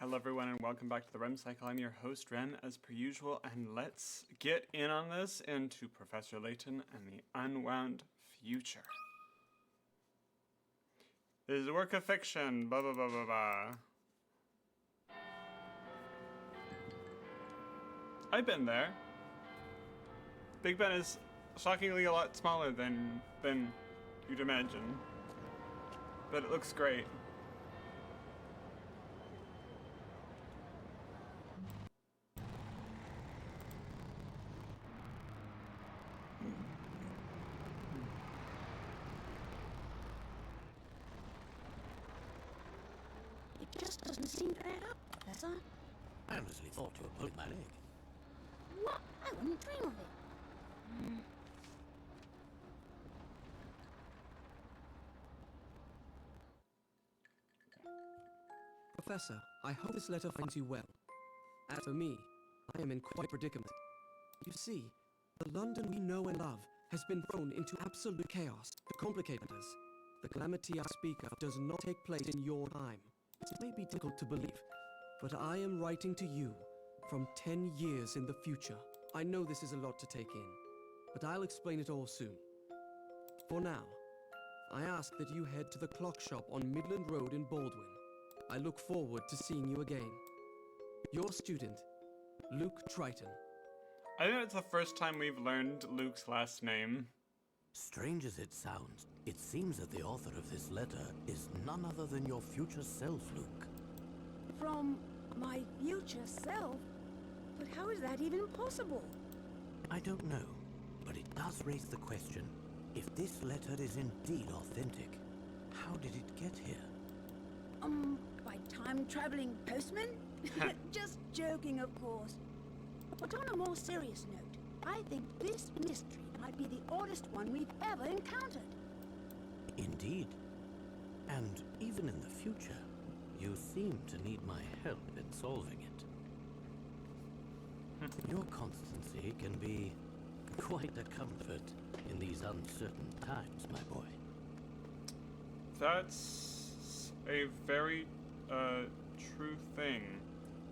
Hello everyone and welcome back to the REM Cycle. I'm your host Ren as per usual, and let's get in on this into Professor Layton and the Unwound Future. This is a work of fiction, blah blah blah blah blah. I've been there. Big Ben is shockingly a lot smaller than you'd imagine, but it looks great. It just doesn't seem to add up, Professor. I honestly thought you were pulling my leg. What? I wouldn't dream of it. Professor, I hope this letter finds you well. As for me, I am in quite a predicament. You see, the London we know and love has been thrown into absolute chaos to complicate matters. The calamity I speak of does not take place in your time. It may be difficult to believe, but I am writing to you from 10 years in the future. I know this is a lot to take in, but I'll explain it all soon. For now, I ask that you head to the clock shop on Midland Road in Baldwin. I look forward to seeing you again. Your student, Luke Triton. I think it's the first time we've learned Luke's last name. Strange as it sounds, it seems that the author of this letter is none other than your future self, Luke. From my future self? But how is that even possible? I don't know, but it does raise the question, if this letter is indeed authentic, how did it get here? By time-traveling postman? Just joking, of course. But on a more serious note, I think this mystery might be the oddest one we've ever encountered. Indeed. And even in the future, you seem to need my help in solving it. Your constancy can be quite a comfort in these uncertain times, my boy. That's a very true thing.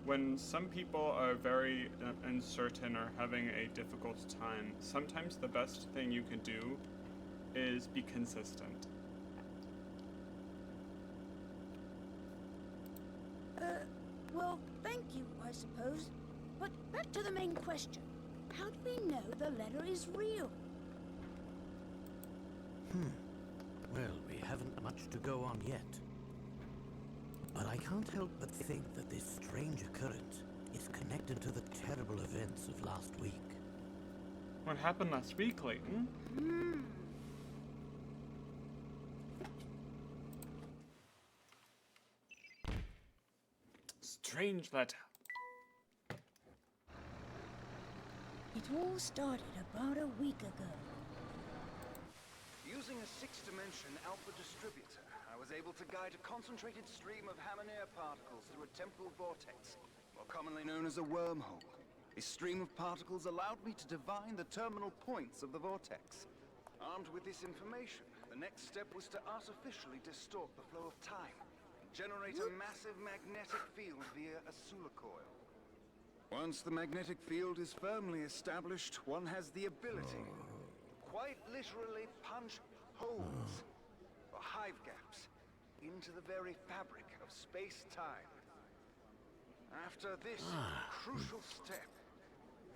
When some people are very uncertain or having a difficult time, sometimes the best thing you can do is be consistent. Well, thank you, I suppose. But back to the main question. How do we know the letter is real? Well, we haven't much to go on yet. But I can't help but think that this strange occurrence is connected to the terrible events of last week. What happened last week, Layton? Strange letter. It all started about a week ago. Using a six-dimension alpha distributor, I was able to guide a concentrated stream of Hammer-Air particles through a temporal vortex, or commonly known as a wormhole. This stream of particles allowed me to divine the terminal points of the vortex. Armed with this information, the next step was to artificially distort the flow of time and generate a massive magnetic field via a Sula coil. Once the magnetic field is firmly established, one has the ability, quite literally, punch holes, or hive gaps, into the very fabric of space-time. After this crucial step,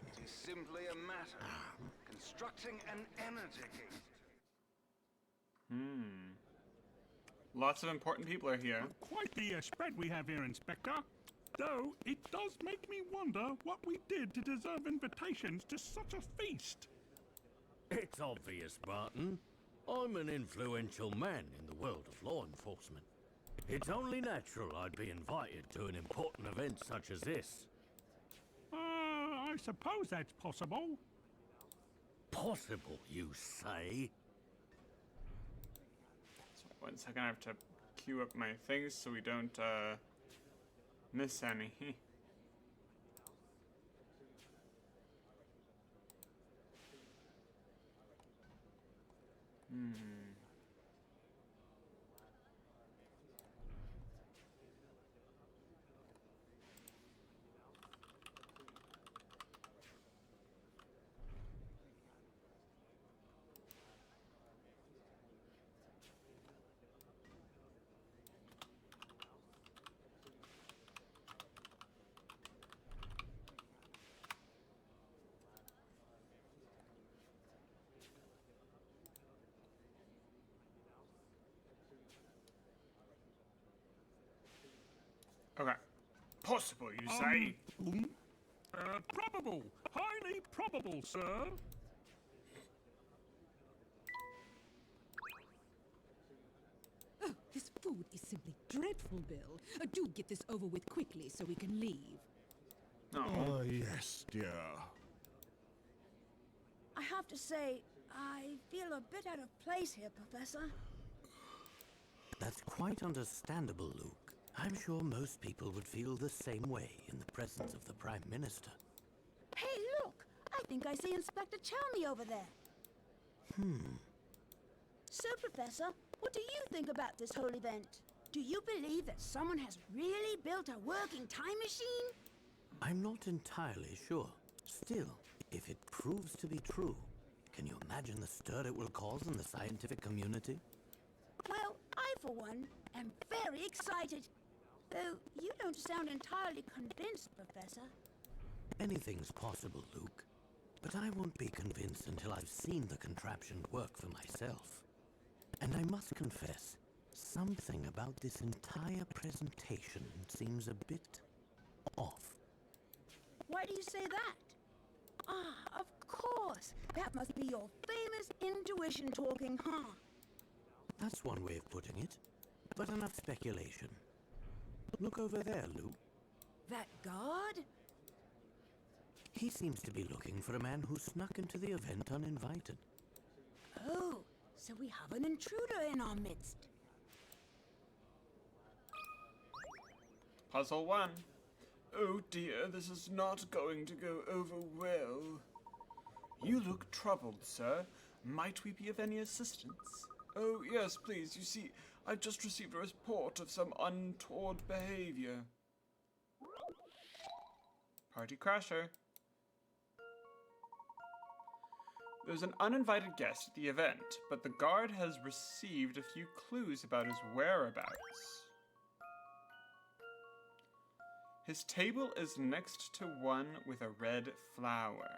it is simply a matter of constructing an energy gate. Lots of important people are here. Quite the spread we have here, Inspector. Though, it does make me wonder what we did to deserve invitations to such a feast. It's obvious, Barton. I'm an influential man in the world of law enforcement. It's only natural I'd be invited to an important event such as this. I suppose that's possible. Possible, you say? So 1 second, I have to queue up my things so we don't miss any. Okay. Possible, you say? Probable. Highly probable, sir. Oh, this food is simply dreadful, Bill. Do get this over with quickly so we can leave. No. Yes, dear. I have to say, I feel a bit out of place here, Professor. That's quite understandable, Luke. I'm sure most people would feel the same way in the presence of the Prime Minister. Hey, look! I think I see Inspector Chelmy over there. So, Professor, what do you think about this whole event? Do you believe that someone has really built a working time machine? I'm not entirely sure. Still, if it proves to be true, can you imagine the stir it will cause in the scientific community? Well, I, for one, am very excited. Though you don't sound entirely convinced, Professor. Anything's possible, Luke. But I won't be convinced until I've seen the contraption work for myself. And I must confess, something about this entire presentation seems a bit off. Why do you say that? Ah, of course. That must be your famous intuition talking, huh? That's one way of putting it. But enough speculation. Look over there, Luke. That guard? He seems to be looking for a man who snuck into the event uninvited. Oh, so we have an intruder in our midst. Puzzle 1. Oh dear, this is not going to go over well. You look troubled, sir. Might we be of any assistance? Oh, yes, please. You see, I've just received a report of some untoward behavior. Party crasher. There's an uninvited guest at the event, but the guard has received a few clues about his whereabouts. His table is next to one with a red flower.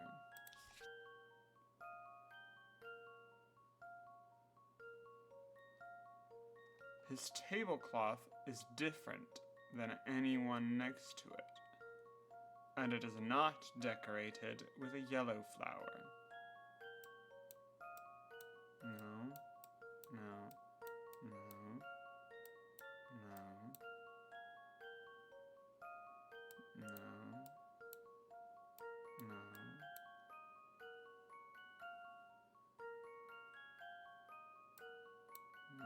His tablecloth is different than anyone next to it, and it is not decorated with a yellow flower. No, no, no, no, no, no. No.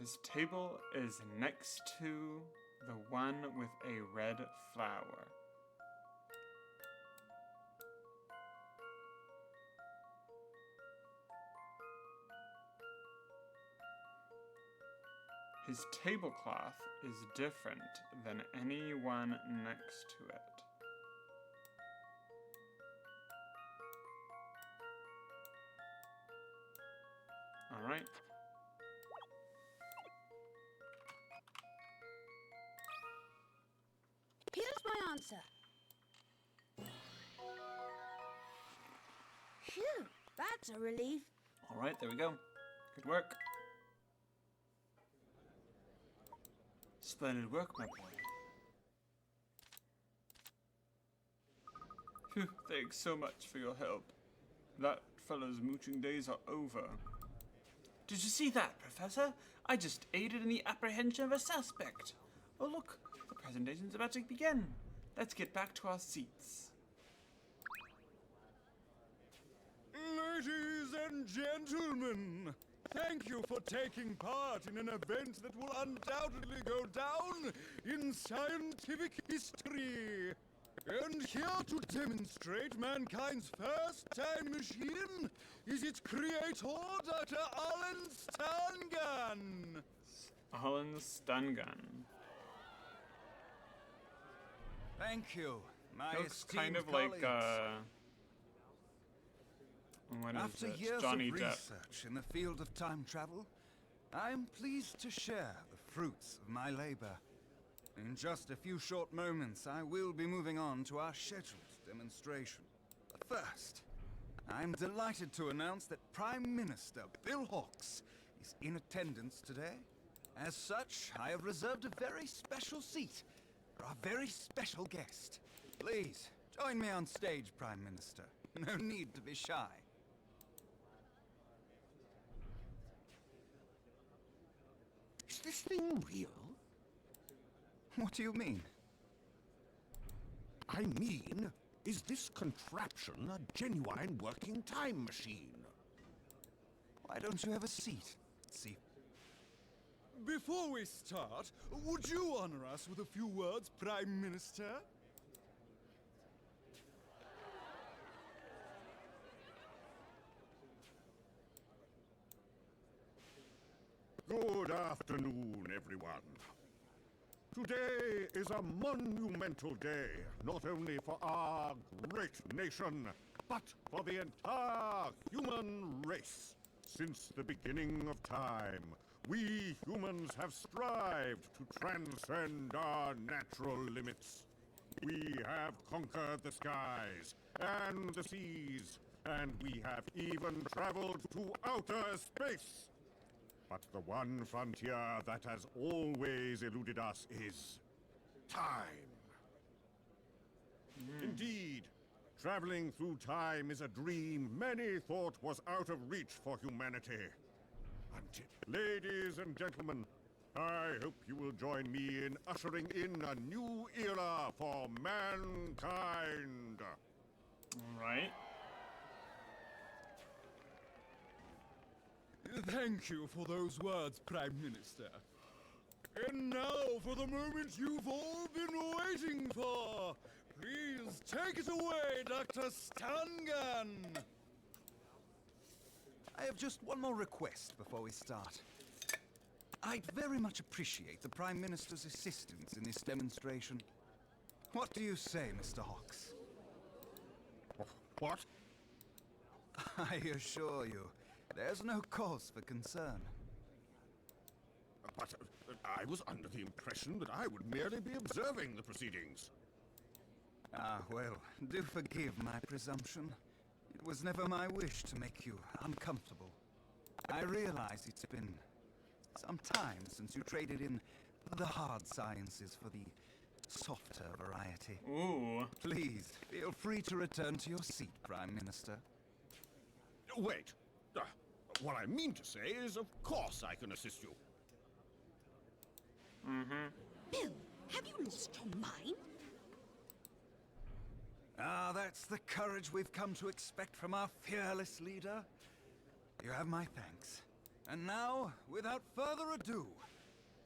His table is next to the one with a red flower. His tablecloth is different than anyone next to it. All right. Here's my answer. Phew, that's a relief. All right, there we go. Good work. Splendid work, my boy. Phew, thanks so much for your help. That fellow's mooching days are over. Did you see that, Professor? I just aided in the apprehension of a suspect. Oh, look, the presentation's about to begin. Let's get back to our seats. Ladies and gentlemen, thank you for taking part in an event that will undoubtedly go down in scientific history. And here to demonstrate mankind's first time machine is its creator, Dr. Alan Stangan. Alan Stangan. Thank you, my Looks esteemed kind of colleagues. like, what is After it? years Johnny of Depp. research in the field of time travel, I'm pleased to share the fruits of my labor. In just a few short moments, I will be moving on to our scheduled demonstration. But first, I'm delighted to announce that Prime Minister Bill Hawks is in attendance today. As such, I have reserved a very special seat for our very special guest. Please, join me on stage, Prime Minister. No need to be shy. Is this thing real? What do you mean? I mean, is this contraption a genuine working time machine? Why don't you have a seat? See. Before we start, would you honor us with a few words, Prime Minister? Good afternoon, everyone. Today is a monumental day, not only for our great nation, but for the entire human race. Since the beginning of time, we humans have strived to transcend our natural limits. We have conquered the skies and the seas, and we have even traveled to outer space. But the one frontier that has always eluded us is time. Indeed, traveling through time is a dream many thought was out of reach for humanity. Ladies and gentlemen, I hope you will join me in ushering in a new era for mankind. Right. Thank you for those words, Prime Minister. And now for the moment you've all been waiting for. Please take it away, Dr. Stangan. I have just one more request before we start. I'd very much appreciate the Prime Minister's assistance in this demonstration. What do you say, Mr. Hawks? What? I assure you, there's no cause for concern. But I was under the impression that I would merely be observing the proceedings. Ah, well, do forgive my presumption. It was never my wish to make you uncomfortable. I realize it's been some time since you traded in the hard sciences for the softer variety. Ooh. Please, feel free to return to your seat, Prime Minister. Wait. What I mean to say is, of course I can assist you. Bill, have you lost your mind? Ah, that's the courage we've come to expect from our fearless leader. You have my thanks. And now, without further ado,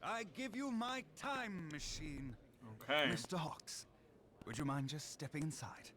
I give you my time machine. Okay. Mr. Hawks, would you mind just stepping inside?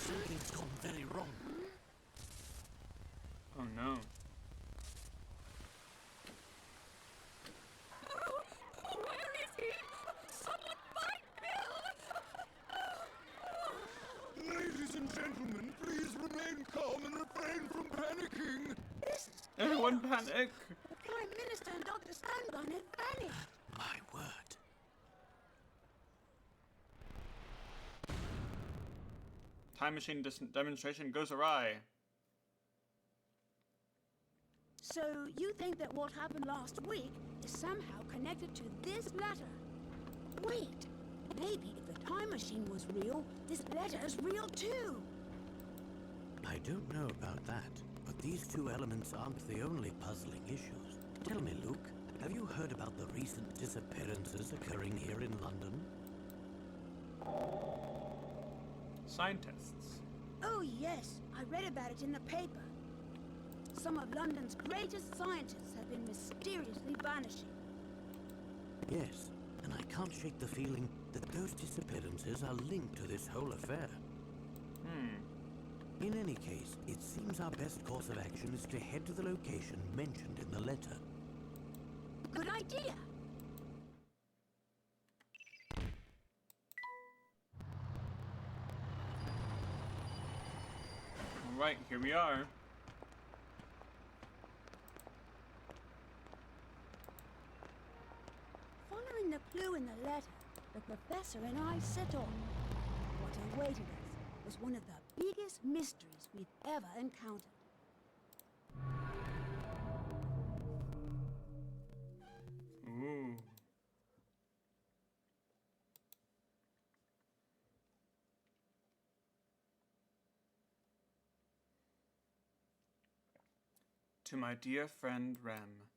Something's gone very wrong. Oh no. Where is he? Someone find Bill! Ladies and gentlemen, please remain calm and refrain from panicking. Everyone panic! The Prime Minister and Dr. Stangon have vanished. My word. Time machine demonstration goes awry. So you think that what happened last week is somehow connected to this letter? Wait, maybe if the time machine was real, this letter is real too. I don't know about that, but these two elements aren't the only puzzling issues. Tell me, Luke, have you heard about the recent disappearances occurring here in London? Scientists. Oh yes, I read about it in the paper. Some of London's greatest scientists have been mysteriously vanishing. Yes, and I can't shake the feeling that those disappearances are linked to this whole affair. In any case, it seems our best course of action is to head to the location mentioned in the letter. Good idea. Alright, here we are. Following the clue in the letter, the professor and I set on. What awaited us was one of the biggest mysteries we've ever encountered. Ooh. To my dear friend Rem.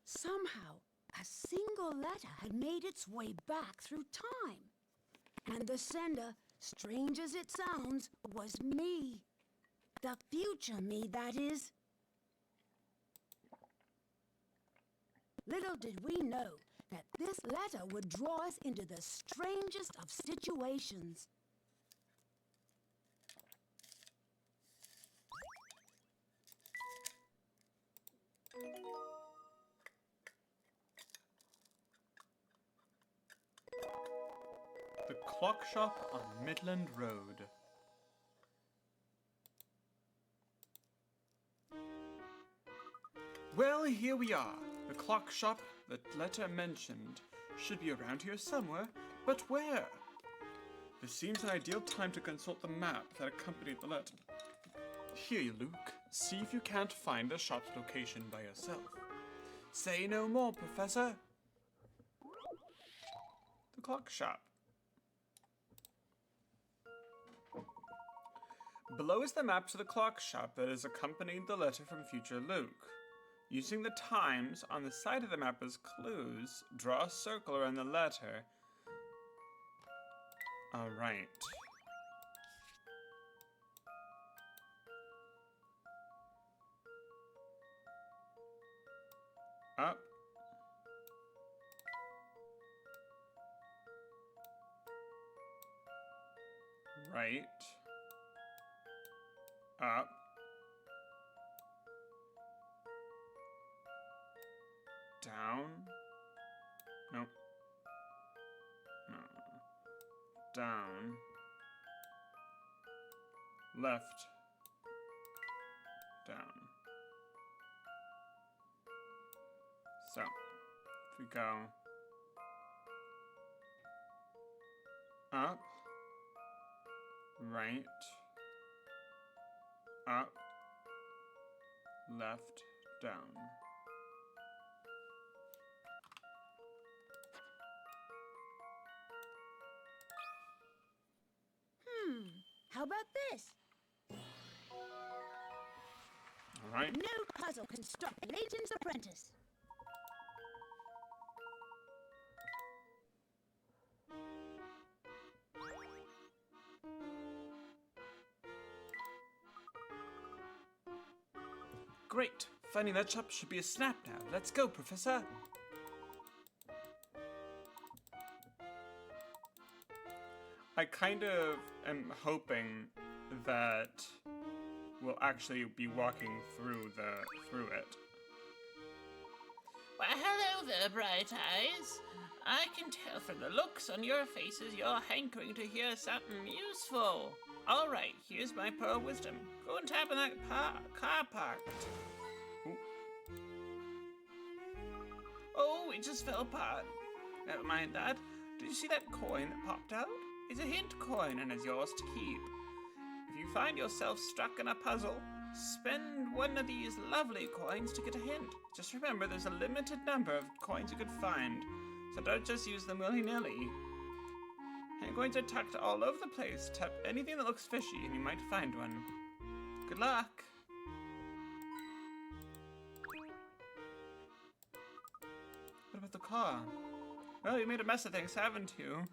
Somehow, a single letter had made its way back through time. And the sender, strange as it sounds, was me. The future me, that is. Little did we know that this letter would draw us into the strangest of situations. The clock shop on Midland Road. Well, here we are. The clock shop that letter mentioned should be around here somewhere, but where? This seems an ideal time to consult the map that accompanied the letter. Here, you Luke. See if you can't find the shop's location by yourself. Say no more, Professor. The clock shop. Below is the map to the clock shop that has accompanied the letter from future Luke. Using the times on the side of the map as clues, draw a circle around the letter. Alright. Up. Right. Up. Down. Nope. No. Down. Left. Down. So, if we go up, right, up, left, down. How about this? All right. No puzzle can stop Layton's apprentice. Great. Finding that shop should be a snap now. Let's go, Professor. I kind of am hoping that we'll actually be walking through it. Well, hello there, Bright Eyes. I can tell from the looks on your faces you're hankering to hear something useful. All right, here's my pearl wisdom. Go and tap in that car parked. Oh, it just fell apart. Never mind that. Did you see that coin that popped out? It's a hint coin and is yours to keep. If you find yourself stuck in a puzzle, Spend one of these lovely coins to get a hint. Just remember, there's a limited number of coins you could find, so don't just use them willy-nilly. Hand coins are tucked all over the place. Tap anything that looks fishy and you might find one. Good luck! What about the car? Well, you made a mess of things, haven't you?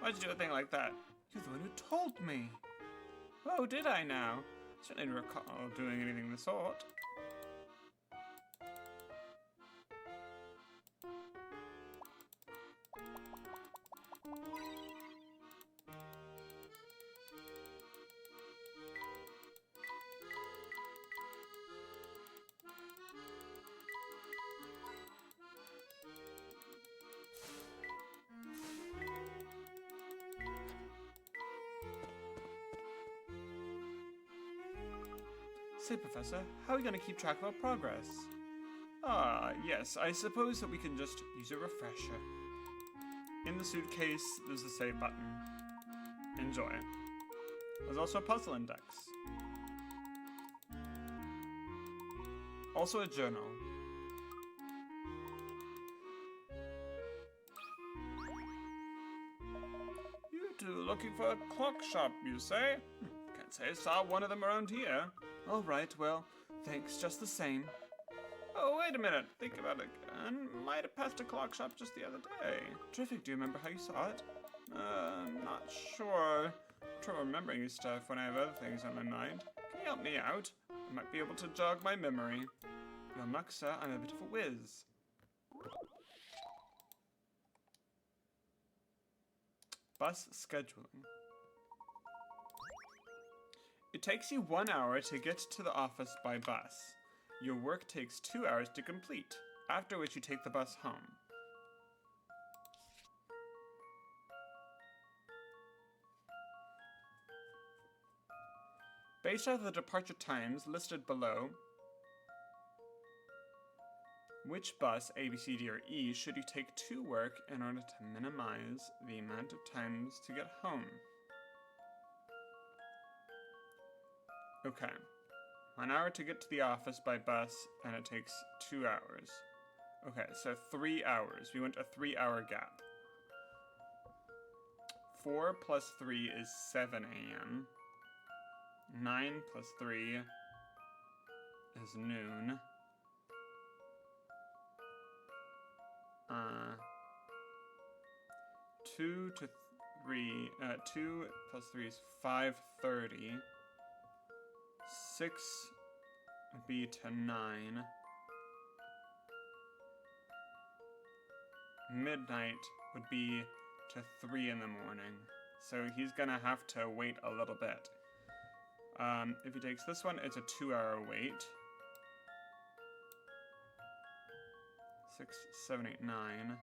Why'd you do a thing like that? You're the one who told me. Oh, did I now? Certainly don't recall doing anything of the sort. Say, Professor, how are we going to keep track of our progress? Ah, yes, I suppose that we can just use a refresher. In the suitcase, there's the save button. Enjoy. There's also a puzzle index. Also a journal. You two looking for a clock shop, you say? Can't say I saw one of them around here. All right, well, thanks just the same. Oh, wait a minute. Think about it again. Might have passed a clock shop just the other day. Terrific. Do you remember how you saw it? Not sure. I'm trouble remembering stuff when I have other things on my mind. Can you help me out? I might be able to jog my memory. Your luck, sir. I'm a bit of a whiz. Bus scheduling. It takes you 1 hour to get to the office by bus. Your work takes 2 hours to complete, after which you take the bus home. Based off the departure times listed below, which bus, A, B, C, D, or E, should you take to work in order to minimize the amount of times to get home? Okay. 1 hour to get to the office by bus, and it takes 2 hours. Okay, so 3 hours. We want a 3-hour gap. 4 plus 3 is 7 a.m. 9 plus 3 is noon. 2 plus 3 is 5:30. 6 would be to 9. Midnight would be to 3 in the morning. So he's gonna have to wait a little bit. If he takes this one, it's a 2-hour wait. 6, 7, 8, 9.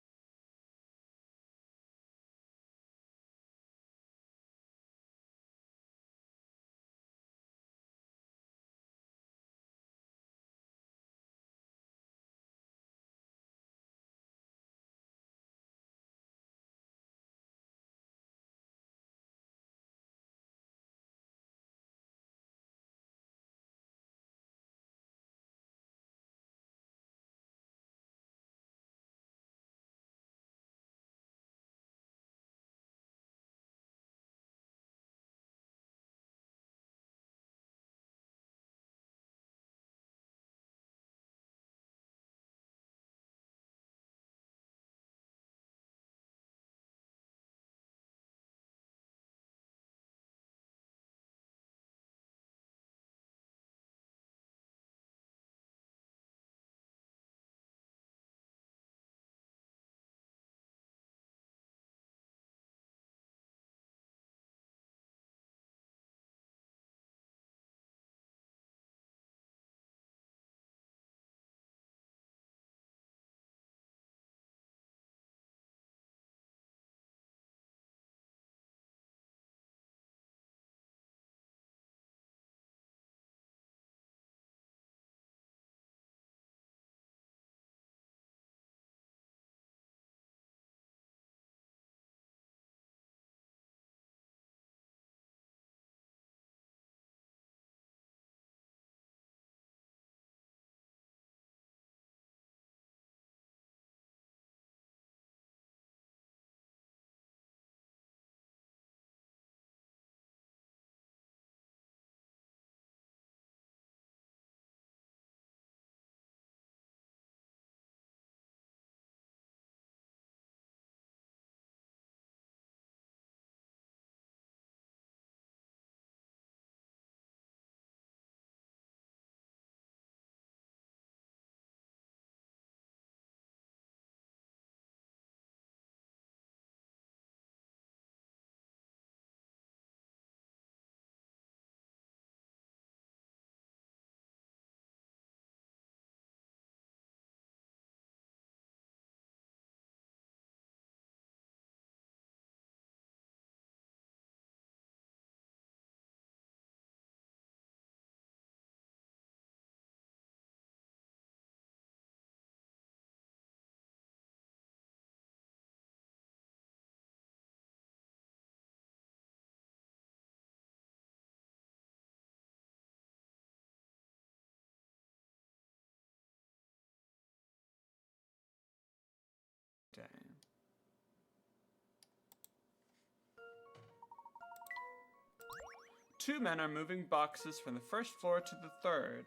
Two men are moving boxes from the first floor to the third.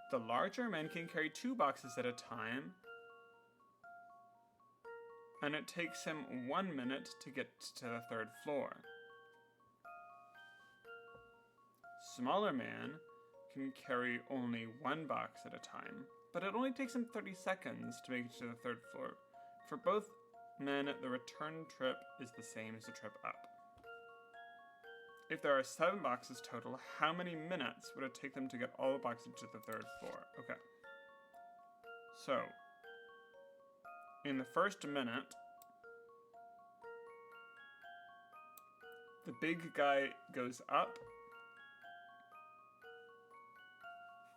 The larger men can carry 2 boxes at a time, and it takes him 1 minute to get to the third floor. Smaller man can carry only 1 box at a time, but it only takes him 30 seconds to make it to the third floor. For both men, the return trip is the same as the trip up. If there are 7 boxes total, how many minutes would it take them to get all the boxes to the third floor? Okay. So, in the first minute, the big guy goes up,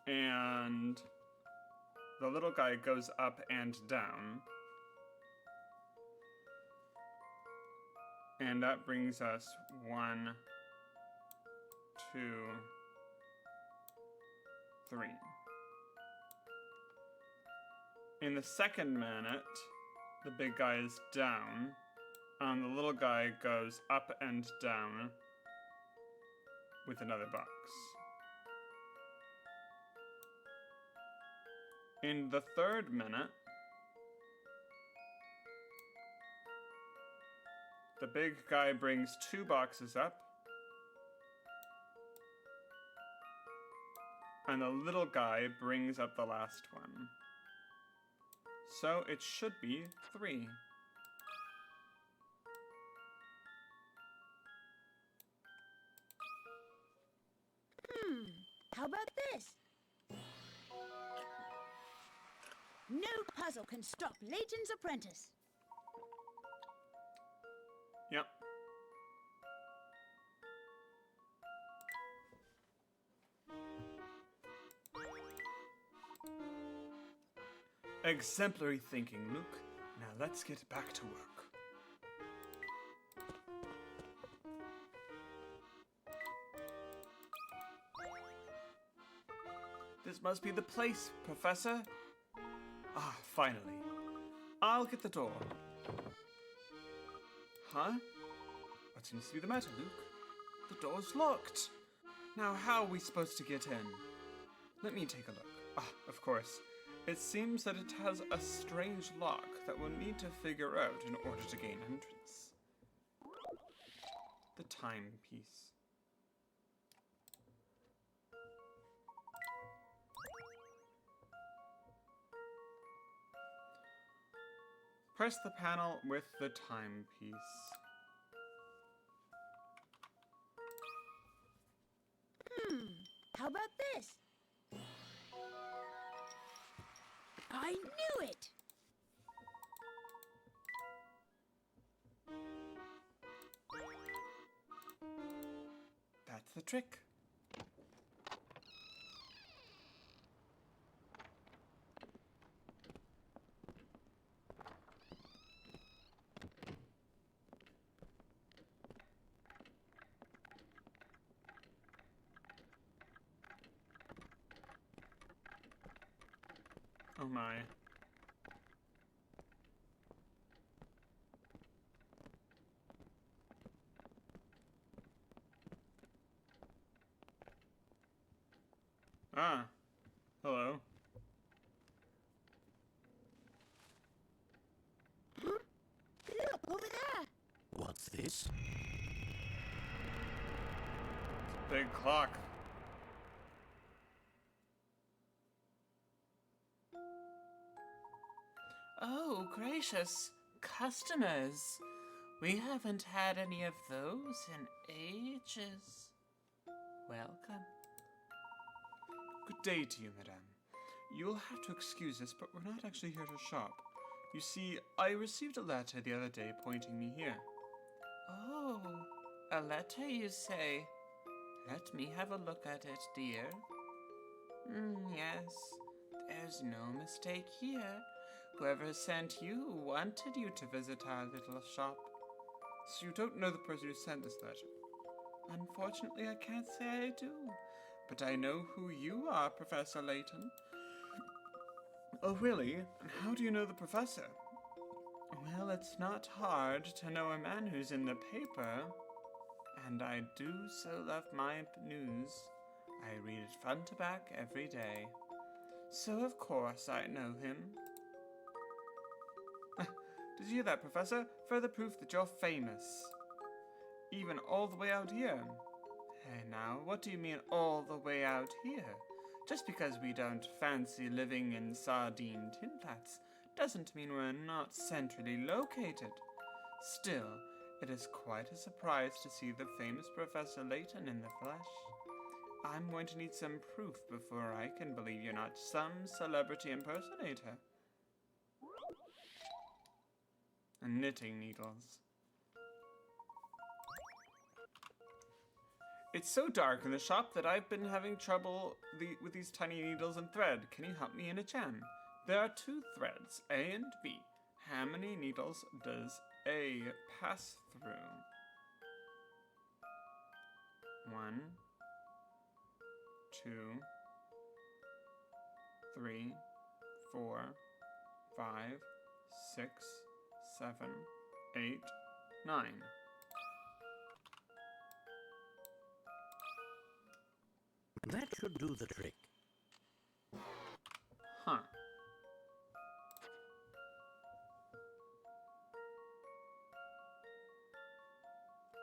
and the little guy goes up and down. And that brings us 1, 2, 3. In the second minute, the big guy is down, and the little guy goes up and down with another box. In the third minute, the big guy brings 2 boxes up, and the little guy brings up the last one. So it should be 3. How about this? No puzzle can stop Layton's apprentice. Yep. Exemplary thinking, Luke. Now let's get back to work. This must be the place, Professor. Ah, finally. I'll get the door. Huh? What seems to be the matter, Luke? The door's locked. Now how are we supposed to get in? Let me take a look. Ah, of course. It seems that it has a strange lock that we'll need to figure out in order to gain entrance. The timepiece. Press the panel with the timepiece. How about this? I knew it! That's the trick. Oh my. Ah. Hello. Look, over there! What's this? Big clock. Oh, gracious. Customers. We haven't had any of those in ages. Welcome. Good day to you, madame. You'll have to excuse us, but we're not actually here to shop. You see, I received a letter the other day pointing me here. Oh, a letter, you say? Let me have a look at it, dear. Yes, there's no mistake here. Whoever sent you wanted you to visit our little shop. So you don't know the person who sent this letter? Unfortunately, I can't say I do. But I know who you are, Professor Layton. Oh, really? And how do you know the professor? Well, it's not hard to know a man who's in the paper. And I do so love my news. I read it front to back every day. So of course I know him. Did you hear that, Professor? Further proof that you're famous. Even all the way out here. Hey now, what do you mean all the way out here? Just because we don't fancy living in sardine tin flats doesn't mean we're not centrally located. Still, it is quite a surprise to see the famous Professor Layton in the flesh. I'm going to need some proof before I can believe you're not some celebrity impersonator. And knitting needles. It's so dark in the shop that I've been having trouble with these tiny needles and thread. Can you help me in a jam? There are 2 threads, A and B. How many needles does A pass through? 1, 2, 3, 4, 5, 6, 7, 8, 9. That should do the trick. Huh.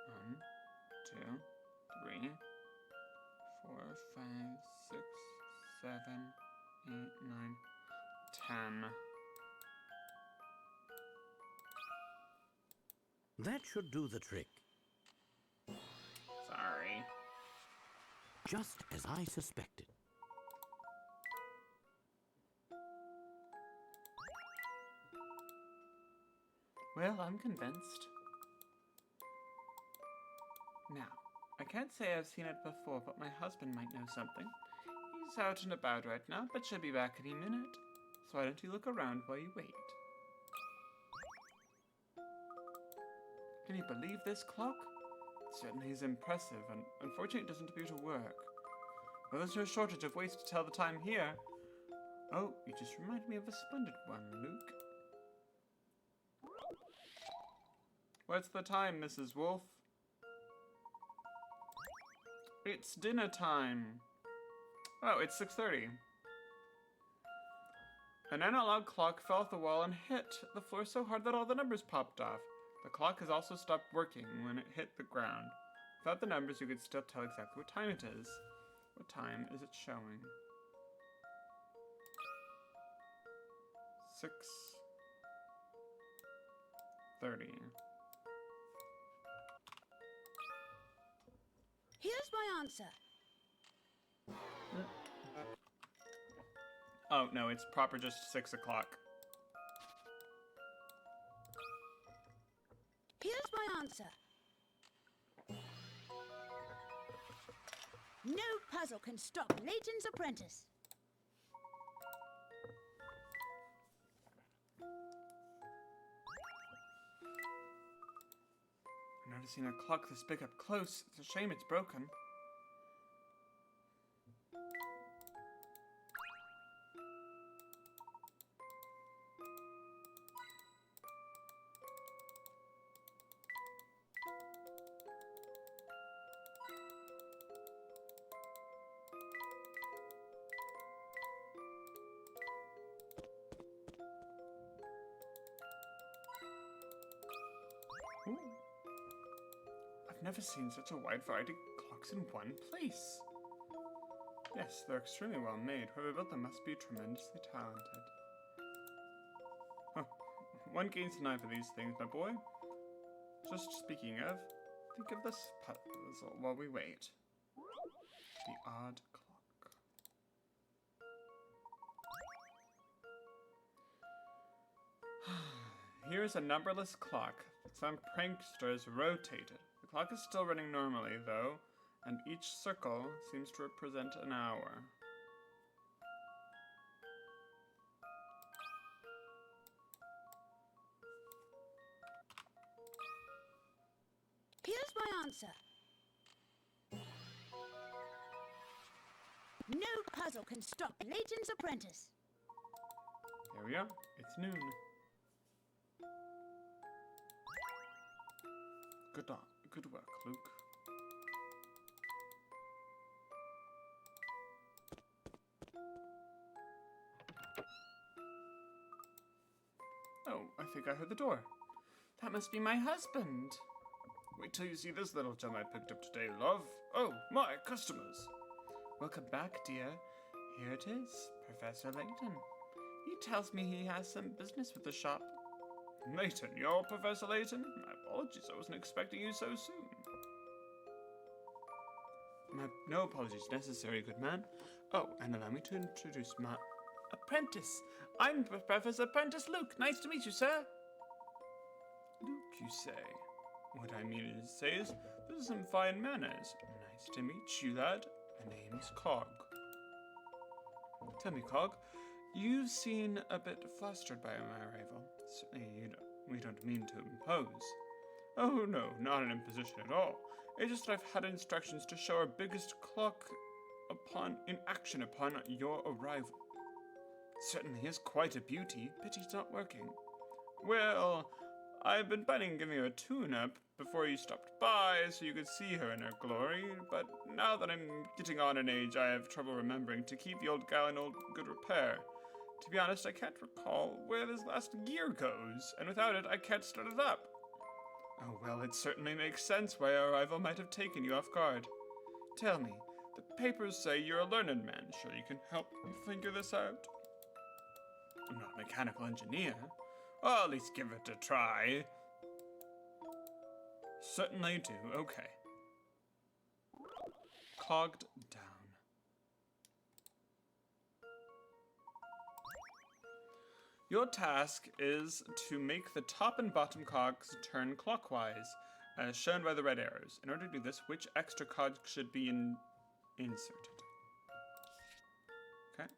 One, 2, 3, 4, 5, 6, 7, 8, 9, 10. That should do the trick. Sorry. Just as I suspected. Well, I'm convinced. Now, I can't say I've seen it before, but my husband might know something. He's out and about right now, but should be back any minute. So why don't you look around while you wait? Can you believe this clock? It certainly is impressive, and unfortunately it doesn't appear to work. Well, there's no shortage of ways to tell the time here. Oh, you just reminded me of a splendid one, Luke. What's the time, Mrs. Wolf? It's dinner time. Oh, it's 6:30. An analog clock fell off the wall and hit the floor so hard that all the numbers popped off. The clock has also stopped working when it hit the ground. Without the numbers, you could still tell exactly what time it is. What time is it showing? 6:30. Here's my answer. Oh, no, it's proper just 6 o'clock. Here's my answer. No puzzle can stop Layton's apprentice. I've never seen a clock this big up close. It's a shame it's broken. Ooh. I've never seen such a wide variety of clocks in one place. Yes, they're extremely well made. Whoever built them must be tremendously talented. Huh. One gains an eye for these things, my boy. Just speaking of, think of this puzzle while we wait. The odd clock. Here's a numberless clock that some pranksters rotated. The clock is still running normally, though, and each circle seems to represent an hour. Here's my answer. No puzzle can stop Layton's apprentice. There we are. It's noon. Good work, Luke. think I heard the door. That must be my husband. Wait till you see this little gem I picked up today, love. Oh, my customers. Welcome back, dear. Here it is, Professor Layton. He tells me he has some business with the shop. Layton, you're Professor Layton? My apologies, I wasn't expecting you so soon. No apologies necessary, good man. Oh, and allow me to introduce my apprentice. I'm Professor Apprentice Luke. Nice to meet you, sir. Luke, you say? What I mean to say is, this is some fine manners. Nice to meet you, lad. My name's Cog. Tell me, Cog, you seem a bit flustered by my arrival. Certainly, we don't mean to impose. Oh, no, not an imposition at all. It's just that I've had instructions to show our biggest clock in action upon your arrival. Certainly is quite a beauty. Pity it's not working. Well, I've been planning on giving her a tune-up before you stopped by so you could see her in her glory, but now that I'm getting on in age, I have trouble remembering to keep the old gal in good repair. To be honest, I can't recall where this last gear goes, and without it, I can't start it up. Oh, well, it certainly makes sense why our arrival might have taken you off guard. Tell me, the papers say you're a learned man. Sure you can help me figure this out? I'm not a mechanical engineer. Well, at least give it a try. Certainly do. Okay. Cogged down. Your task is to make the top and bottom cogs turn clockwise, as shown by the red arrows. In order to do this, which extra cog should be inserted? Okay.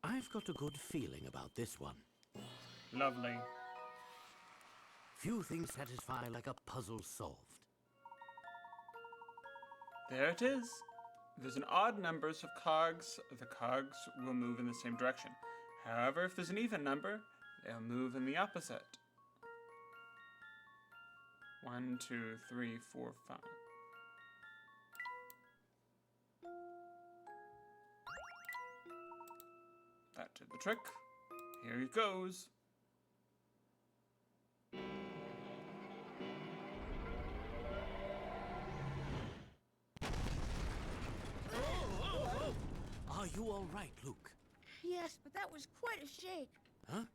I've got a good feeling about this one. Lovely. Few things satisfy like a puzzle solved. There it is. If there's an odd numbers of cogs, the cogs will move in the same direction. However, if there's an even number, they'll move in the opposite. 1, 2, 3, 4, 5. That did the trick. Here it goes. Are you all right, Luke? Yes, but that was quite a shake. Huh?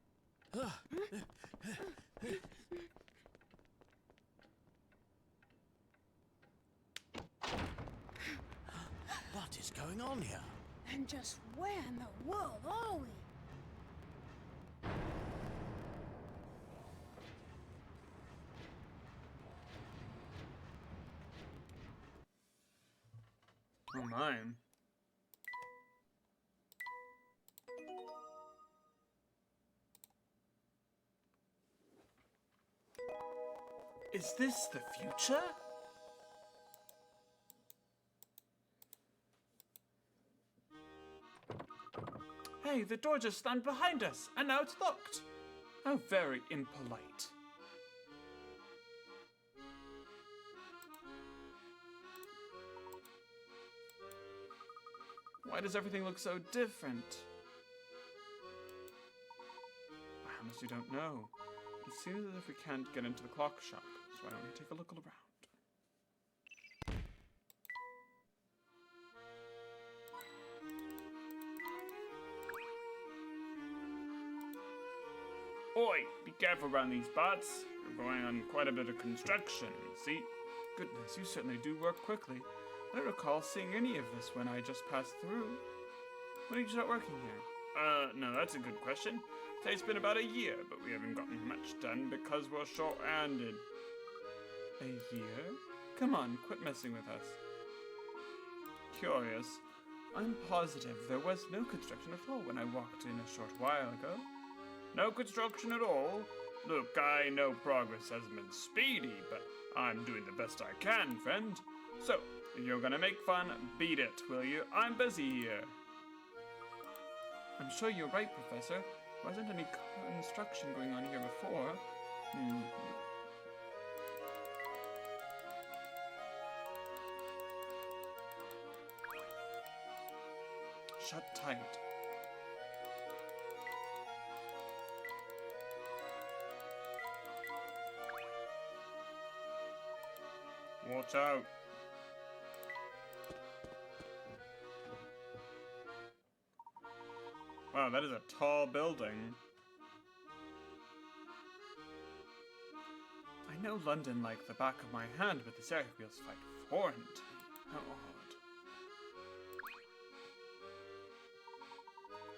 What is going on here? And just where in the world are we? Oh my. Is this the future? Hey, the door just slammed behind us, and now it's locked. How very impolite. Why does everything look so different? I honestly don't know. It seems as if we can't get into the clock shop, so why don't we take a look around? Oi, be careful around these parts. You're going on quite a bit of construction, see? Goodness, you certainly do work quickly. I don't recall seeing any of this when I just passed through. When did you start working here? No, that's a good question. Say it's been about a year, but we haven't gotten much done because we're short-handed. A year? Come on, quit messing with us. Curious. I'm positive there was no construction at all when I walked in a short while ago. No construction at all? Look, I know progress hasn't been speedy, but I'm doing the best I can, friend. So, if you're gonna make fun, beat it, will you? I'm busy here. I'm sure you're right, Professor. Wasn't any construction going on here before. Shut tight. Watch out. Wow, that is a tall building. I know London like the back of my hand, but this area feels quite foreign to me. How odd.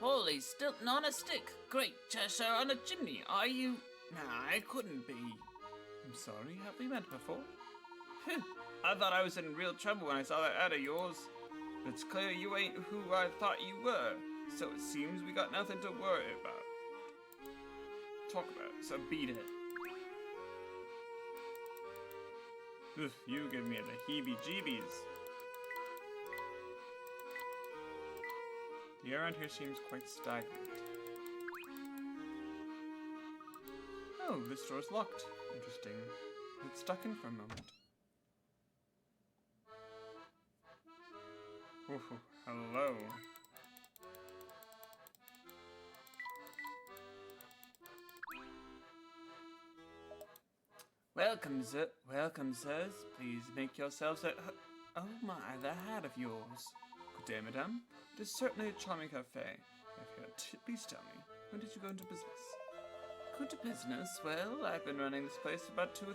Holy Stilton on a stick! Great Cheshire on a chimney! Are you... Nah, I couldn't be. I'm sorry, have we met before? Phew, I thought I was in real trouble when I saw that ad of yours. But it's clear you ain't who I thought you were. So it seems we got nothing to worry about. Talk about it, so beat it. Oof, you give me the heebie-jeebies. The air around here seems quite stagnant. Oh, this door's locked. Interesting. It's stuck in for a moment. Ooh, hello. Welcome, sir. Welcome, sirs. Please make yourselves at Oh my, the hat of yours. Good day, madame. It is certainly a charming cafe. Please tell me, when did you go into business? Go to business? Well, I've been running this place for about 2 or 3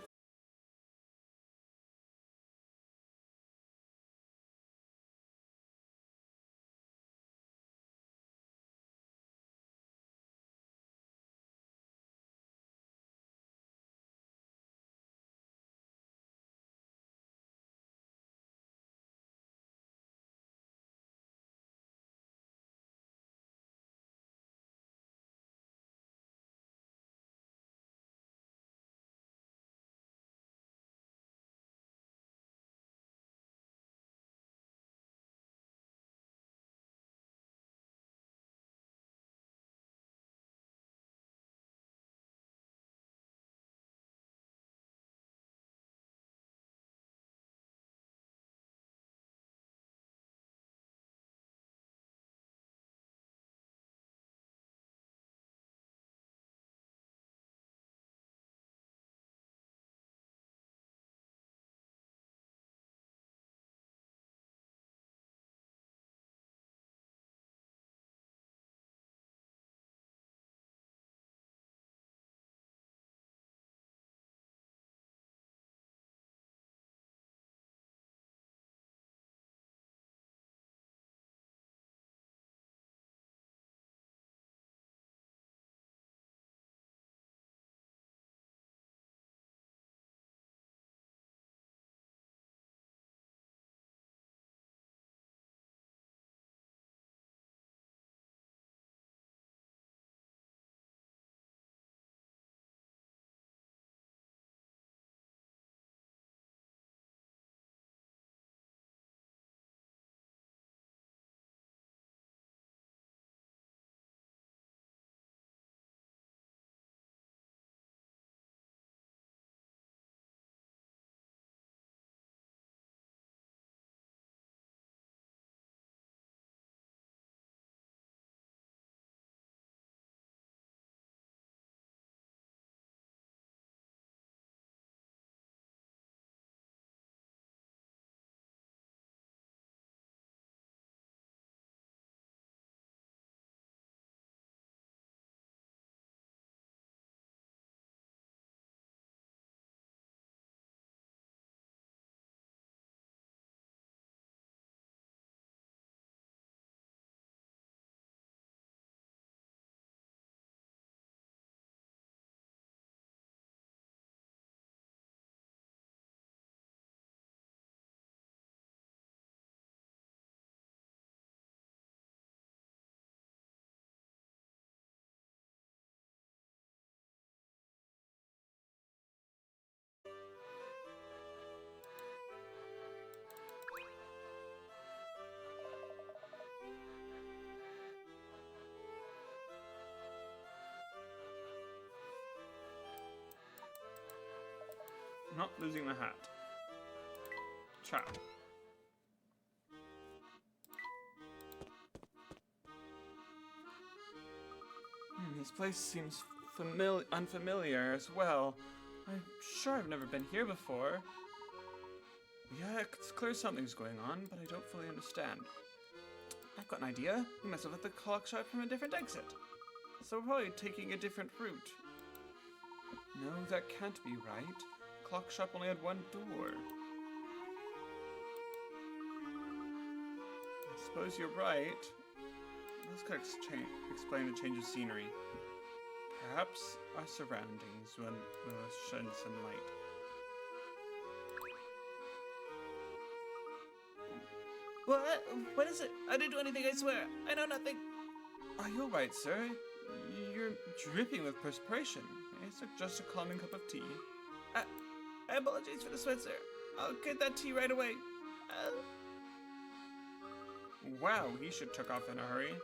Not losing the hat. Trap. This place seems unfamiliar as well. I'm sure I've never been here before. Yeah, it's clear something's going on, but I don't fully understand. I've got an idea. We must have left the clock shop from a different exit. So we're probably taking a different route. No, that can't be right. The clock shop only had one door. I suppose you're right. This could explain the change of scenery. Perhaps our surroundings will shed some light. What? What is it? I didn't do anything, I swear. I know nothing. Are you alright, sir? You're dripping with perspiration. I suggest a calming cup of tea. I apologize for the sweat, sir. I'll get that tea right away. Wow, he should took off in a hurry.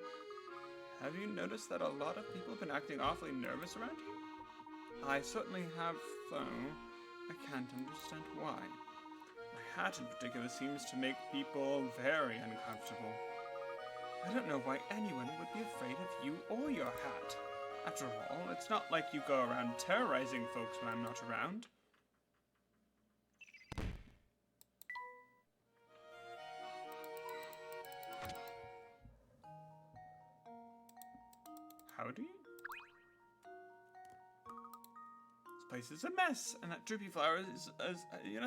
Have you noticed that a lot of people have been acting awfully nervous around you? I certainly have, though. I can't understand why. My hat in particular seems to make people very uncomfortable. I don't know why anyone would be afraid of you or your hat. After all, it's not like you go around terrorizing folks when I'm not around. Howdy? This place is a mess, and that droopy flower is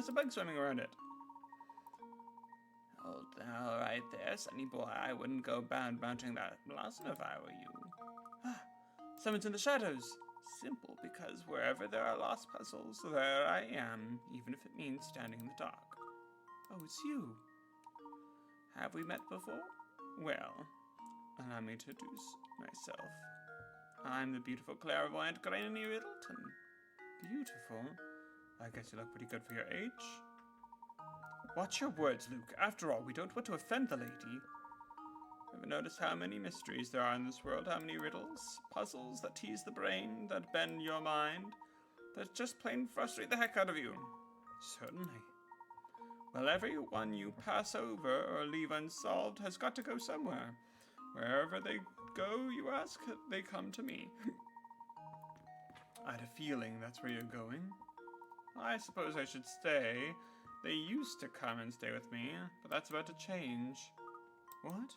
some bugs swimming around it. Oh, all right there, sonny boy. I wouldn't go mounting that blossom if I were you. Someone's in the shadows. Simple, because wherever there are lost puzzles, there I am, even if it means standing in the dark. Oh, it's you. Have we met before? Well, allow me to introduce myself. I'm the beautiful clairvoyant Granny Riddleton. Beautiful? I guess you look pretty good for your age. Watch your words, Luke. After all, we don't want to offend the lady. Ever notice how many mysteries there are in this world? How many riddles, puzzles that tease the brain, that bend your mind, that just plain frustrate the heck out of you? Certainly. Well, every one you pass over or leave unsolved has got to go somewhere. Wherever they go, you ask, they come to me. I had a feeling that's where you're going. I suppose I should stay. They used to come and stay with me, but that's about to change. What?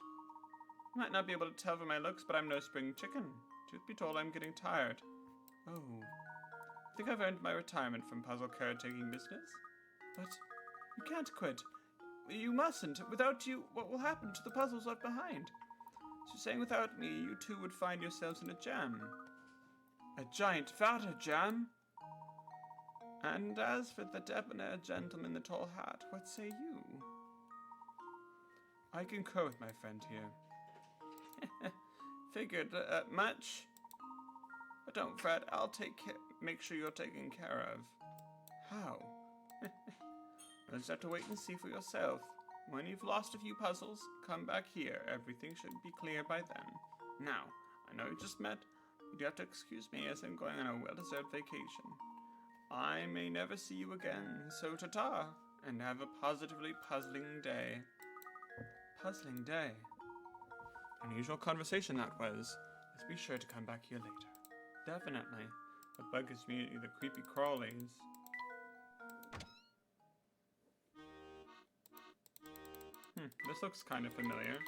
You might not be able to tell from my looks, but I'm no spring chicken. Truth be told, I'm getting tired. Oh. I think I've earned my retirement from puzzle caretaking business. But you can't quit. You mustn't. Without you, what will happen to the puzzles left behind? So saying without me, you two would find yourselves in a jam. A giant vat of jam? And as for the debonair gentleman in the tall hat, what say you? I concur with my friend here. Figured much. But don't fret, I'll make sure you're taken care of. How? You'll just have to wait and see for yourself. When you've lost a few puzzles, come back here. Everything should be clear by then. Now, I know you just met, but you have to excuse me as I'm going on a well-deserved vacation. I may never see you again, so ta-ta, and have a positively puzzling day. Puzzling day? Unusual conversation that was. Let's be sure to come back here later. Definitely. The bugs me the creepy crawlies. This looks kind of familiar.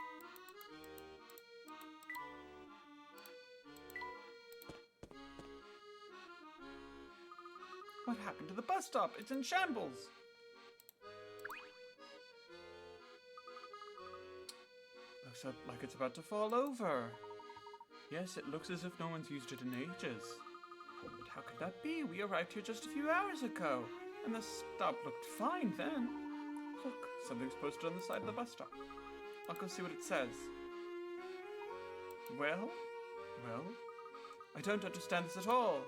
What happened to the bus stop? It's in shambles! Looks like it's about to fall over. Yes, it looks as if no one's used it in ages. But how could that be? We arrived here just a few hours ago, and the stop looked fine then. Look, something's posted on the side of the bus stop. I'll go see what it says. Well, I don't understand this at all.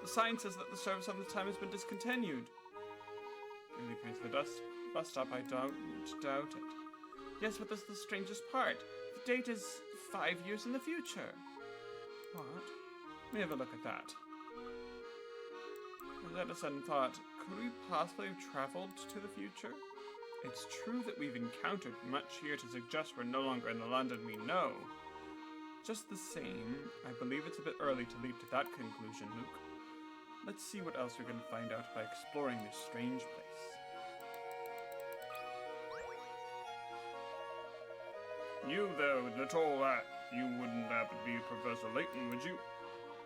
The sign says that the service on this time has been discontinued. Really points to the bus stop, I don't doubt it. Yes, but that's the strangest part. The date is 5 years in the future. What? Let me have a look at that. had a sudden thought. Could we possibly have traveled to the future? It's true that we've encountered much here to suggest we're no longer in the London we know. Just the same, I believe it's a bit early to leap to that conclusion, Luke. Let's see what else we can find out by exploring this strange place. You there with the tall hat, you wouldn't happen to be Professor Layton, would you?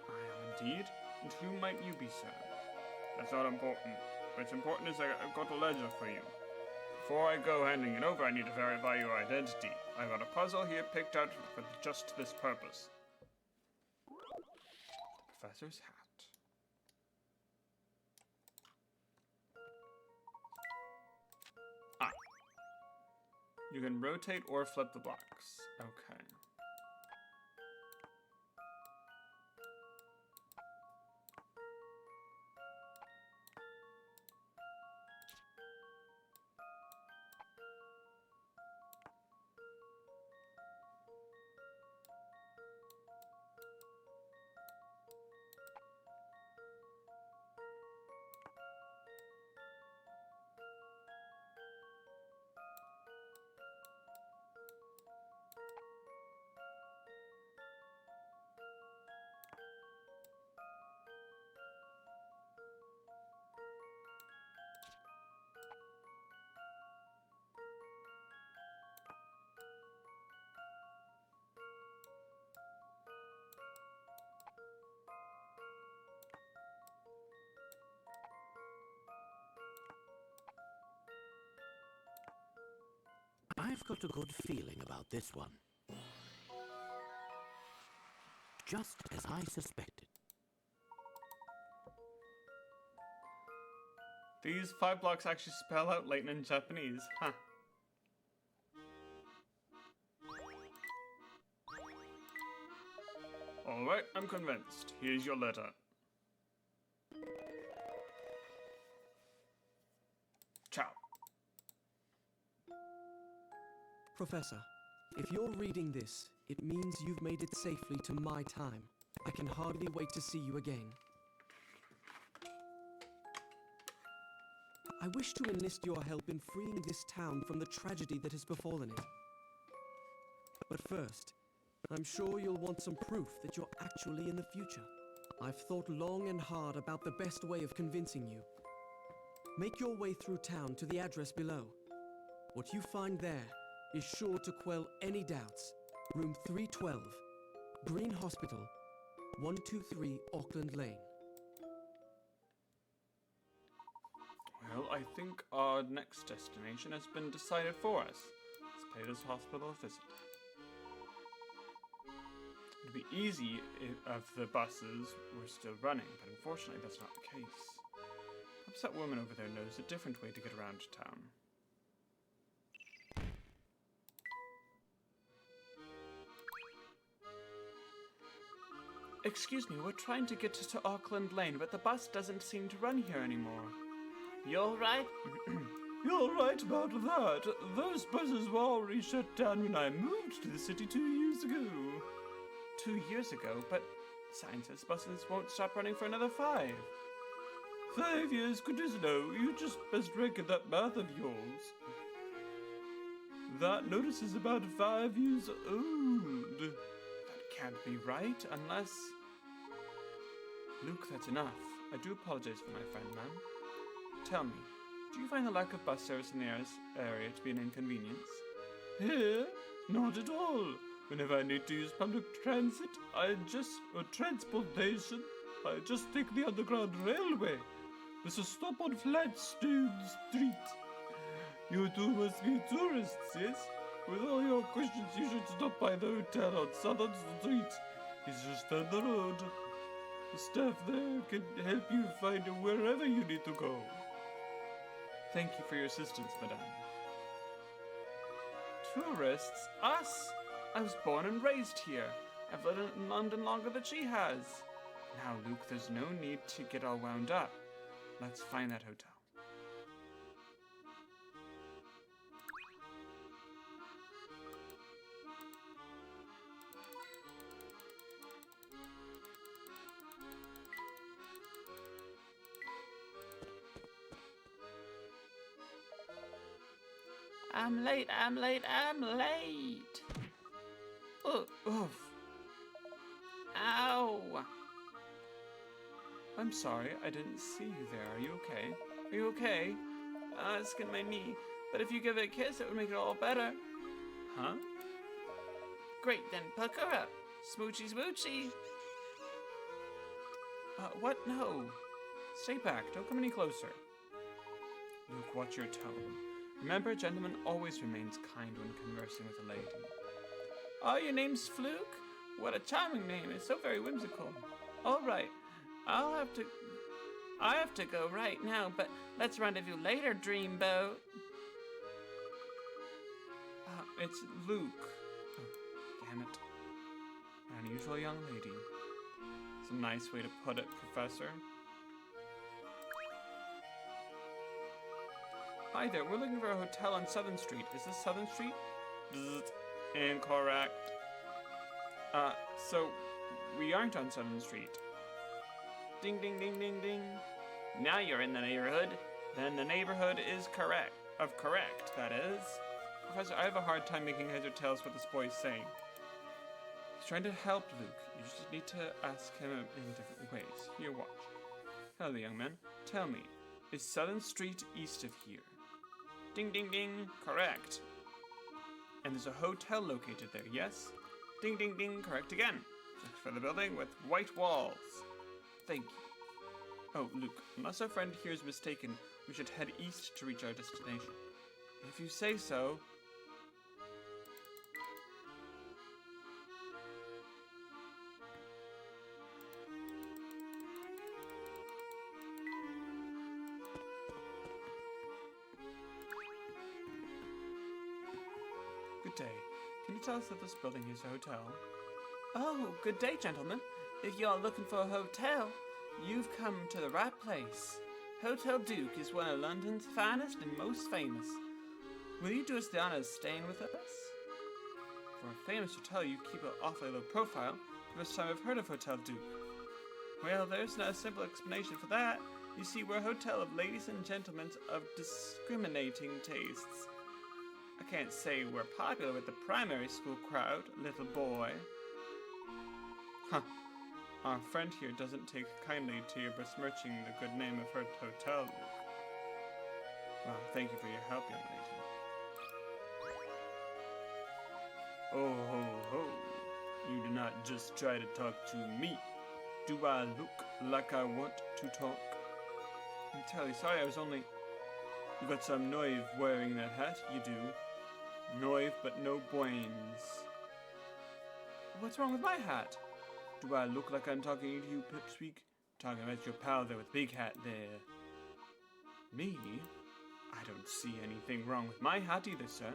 I am indeed. And who might you be, sir? That's not important. What's important is I've got a ledger for you. Before I go handing it over, I need to verify your identity. I've got a puzzle here picked out for just this purpose. The professor's hat. Ah. You can rotate or flip the blocks. Okay. I've got a good feeling about this one. Just as I suspected. These 5 blocks actually spell out Layton in Japanese, huh? Alright, I'm convinced. Here's your letter. Ciao. Professor, if you're reading this, it means you've made it safely to my time. I can hardly wait to see you again. I wish to enlist your help in freeing this town from the tragedy that has befallen it. But first, I'm sure you'll want some proof that you're actually in the future. I've thought long and hard about the best way of convincing you. Make your way through town to the address below. What you find there is sure to quell any doubts. Room 312, Green Hospital, 123 Auckland Lane. Well, I think our next destination has been decided for us. Let's pay this hospital a visit. It'd be easy if the buses were still running, but unfortunately that's not the case. Perhaps that woman over there knows a different way to get around town. Excuse me, we're trying to get to Auckland Lane, but the bus doesn't seem to run here anymore. You're right. You're right about that. Those buses were already shut down when I moved to the city 2 years ago. 2 years ago? But science says buses won't stop running for another 5. 5 years? Goodness no, you just best reckon that math of yours. That notice is about 5 years old. That can't be right, unless... Luke, that's enough. I do apologize for my friend, ma'am. Tell me, do you find the lack of bus service in the area to be an inconvenience? Here? Not at all. Whenever I need to use public transit, or transportation, I just take the Underground Railway. There's a stop on Flatstone Street. You two must be tourists, yes? With all your questions, you should stop by the hotel on Southern Street. It's just down the road. The staff there can help you find wherever you need to go. Thank you for your assistance, madame. Tourists? Us? I was born and raised here. I've lived in London longer than she has. Now, Luke, there's no need to get all wound up. Let's find that hotel. I'm late, I'm late, I'm late. Oh, oof. Ow. I'm sorry, I didn't see you there. Are you okay? Are you okay? I skinned my knee, but if you give it a kiss, it would make it all better. Huh? Great, then pucker up. Smoochy, smoochy. What? No. Stay back. Don't come any closer. Luke, watch your tone. Remember, a gentleman always remains kind when conversing with a lady. Oh, your name's Fluke? What a charming name. It's so very whimsical. All right. I have to go right now, but let's rendezvous later, Dreamboat. It's Luke. Oh, damn it. An unusual young lady. It's a nice way to put it, Professor. Hi there, we're looking for a hotel on 7th Street. Is this 7th Street? Bzzzt. Incorrect. So, we aren't on 7th Street. Ding, ding, ding, ding, ding. Now you're in the neighborhood. Then the neighborhood is correct. Correct, that is. Professor, I have a hard time making heads or tails what this boy is saying. He's trying to help Luke. You just need to ask him in different ways. Here, watch. Hello, young man. Tell me, is 7th Street east of here? Ding, ding, ding. Correct. And there's a hotel located there, yes? Ding, ding, ding. Correct again. Look for the building with white walls. Thank you. Oh, Luke, unless our friend here is mistaken, we should head east to reach our destination. If you say so. Good day. Can you tell us if this building is a hotel? Oh, good day, gentlemen. If you're looking for a hotel, you've come to the right place. Hotel Duke is one of London's finest and most famous. Will you do us the honor of staying with us? For a famous hotel, you keep an awfully low profile. First time I've heard of Hotel Duke. Well, there's no simple explanation for that. You see, we're a hotel of ladies and gentlemen of discriminating tastes. I can't say we're popular with the primary school crowd, little boy. Huh. Our friend here doesn't take kindly to your besmirching the good name of her hotel. Well, thank you for your help, young lady. Oh ho ho. You do not just try to talk to me. Do I look like I want to talk? I'm terribly sorry, I was only... You got some nerve wearing that hat, you do. Nerve, but no brains. What's wrong with my hat? Do I look like I'm talking to you, Pipsqueak? Talking about your pal there with Big Hat there. Me? I don't see anything wrong with my hat either, sir.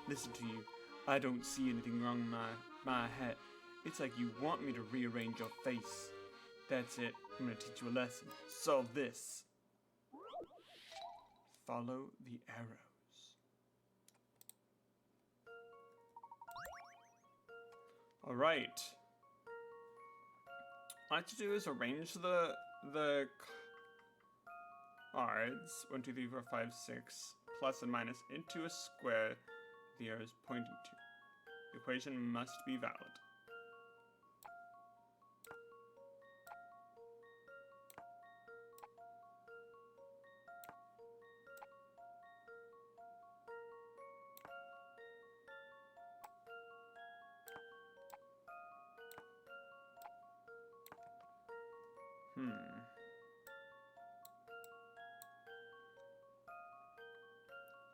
Listen to you. I don't see anything wrong with my hat. It's like you want me to rearrange your face. That's it. I'm gonna teach you a lesson. Solve this. Follow the arrows. Alright. All I have to do is arrange the cards 1, 2, 3, 4, 5, 6 plus and minus into a square the arrow is pointing to. The equation must be valid. Hmm.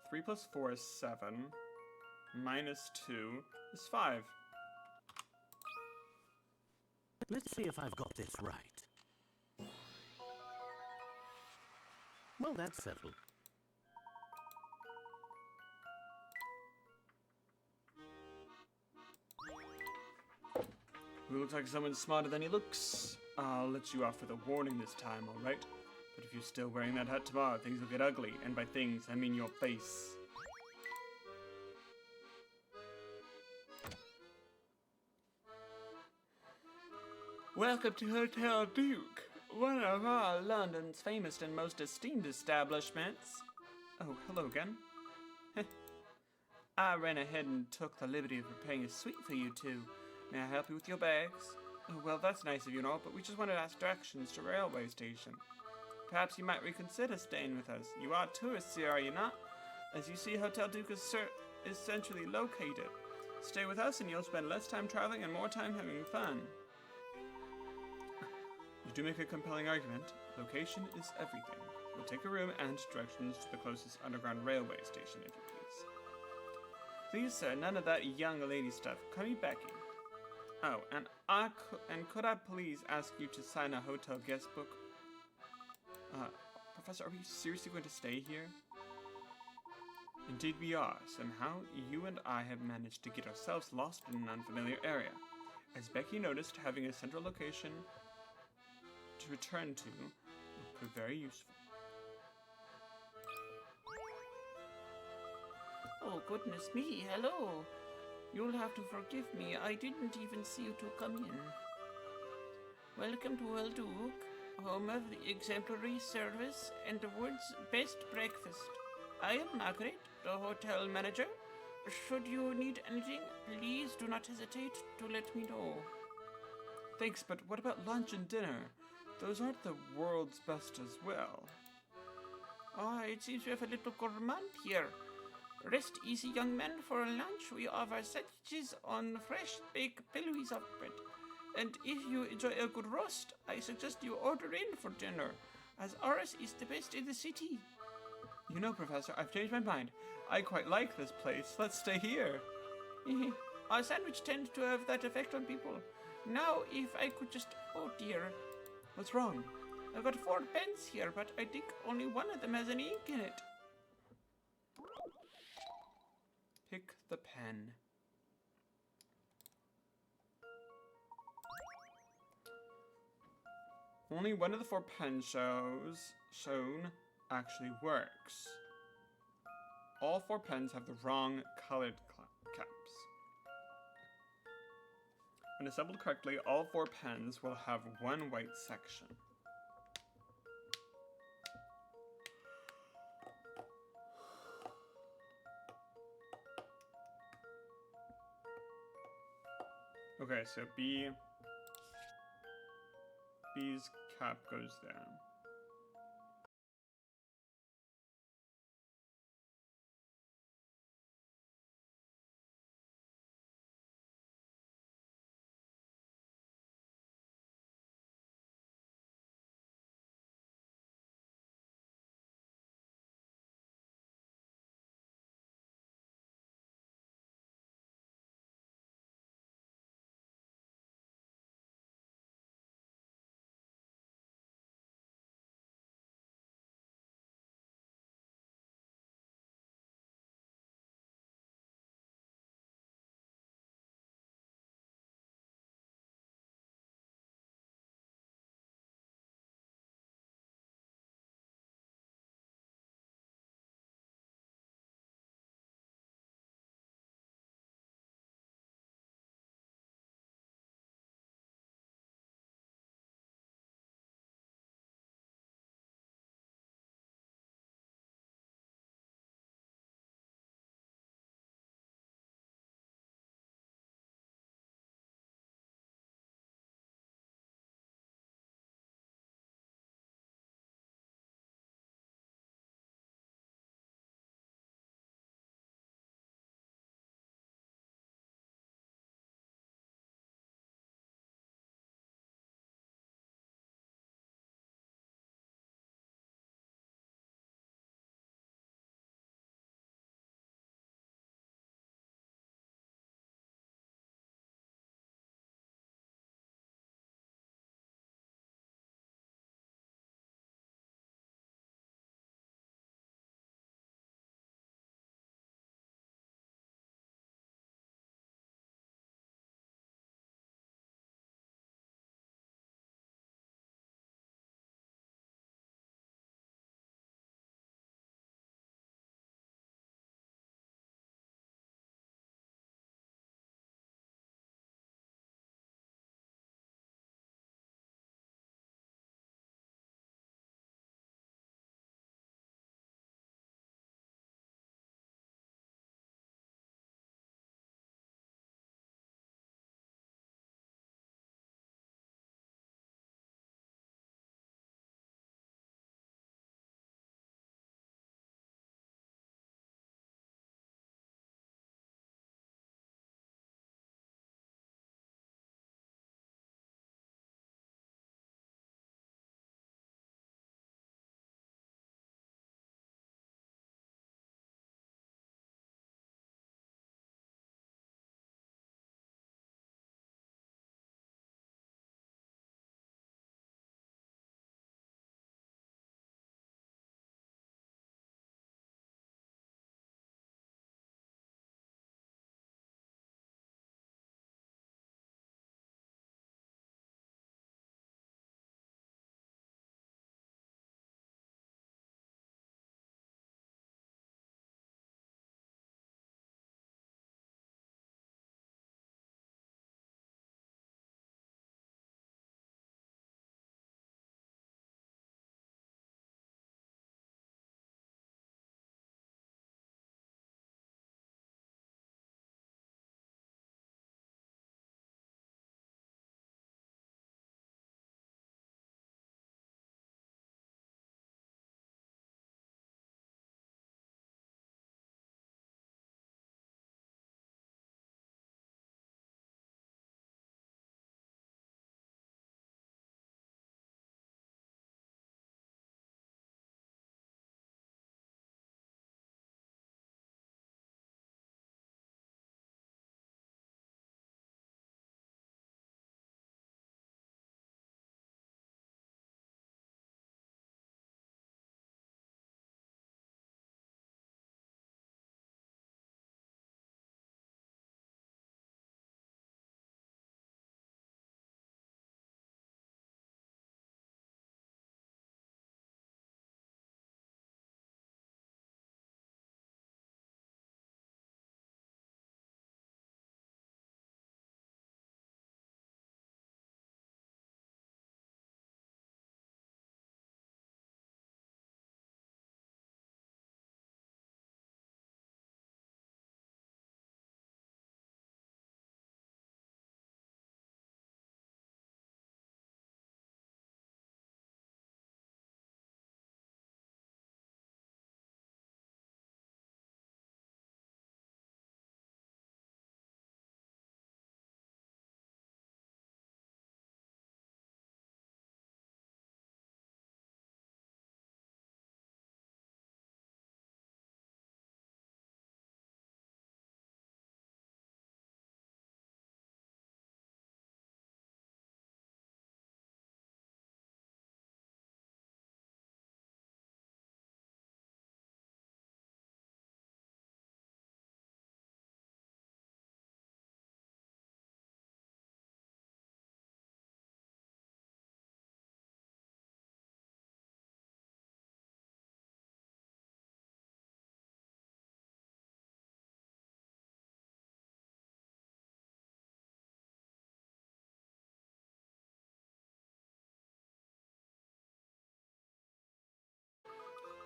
3 plus 4 is 7. Minus 2 is 5. Let's see if I've got this right. Well, that's settled. Who looks like someone smarter than he looks? I'll let you off with a warning this time, alright? But if you're still wearing that hat tomorrow, things will get ugly. And by things, I mean your face. Welcome to Hotel Duke, one of our London's famous and most esteemed establishments. Oh, hello again. I ran ahead and took the liberty of preparing a suite for you two. May I help you with your bags? Oh, well, that's nice of you and all, but we just wanted to ask directions to railway station. Perhaps you might reconsider staying with us. You are tourists here, are you not? As you see, Hotel Duke is centrally located. Stay with us and you'll spend less time traveling and more time having fun. You do make a compelling argument. Location is everything. We'll take a room and directions to the closest underground railway station, if you please. Please, sir, none of that young lady stuff. Call me Becky. Oh, and could I please ask you to sign a hotel guest book? Professor, are we seriously going to stay here? Indeed we are. Somehow, you and I have managed to get ourselves lost in an unfamiliar area. As Becky noticed, having a central location to return to will prove very useful. Oh, goodness me, hello. You'll have to forgive me, I didn't even see you two come in. Welcome to Well Duke, home of the exemplary service and the world's best breakfast. I am Margaret, the hotel manager. Should you need anything, please do not hesitate to let me know. Thanks, but what about lunch and dinner? Those aren't the world's best as well. Ah, it seems we have a little gourmand here. Rest easy, young man. For lunch, we offer sandwiches on fresh baked pieces of bread. And if you enjoy a good roast, I suggest you order in for dinner, as ours is the best in the city. You know, Professor, I've changed my mind. I quite like this place. Let's stay here. Our sandwich tends to have that effect on people. Now, if I could just... Oh, dear. What's wrong? I've got 4 pens here, but I think only one of them has any ink in it. Pick the pen. Only one of the 4 pens shown actually works. All 4 pens have the wrong colored caps. When assembled correctly, all 4 pens will have one white section. Okay, so B's cap goes there.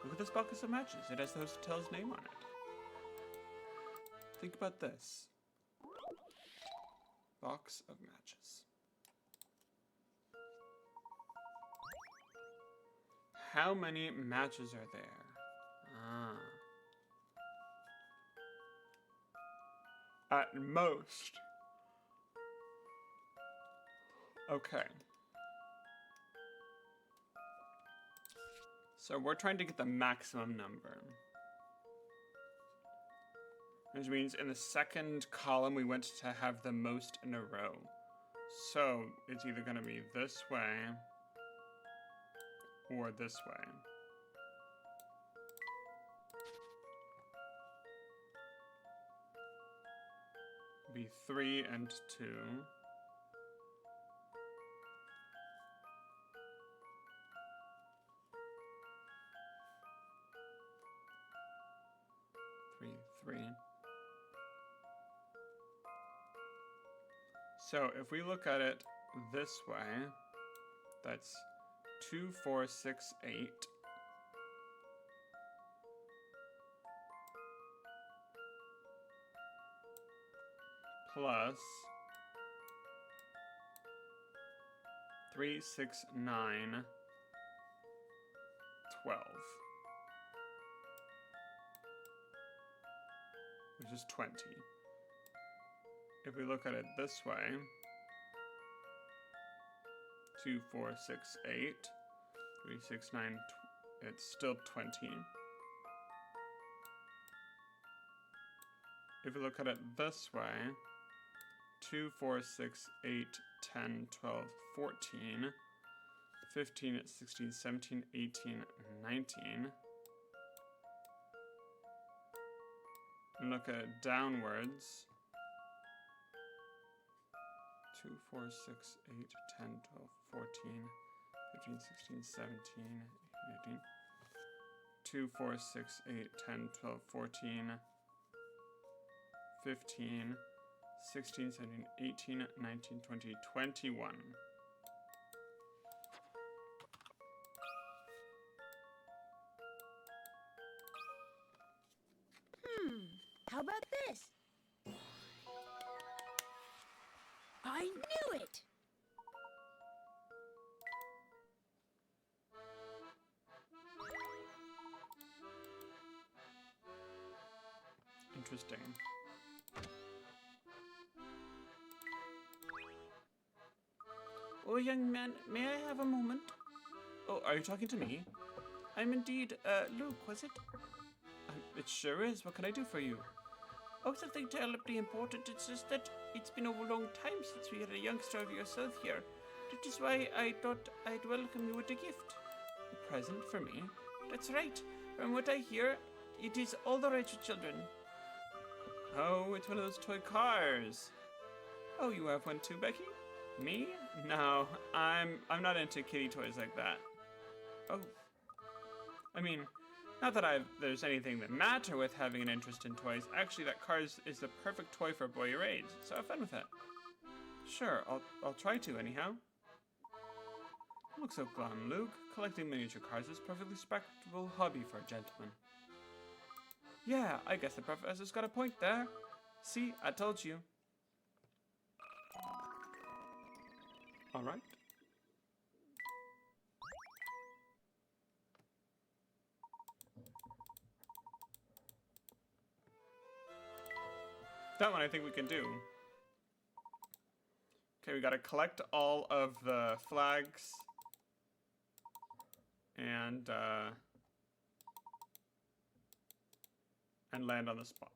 Look at this box of matches. It has the hotel's name on it. Think about this. Box of matches. How many matches are there? At most. Okay. So we're trying to get the maximum number. Which means in the second column we want to have the most in a row. So it's either going to be this way or this way. Be 3 and 2. Three. So if we look at it this way, that's 2, 4, 6, 8. Plus 3, 6, 9, 12. Which is 20. If we look at it this way, 2, 4, 6, 8, 3, 6, 9, it's still 20. If we look at it this way, 2, 4, 6, 8, 10, 12, 14, 15, 16, 17, 18, 19. And look at it downwards. 2, 4, 6, 8, 10, 12, 14, 15, 16, 17, 18. 2, 4, 6, 8, 10, 12, 14, 15, 16, 17, 18, 19, 20, 21. How about this? I knew it! Interesting. Oh, young man, may I have a moment? Oh, are you talking to me? I'm indeed, Luke, was it? It sure is. What can I do for you? Oh, something terribly important. It's just that it's been a long time since we had a youngster of yourself here. That is why I thought I'd welcome you with a gift. A present for me? That's right. From what I hear, it is all the right for children. Oh, it's one of those toy cars. Oh, you have one too, Becky? Me? No, I'm not into kitty toys like that. Oh. I mean, not that there's anything the matter with having an interest in toys. Actually, that car is the perfect toy for a boy your age, so have fun with it. Sure, I'll try to anyhow. Don't look so glum, Luke. Collecting miniature cars is a perfectly respectable hobby for a gentleman. Yeah, I guess the professor's got a point there. See, I told you. Alright. That one I think we can do. Okay, we gotta collect all of the flags. And land on the spot.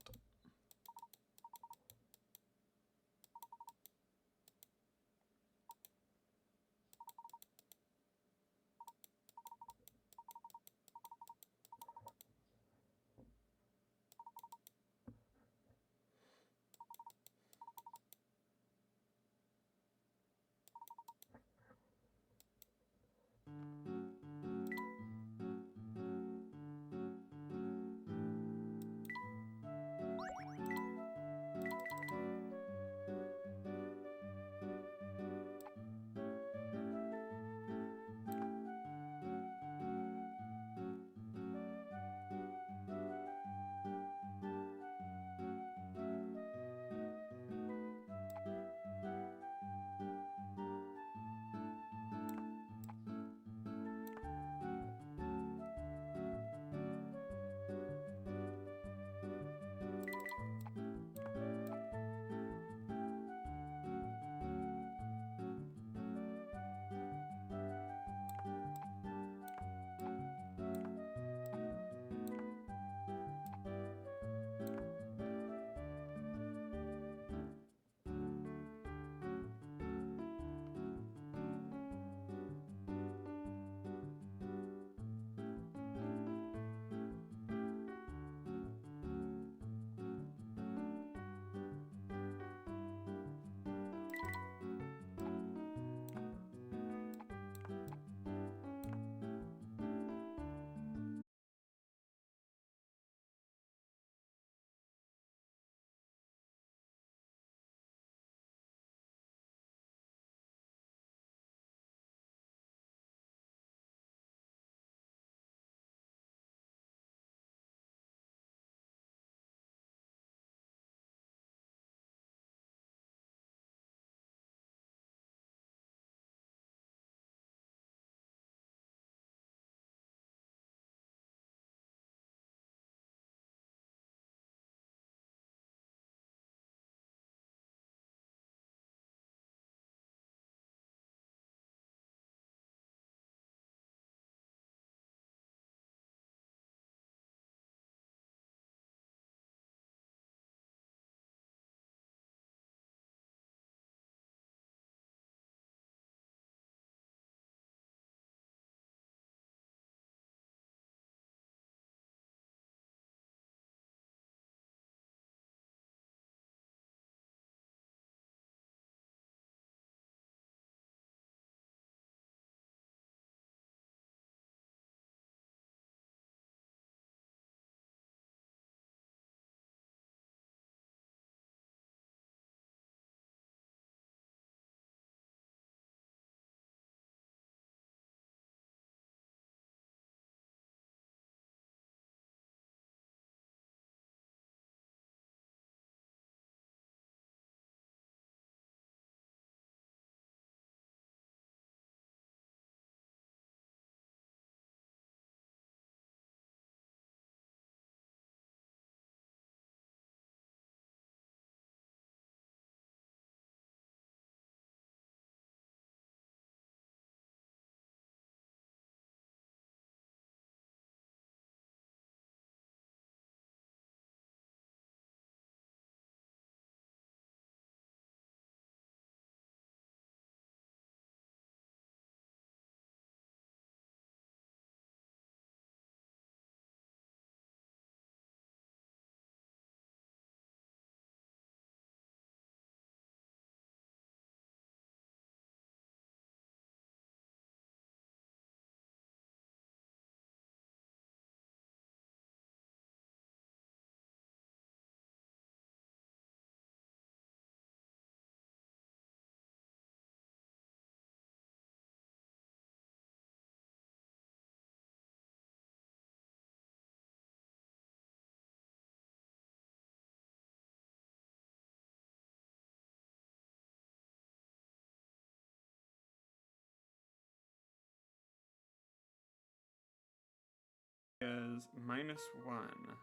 is -1.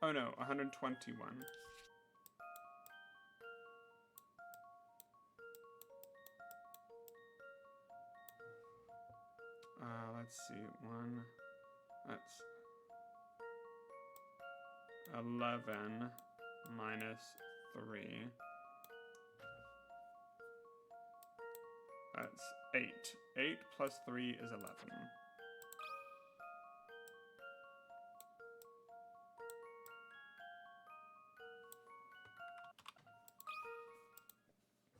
Oh no, 121. Let's see, that's 11 minus 3. That's 8. 8 plus 3 is 11.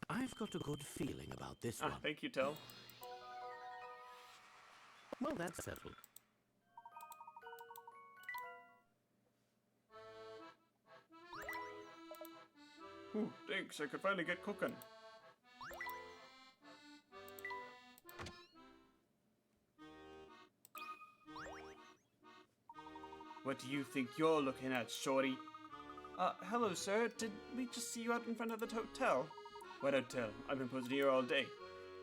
I've got a good feeling about this one. Thank you, Till. Well, that's settled. Ooh, thanks, I could finally get cooking. What do you think you're looking at, shorty? Hello, sir. Did we just see you out in front of the hotel? What hotel? I've been posting here all day.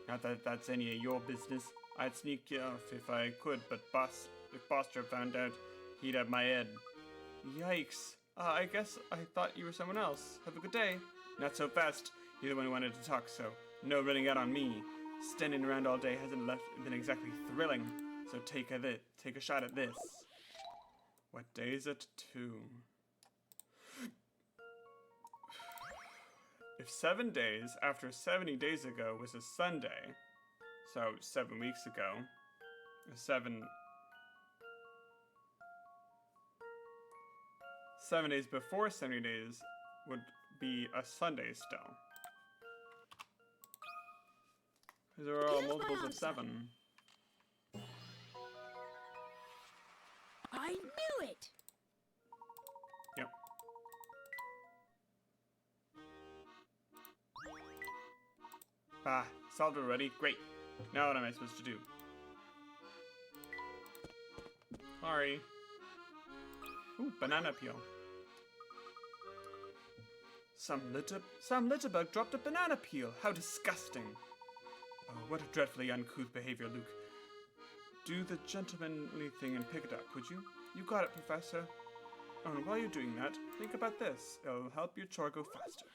Not that that's any of your business. I'd sneak you off if I could, but if Boster found out, he'd have my head. Yikes. I guess I thought you were someone else. Have a good day. Not so fast. You're the one who wanted to talk, so no running out on me. Standing around all day hasn't been exactly thrilling, so take a shot at this. What day is it, too? If 7 days after 70 days ago was a Sunday, so 7 weeks ago, 7 days before 70 days would be a Sunday still. Because there are all Here's my multiples of answer. 7. I knew it! Yep. Solved already? Great. Now what am I supposed to do? Sorry. Ooh, banana peel. Some litterbug dropped a banana peel. How disgusting. Oh, what a dreadfully uncouth behavior, Luke. Do the gentlemanly thing and pick it up, would you? You got it, Professor. Oh, and while you're doing that, think about this. It'll help your chore go faster.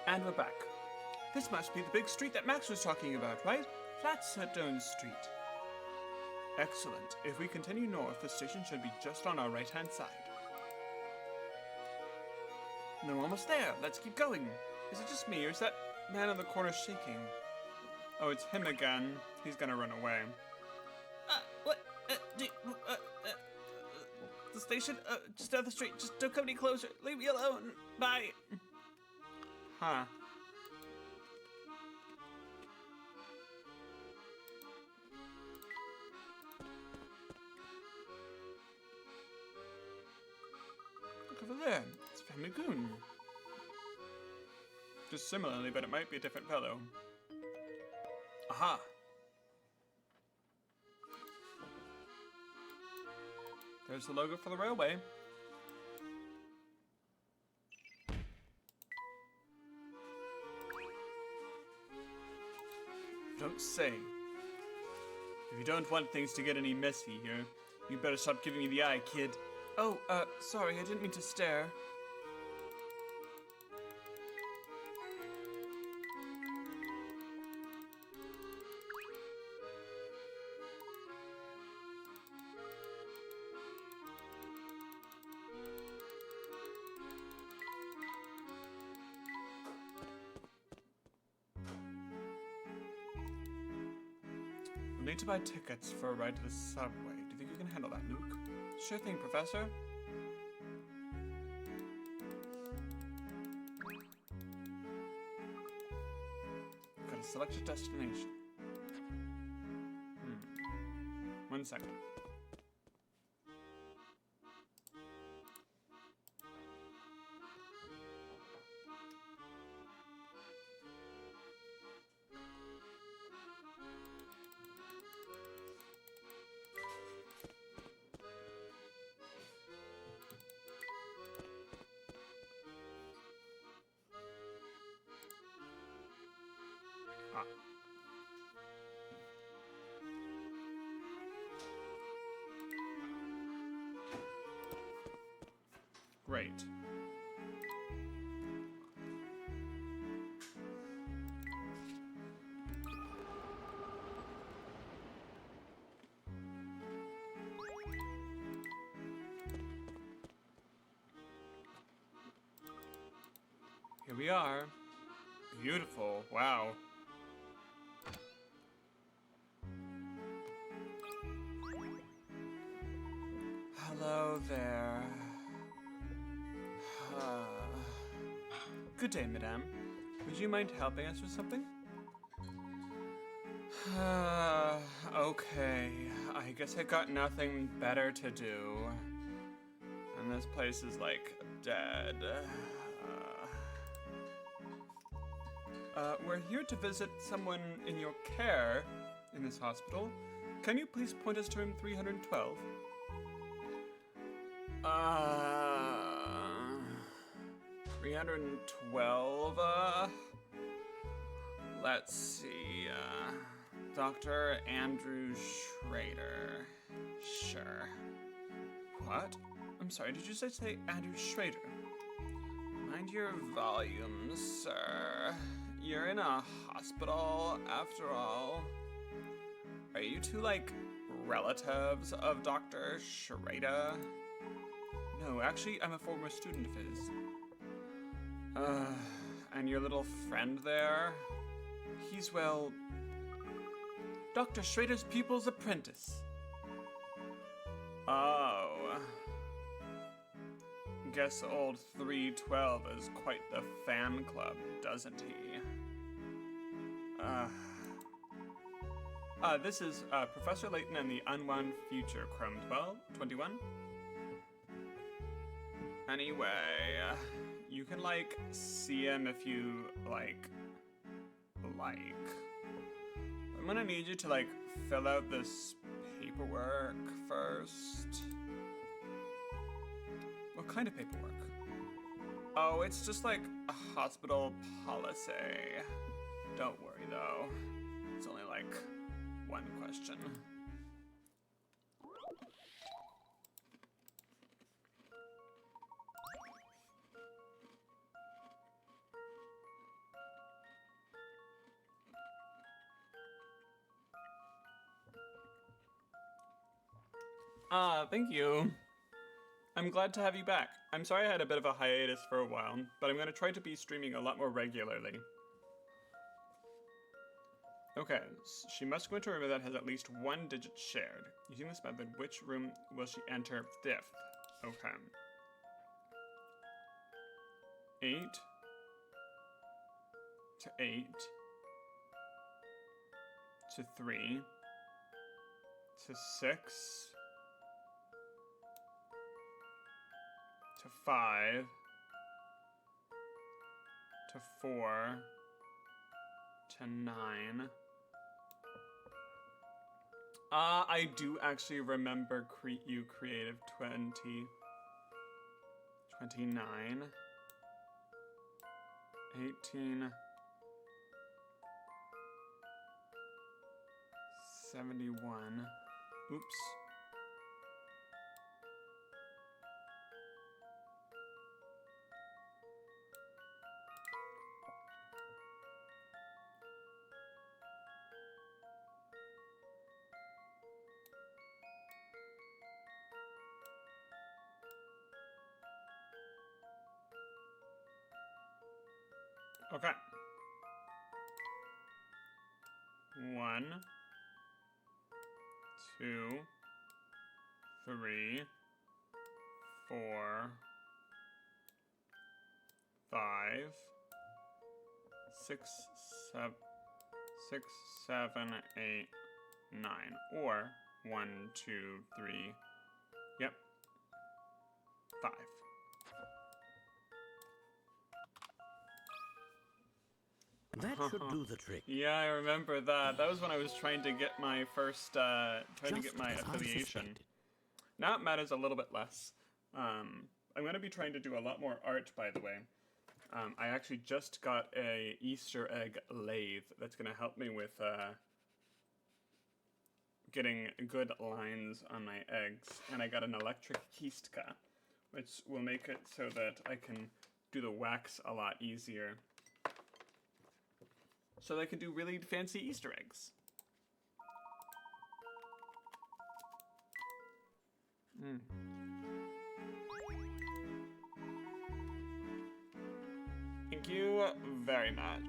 And we're back. This must be the big street that Max was talking about, right? Flatstone Street. Excellent. If we continue north, the station should be just on our right-hand side. And we're almost there. Let's keep going. Is it just me, or is that man in the corner shaking? Oh, it's him again. He's gonna run away. What? The station? Just down the street. Just don't come any closer. Leave me alone. Bye. Huh. Look over there. It's Family Goon. Just similarly, but it might be a different fellow. Aha. There's the logo for the railway. Don't say. If you don't want things to get any messy here, you better stop giving me the eye, kid. Oh, sorry, I didn't mean to stare. We'll need to buy tickets for a ride to the subway. Do you think you can handle that, Luke? Sure thing, Professor. Gotta select a destination. 1 second. Great. Here we are. Beautiful. Wow. Hello there. Good day, madame. Would you mind helping us with something? Okay. I guess I got nothing better to do. And this place is like dead. We're here to visit someone in your care in this hospital. Can you please point us to room 312? 312, let's see, Dr. Andrew Schrader. Sure. What? I'm sorry, did you say Andrew Schrader? Mind your volume, sir. You're in a hospital, after all. Are you two, like, relatives of Dr. Schrader? No, actually, I'm a former student of his. And your little friend there? He's, well, Dr. Schrader's pupil's apprentice. Oh. Guess old 312 is quite the fan club, doesn't he? This is Professor Layton and the Unwound Future, Chrome 21. Anyway, you can, like, see him if you, like. I'm gonna need you to, like, fill out this paperwork first. What kind of paperwork? Oh, it's just, like, a hospital policy. Don't worry, though. It's only, like, one question. Ah, thank you. I'm glad to have you back. I'm sorry I had a bit of a hiatus for a while, but I'm going to try to be streaming a lot more regularly. Okay, she must go into a room that has at least one digit shared. Using this method, which room will she enter fifth? Okay. 8 to 8 to 3 to 6 to 5 to 4 to 9. I do actually remember you creative 20, 29, 18, 71. Oops. Okay. 1, 2, 3, 4, 5, 6, 7, 8, 9. Or 1, 2, 3. Yep. 5. That should do the trick. Yeah, I remember that. That was when I was trying to get my first, trying to get my Just as I affiliation. suspected. Now it matters a little bit less. I'm going to be trying to do a lot more art, by the way. I actually just got a Easter egg lathe that's going to help me with getting good lines on my eggs. And I got an electric kistka, which will make it so that I can do the wax a lot easier. So that I can do really fancy Easter eggs. Thank you very much.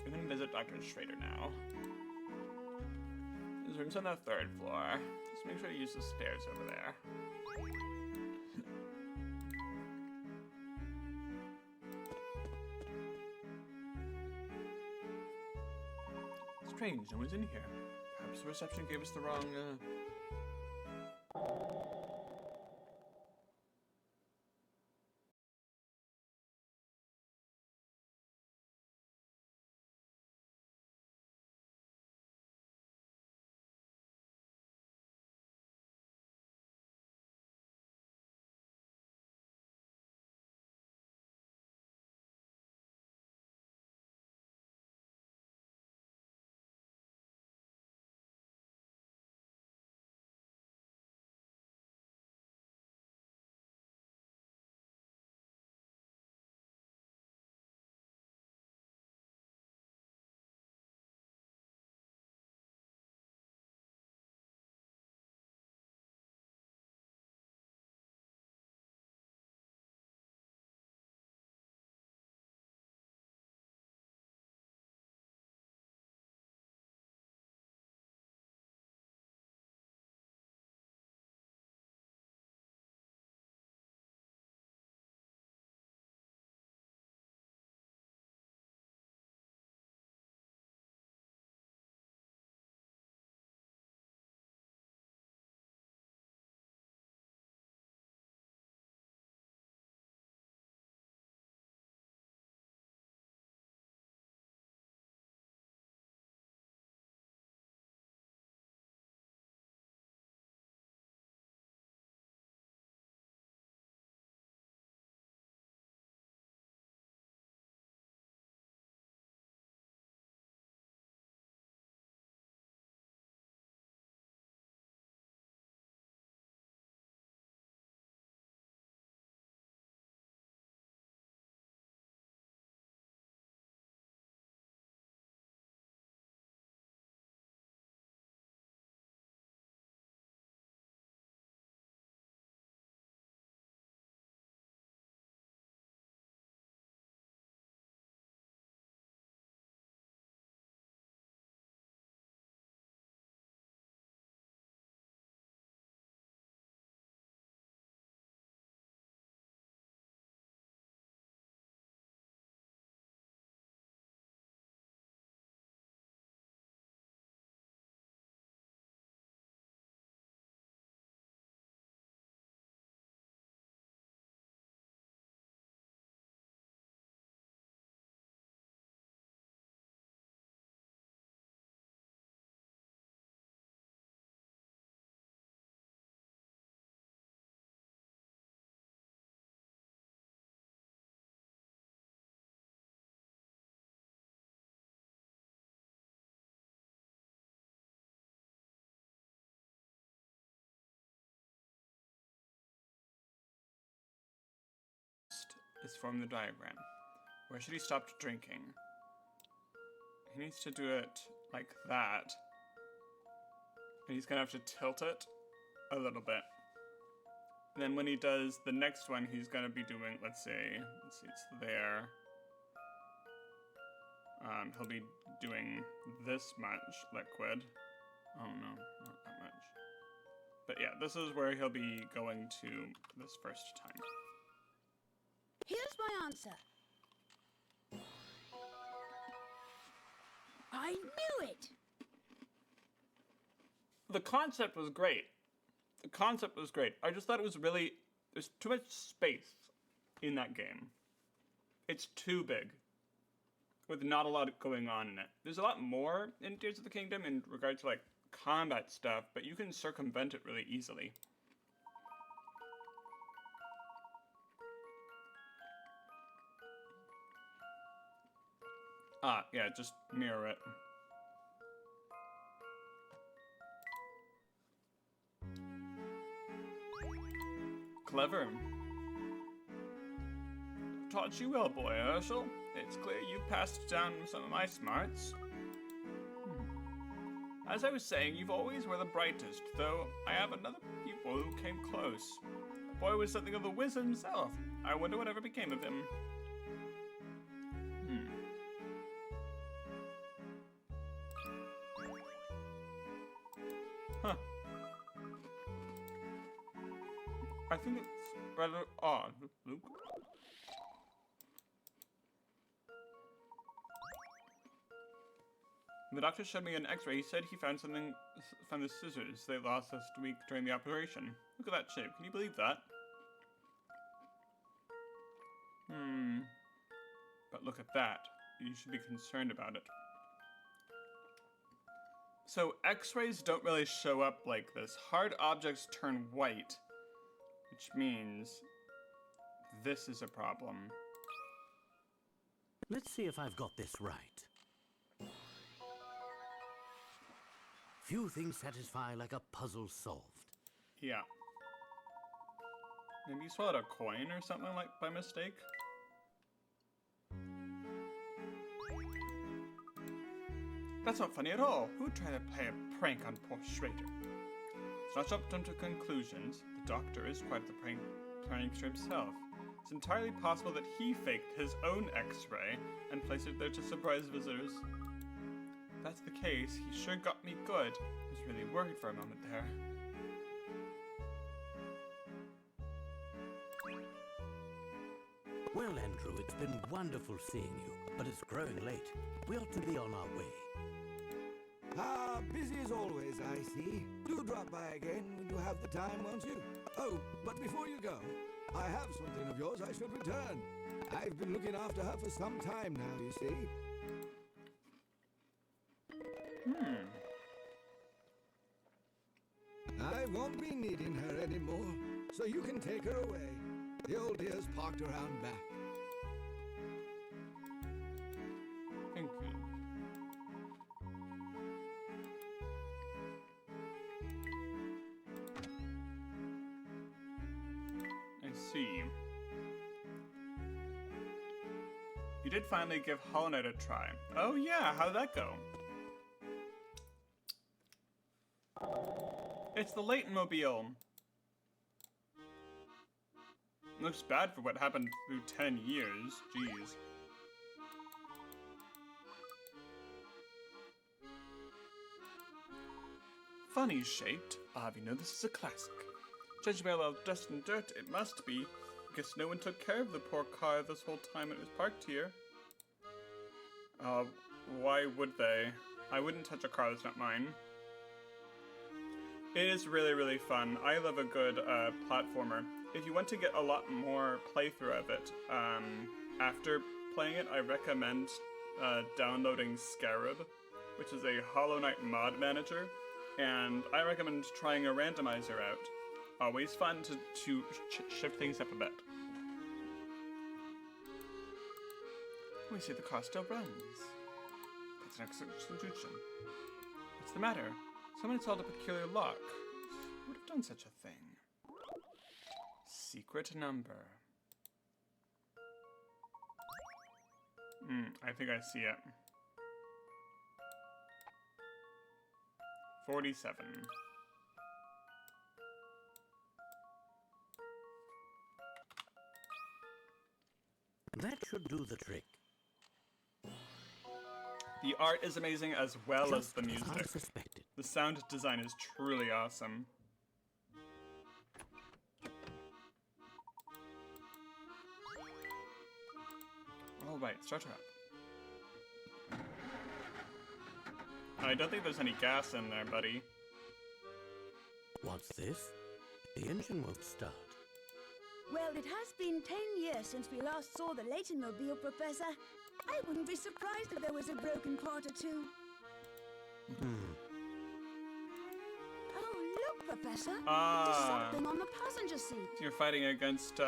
We can visit Dr. Schrader now. His room's on the 3rd floor. Just make sure to use the stairs over there. Strange, no one's in here. Perhaps the reception gave us the wrong, form the diagram. Where should he stop drinking? He needs to do it like that. And he's gonna have to tilt it a little bit. And then when he does the next one, he's gonna be doing, let's see, it's there. He'll be doing this much liquid. Oh no, not that much. But yeah, this is where he'll be going to this first time. Here's my answer. I knew it! The concept was great. The concept was great. I just thought it was really... There's too much space in that game. It's too big, with not a lot going on in it. There's a lot more in Tears of the Kingdom in regards to, like, combat stuff, but you can circumvent it really easily. Ah, yeah, just mirror it. Clever. Taught you well, boy, Herschel. It's clear you passed down some of my smarts. As I was saying, you've always were the brightest, though I have another pupil who came close. The boy was something of a whiz himself. I wonder whatever became of him. Huh. I think it's rather odd, Luke. The doctor showed me an x-ray. He said he found the scissors they lost last week during the operation. Look at that shape. Can you believe that? But look at that. You should be concerned about it. So x-rays don't really show up like this. Hard objects turn white, which means this is a problem. Let's see if I've got this right. Few things satisfy like a puzzle solved. Yeah. Maybe you swallowed a coin or something like by mistake? That's not funny at all. Who would try to play a prank on poor Schrader? It's not jumped to conclusions. The doctor is quite the prankster himself. It's entirely possible that he faked his own x-ray and placed it there to surprise visitors. If that's the case, he sure got me good. I was really worried for a moment there. Well, Andrew, it's been wonderful seeing you, but it's growing late. We ought to be on our way. Ah, busy as always, I see. Do drop by again when you have the time, won't you? Oh, but before you go, I have something of yours I should return. I've been looking after her for some time now, you see. I won't be needing her anymore, so you can take her away. The old dear's parked around back. Thank you. I see. You did finally give Hollow Knight a try. Oh yeah, how'd that go? It's the Leighton Mobile. Looks bad for what happened through 10 years. Jeez. Funny shaped. You know this is a classic. Judging by all the dust and dirt, it must be. Guess no one took care of the poor car this whole time it was parked here. Why would they? I wouldn't touch a car that's not mine. It is really, really fun. I love a good platformer. If you want to get a lot more playthrough of it, after playing it, I recommend downloading Scarab, which is a Hollow Knight mod manager, and I recommend trying a randomizer out. Always fun to shift things up a bit. We see the car still runs. That's an excellent solution. What's the matter? Someone installed a peculiar lock. Who would have done such a thing? Secret number. I think I see it. 47. That should do the trick. The art is amazing as well as Just the as music. I suspected. The sound design is truly awesome. Alright, start her up. I don't think there's any gas in there, buddy. What's this? The engine won't start. Well, it has been 10 years since we last saw the Leighton Mobile, Professor. I wouldn't be surprised if there was a broken part or two. Oh, look, Professor. There's something on the passenger seat. You're fighting against,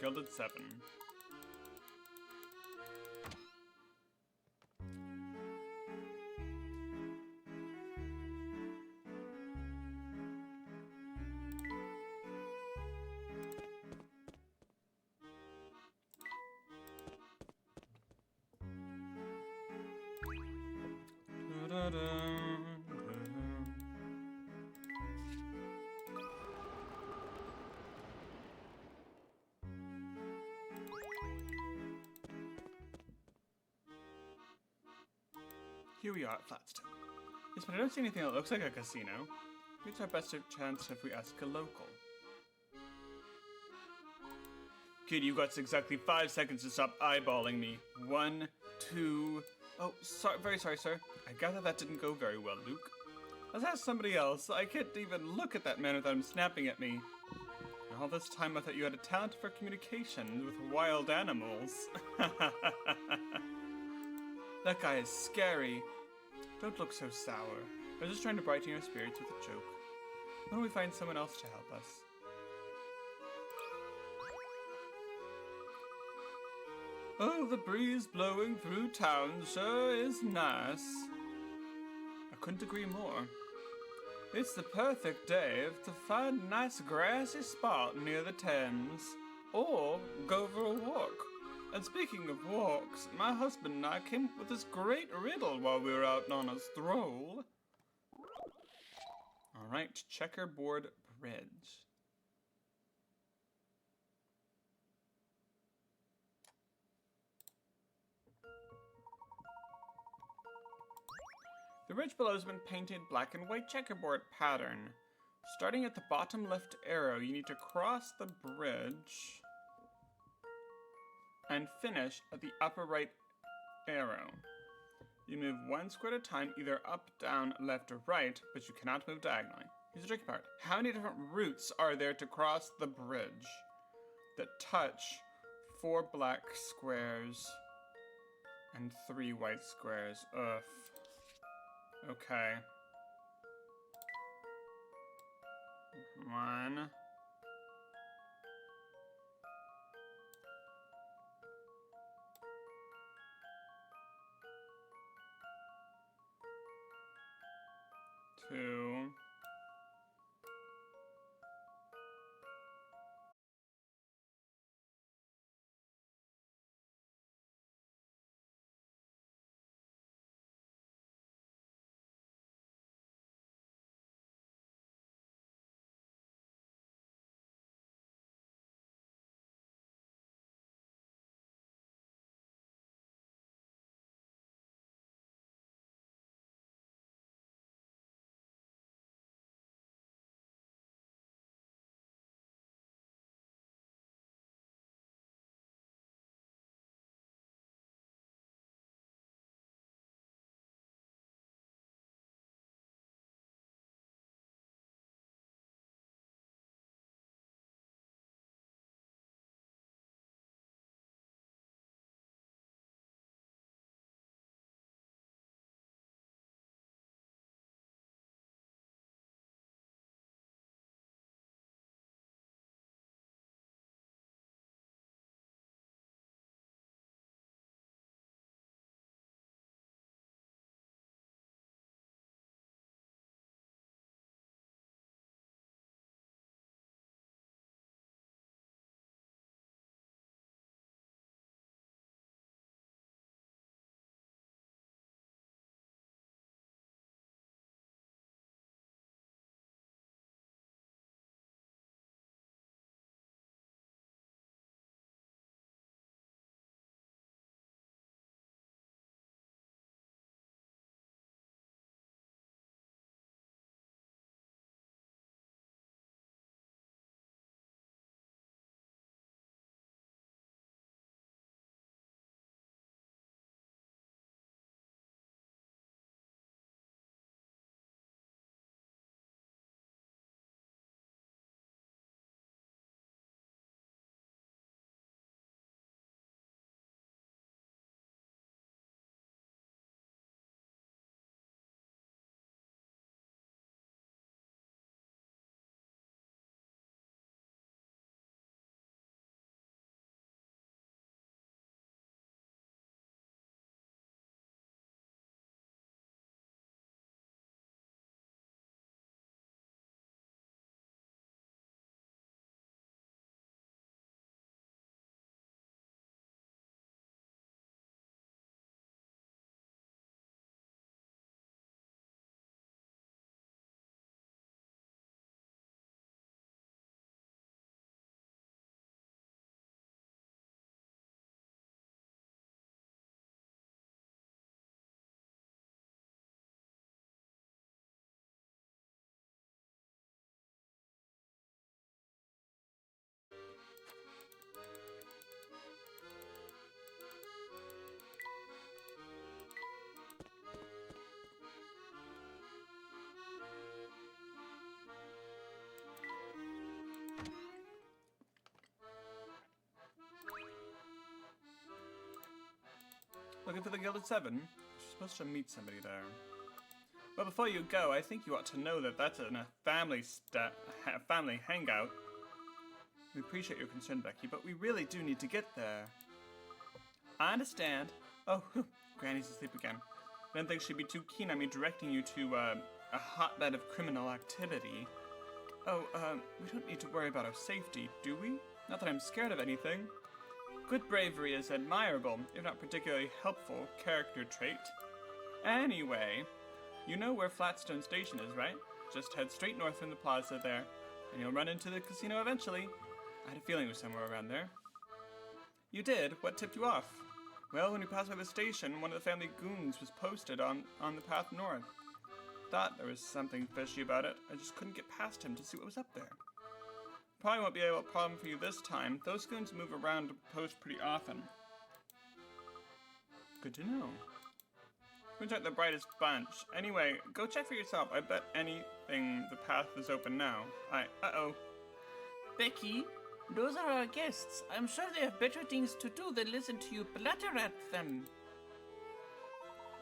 Gilded 7. Here we are at Flatstone. Yes, but I don't see anything that looks like a casino. It's our best chance if we ask a local. Kid, you got exactly 5 seconds to stop eyeballing me. 1, 2... Oh, very sorry, sir. I gather that didn't go very well, Luke. Let's ask somebody else. I can't even look at that man without him snapping at me. And all this time I thought you had a talent for communication with wild animals. That guy is scary. Don't look so sour. I was just trying to brighten your spirits with a joke. Why don't we find someone else to help us? Oh, the breeze blowing through town sure is nice. I couldn't agree more. It's the perfect day to find a nice grassy spot near the Thames, or go for a walk. And speaking of walks, my husband and I came up with this great riddle while we were out on a stroll. Alright, checkerboard bridge. The ridge below has been painted black and white checkerboard pattern. Starting at the bottom left arrow, you need to cross the bridge and finish at the upper right arrow. You move 1 square at a time, either up, down, left, or right, but you cannot move diagonally. Here's the tricky part. How many different routes are there to cross the bridge that touch 4 black squares and 3 white squares? Ugh. Okay. 1. 2. Looking for the Gilded Seven? You're supposed to meet somebody there. But before you go, I think you ought to know that that's a family hangout. We appreciate your concern, Becky, but we really do need to get there. I understand. Oh, Granny's asleep again. I didn't think she'd be too keen on me directing you to, a hotbed of criminal activity. Oh, we don't need to worry about our safety, do we? Not that I'm scared of anything. Good bravery is admirable, if not particularly helpful, character trait. Anyway, you know where Flatstone Station is, right? Just head straight north from the plaza there, and you'll run into the casino eventually. I had a feeling it was somewhere around there. You did? What tipped you off? Well, when we passed by the station, one of the family goons was posted on the path north. Thought there was something fishy about it. I just couldn't get past him to see what was up there. Probably won't be a problem for you this time. Those goons move around the post pretty often. Good to know. Goons aren't the brightest bunch. Anyway, go check for yourself. I bet anything the path is open now. Uh-oh. Becky, those are our guests. I'm sure they have better things to do than listen to you blatter at them.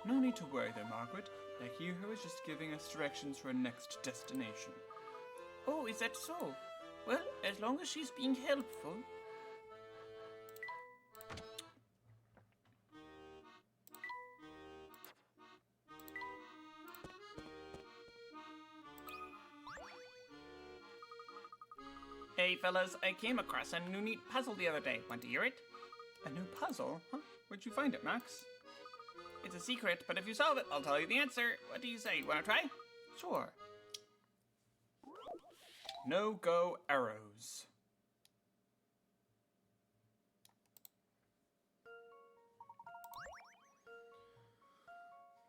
No need to worry there, Margaret. Becky here was just giving us directions for our next destination. Oh, is that so? Well, as long as she's being helpful. Hey fellas, I came across a new neat puzzle the other day. Want to hear it? A new puzzle? Huh? Where'd you find it, Max? It's a secret, but if you solve it, I'll tell you the answer. What do you say? Want to try? Sure. No-go arrows.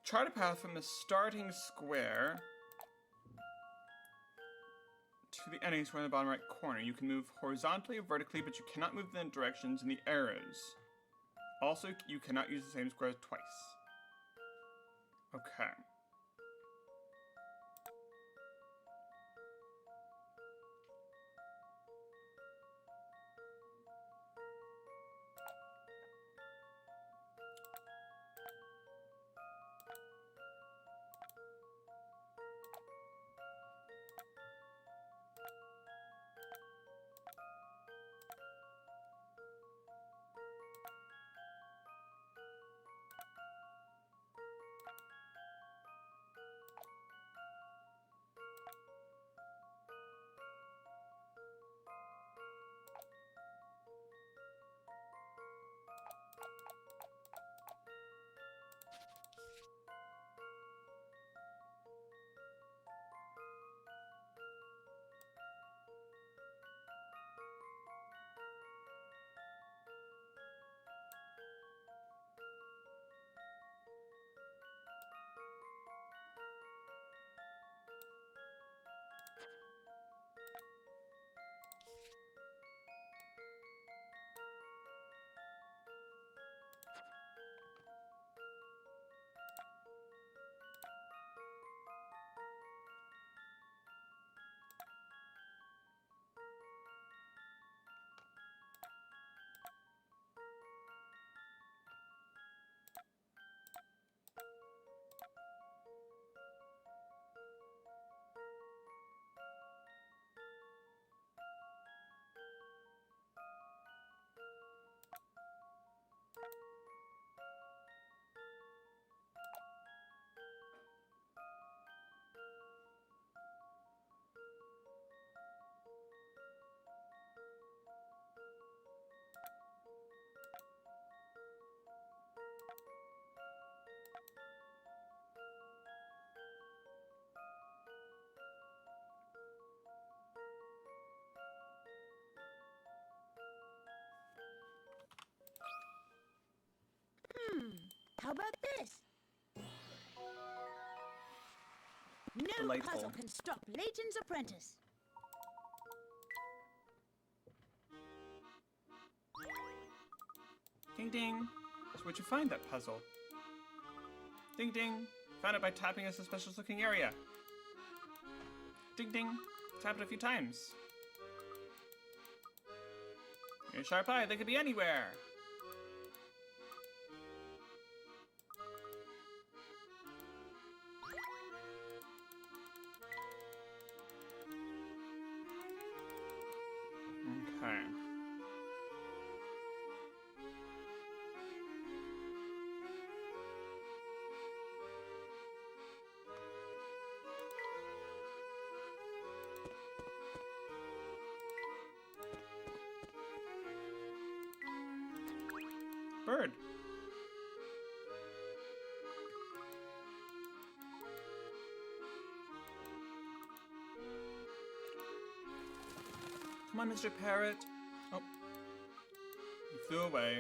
Chart a path from the starting square to the ending square in the bottom right corner. You can move horizontally or vertically, but you cannot move in the directions in the arrows. Also, you cannot use the same square twice. Okay. How about this? No Delightful. puzzle can stop Layton's apprentice. Ding ding. So where'd you find that puzzle? Ding ding. Found it by tapping a suspicious looking area. Ding ding. Tap it a few times. You're a sharp eye, they could be anywhere. Okay. Bird. Come on, Mr. Parrot. Oh. He flew away.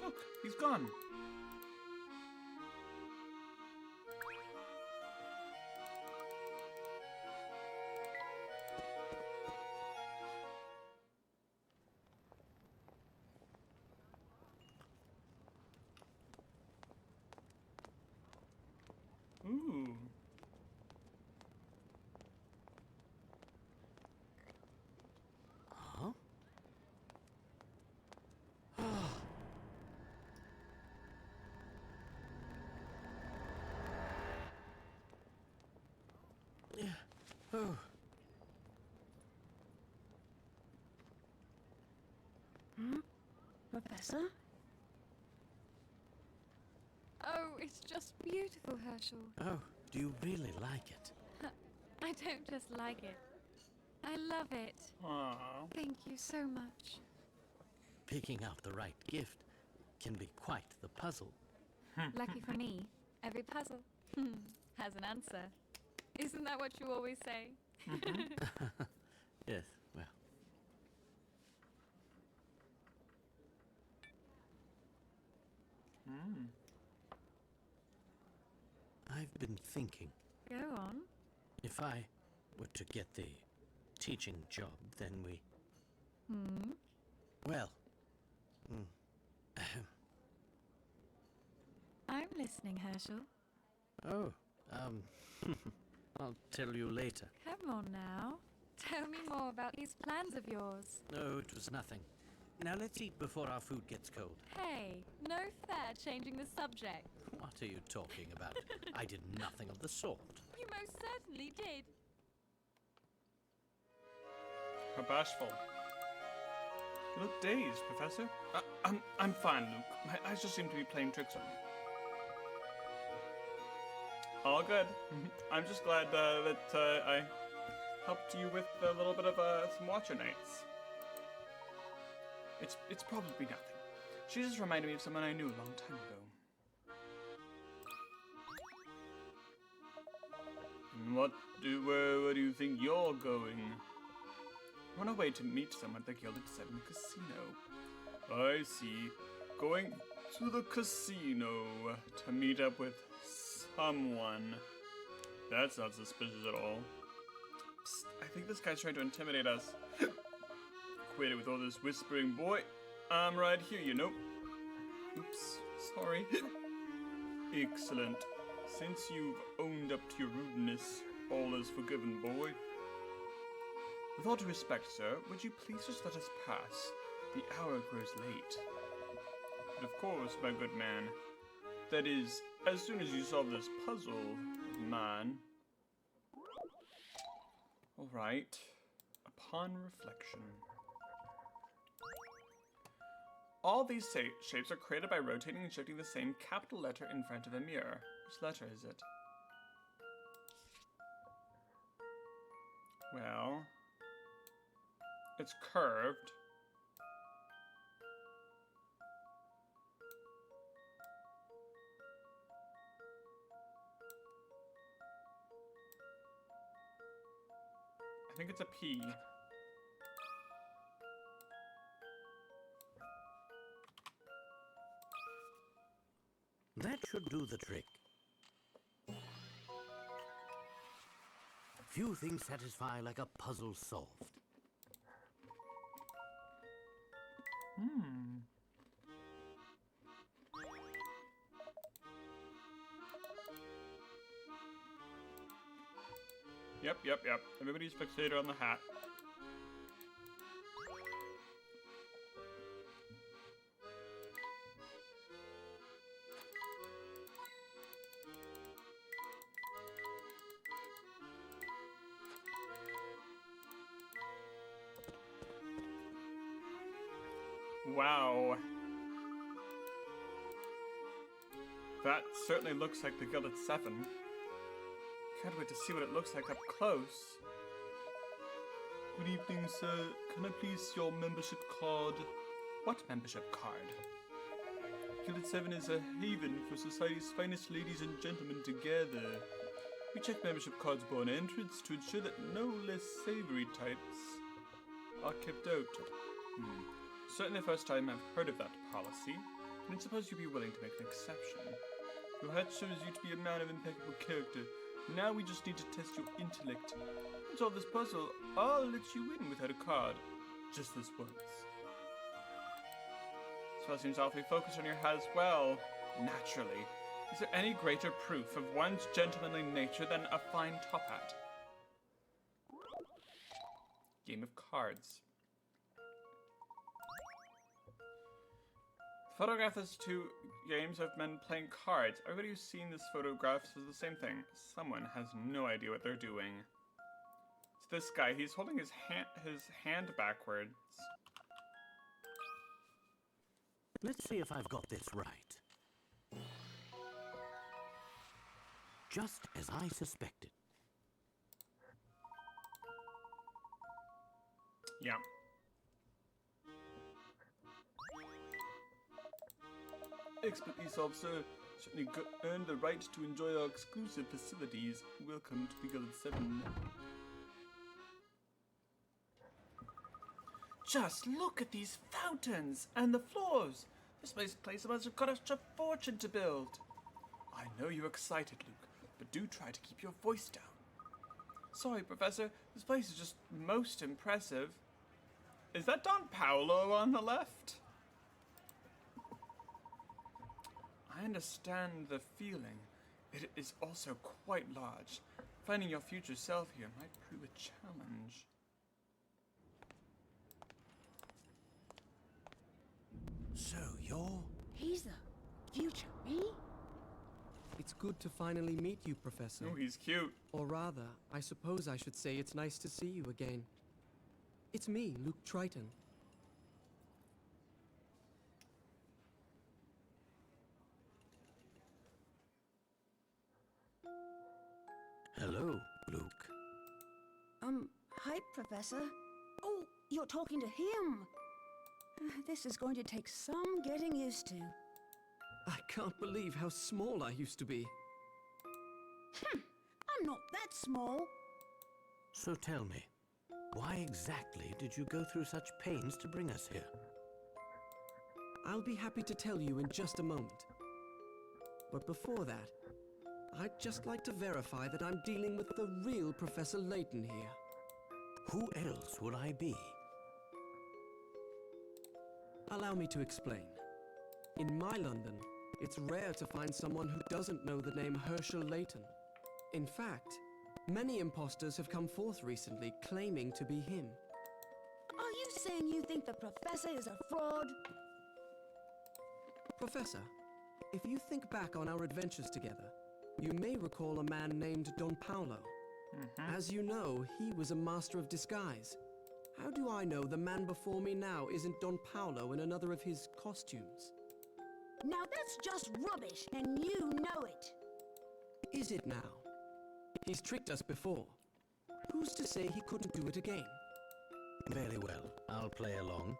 Look, he's gone. Ooh. Huh? Yeah. Oh. Professor? Oh, it's just beautiful, Herschel. Oh, do you really like it? I don't just like it. I love it. Aww. Thank you so much. Picking out the right gift can be quite the puzzle. Lucky for me, every puzzle has an answer. Isn't that what you always say? Yes, well. I've been thinking, Go on. if I were to get the teaching job, then we... Well, I'm listening, Herschel. oh, I'll tell you later. Come on now. Tell me more about these plans of yours. No, it was nothing. Now let's eat before our food gets cold. Hey, no fair changing the subject. What are you talking about? I did nothing of the sort. You most certainly did. How bashful. You look dazed, Professor. I'm fine, Luke. My eyes just seem to be playing tricks on me. All good. I'm just glad that I helped you with a little bit of some watcher nights. It's probably nothing. She just reminded me of someone I knew a long time ago. What do you think you're going? Run away to meet someone at the Gilded Seven Casino. I see. Going to the casino to meet up with someone. That's not suspicious at all. Psst, I think this guy's trying to intimidate us. Quit it with all this whispering, boy. I'm right here, you know. Oops, sorry. Excellent. Since you've owned up to your rudeness, all is forgiven, boy. With all due respect, sir, would you please just let us pass? The hour grows late. But of course, my good man. That is, as soon as you solve this puzzle of mine. Alright. Upon reflection. All these shapes are created by rotating and shifting the same capital letter in front of a mirror. Which letter is it? Well, it's curved. I think it's a P. That should do the trick. Few things satisfy like a puzzle solved. Yep. Everybody's fixated on the hat. Wow. That certainly looks like the Gilded Seven. Can't wait to see what it looks like up close. Good evening, sir. Can I please see your membership card? What membership card? Gilded Seven is a haven for society's finest ladies and gentlemen to gather. We check membership cards upon entrance to ensure that no less savory types are kept out. Certainly the first time I've heard of that policy, and I suppose you'd be willing to make an exception. Your hat shows you to be a man of impeccable character. Now we just need to test your intellect. To solve this puzzle, I'll let you in without a card. Just this once. This fellow seems awfully focused on your hat as well. Naturally. Is there any greater proof of one's gentlemanly nature than a fine top hat? Game of cards. Photograph is two games of men playing cards. Everybody who's seen this photograph says the same thing. Someone has no idea what they're doing. It's this guy. He's holding his hand backwards. Let's see if I've got this right. Just as I suspected. Yeah. Expertly solved, sir. Certainly earned the right to enjoy our exclusive facilities. Welcome to the Gilded Seven. Just look at these fountains and the floors. This place must have cost a fortune to build. I know you're excited, Luke, but do try to keep your voice down. Sorry, Professor. This place is just most impressive. Is that Don Paolo on the left? I understand the feeling. It is also quite large. Finding your future self here might prove a challenge. So you're... He's the future me? It's good to finally meet you, Professor. Oh, he's cute. Or rather, I suppose I should say it's nice to see you again. It's me, Luke Triton. Hello, Luke. Hi, Professor. Oh, you're talking to him. This is going to take some getting used to. I can't believe how small I used to be. I'm not that small. So tell me, why exactly did you go through such pains to bring us here? I'll be happy to tell you in just a moment. But before that, I'd just like to verify that I'm dealing with the real Professor Layton here. Who else would I be? Allow me to explain. In my London, it's rare to find someone who doesn't know the name Herschel Layton. In fact, many imposters have come forth recently claiming to be him. Are you saying you think the Professor is a fraud? Professor, if you think back on our adventures together, you may recall a man named Don Paolo. As you know, he was a master of disguise. How do I know the man before me now isn't Don Paolo in another of his costumes? Now that's just rubbish, and you know it. Is it now? He's tricked us before. Who's to say he couldn't do it again? Very well, I'll play along.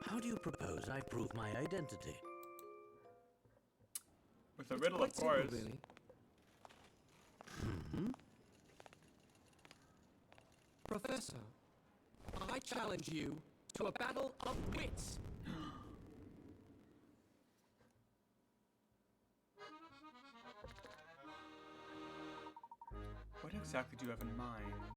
How do you propose I prove my identity? With a riddle, Quite of course. simple, really. Professor, I challenge you to a battle of wits. What exactly do you have in mind?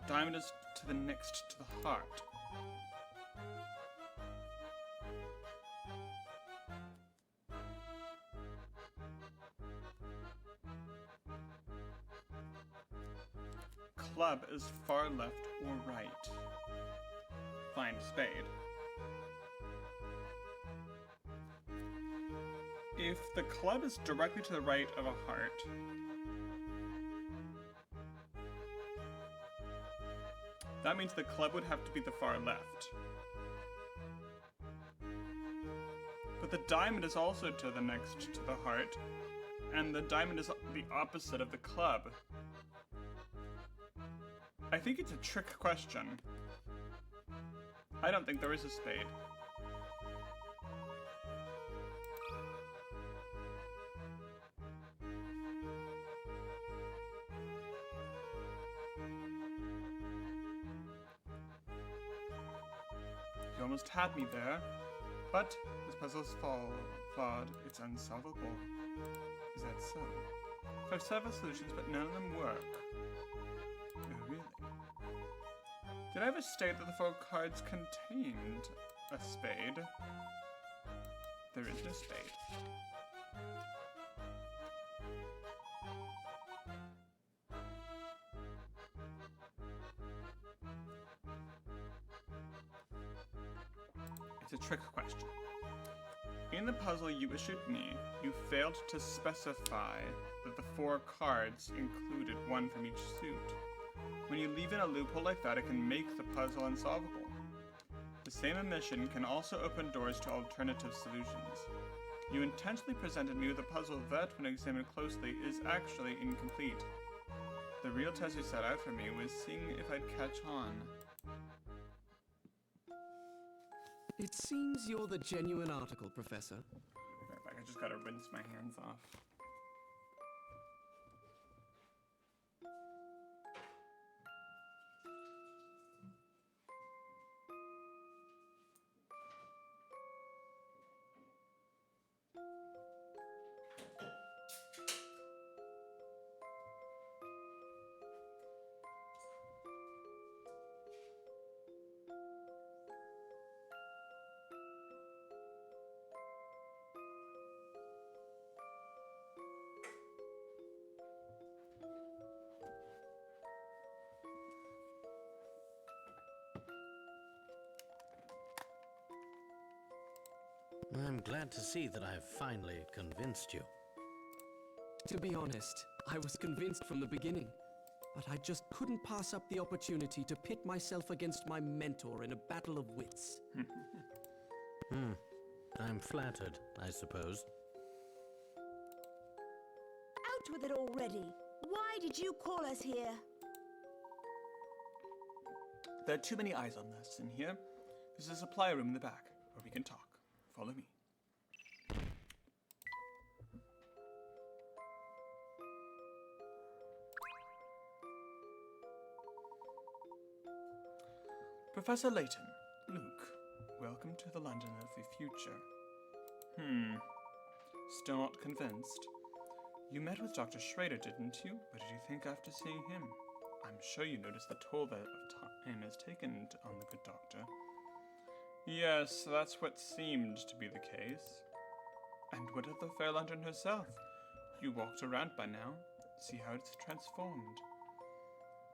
Diamond is to the next to the heart. Club is far left or right. Find spade. If the club is directly to the right of a heart, that means the club would have to be the far left. But the diamond is also to the next to the heart, and the diamond is the opposite of the club. I think it's a trick question. I don't think there is a spade. You almost had me there, but this puzzle's flawed. It's unsolvable. Is that so? I've several solutions, but none of them work. Oh, really? Did I ever state that the 4 cards contained a spade? There is no spade. It's a trick question. In the puzzle you issued me, you failed to specify that the 4 cards included one from each suit. When you leave in a loophole like that, it can make the puzzle unsolvable. The same omission can also open doors to alternative solutions. You intentionally presented me with a puzzle that, when examined closely, is actually incomplete. The real test you set out for me was seeing if I'd catch on. It seems you're the genuine article, Professor. Right back, I just gotta rinse my hands off. I'm glad to see that I've finally convinced you. To be honest, I was convinced from the beginning, but I just couldn't pass up the opportunity to pit myself against my mentor in a battle of wits. I'm flattered, I suppose. Out with it already. Why did you call us here? There are too many eyes on this in here. There's a supply room in the back where we can talk. Follow me. Professor Layton, Luke, welcome to the London of the future. Still not convinced? You met with Dr. Schrader, didn't you? What did you think after seeing him? I'm sure you noticed the toll that time has taken on the good doctor. Yes, that's what seemed to be the case. And what of the fair London herself? You walked around by now. See how it's transformed.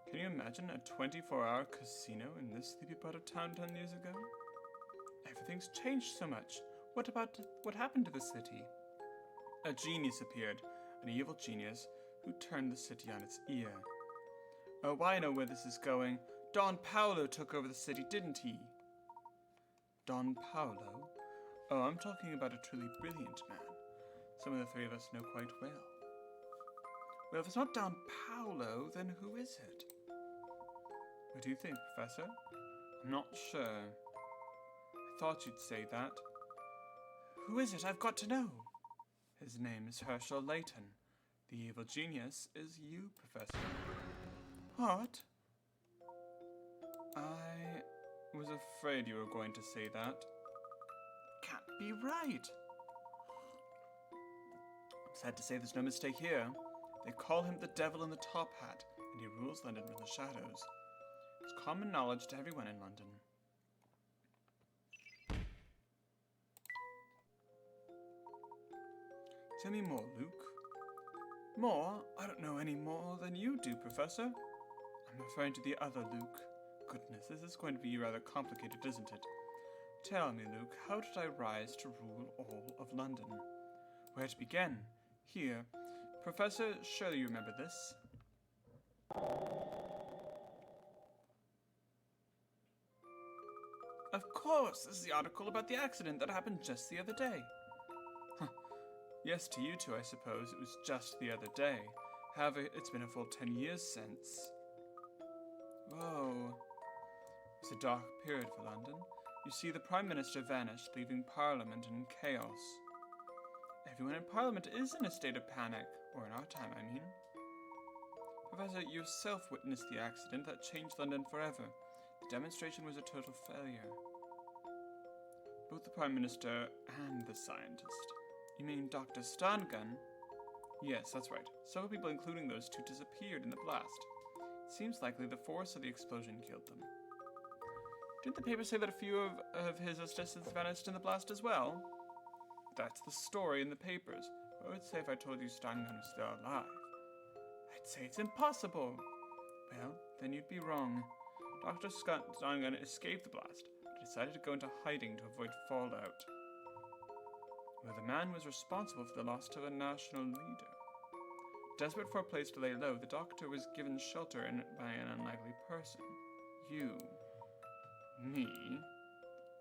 Can you imagine a 24-hour casino in this sleepy part of town 10 years ago? Everything's changed so much. What happened to the city? A genius appeared, an evil genius, who turned the city on its ear. Oh, I know where this is going. Don Paolo took over the city, didn't he? Don Paolo? Oh, I'm talking about a truly brilliant man. Some of the 3 of us know quite well. Well, if it's not Don Paolo, then who is it? What do you think, Professor? I'm not sure. I thought you'd say that. Who is it? I've got to know. His name is Herschel Layton. The evil genius is you, Professor. What? I was afraid you were going to say that. Can't be right. I'm sad to say there's no mistake here. They call him the devil in the top hat, and he rules London from the shadows. It's common knowledge to everyone in London. Tell me more, Luke. More? I don't know any more than you do, Professor. I'm referring to the other Luke. Goodness, this is going to be rather complicated, isn't it? Tell me, Luke, how did I rise to rule all of London? Where to begin? Here. Professor, surely you remember this? Of course, this is the article about the accident that happened just the other day. Huh. Yes, to you two, I suppose, it was just the other day. However, it's been a full 10 years since. Whoa. It's a dark period for London. You see, the Prime Minister vanished, leaving Parliament in chaos. Everyone in Parliament is in a state of panic, or in our time, I mean. Professor, you yourself witnessed the accident that changed London forever. The demonstration was a total failure. Both the Prime Minister and the scientist. You mean Dr. Stangun? Yes, that's right. Several people, including those two, disappeared in the blast. It seems likely the force of the explosion killed them. Didn't the paper say that a few of his assistants vanished in the blast as well? That's the story in the papers. What would say if I told you Stangun was still alive? I'd say it's impossible. Well, then you'd be wrong. Dr. Stangun escaped the blast, but decided to go into hiding to avoid fallout. Well, the man was responsible for the loss of a national leader. Desperate for a place to lay low, the doctor was given shelter by an unlikely person. You. Me?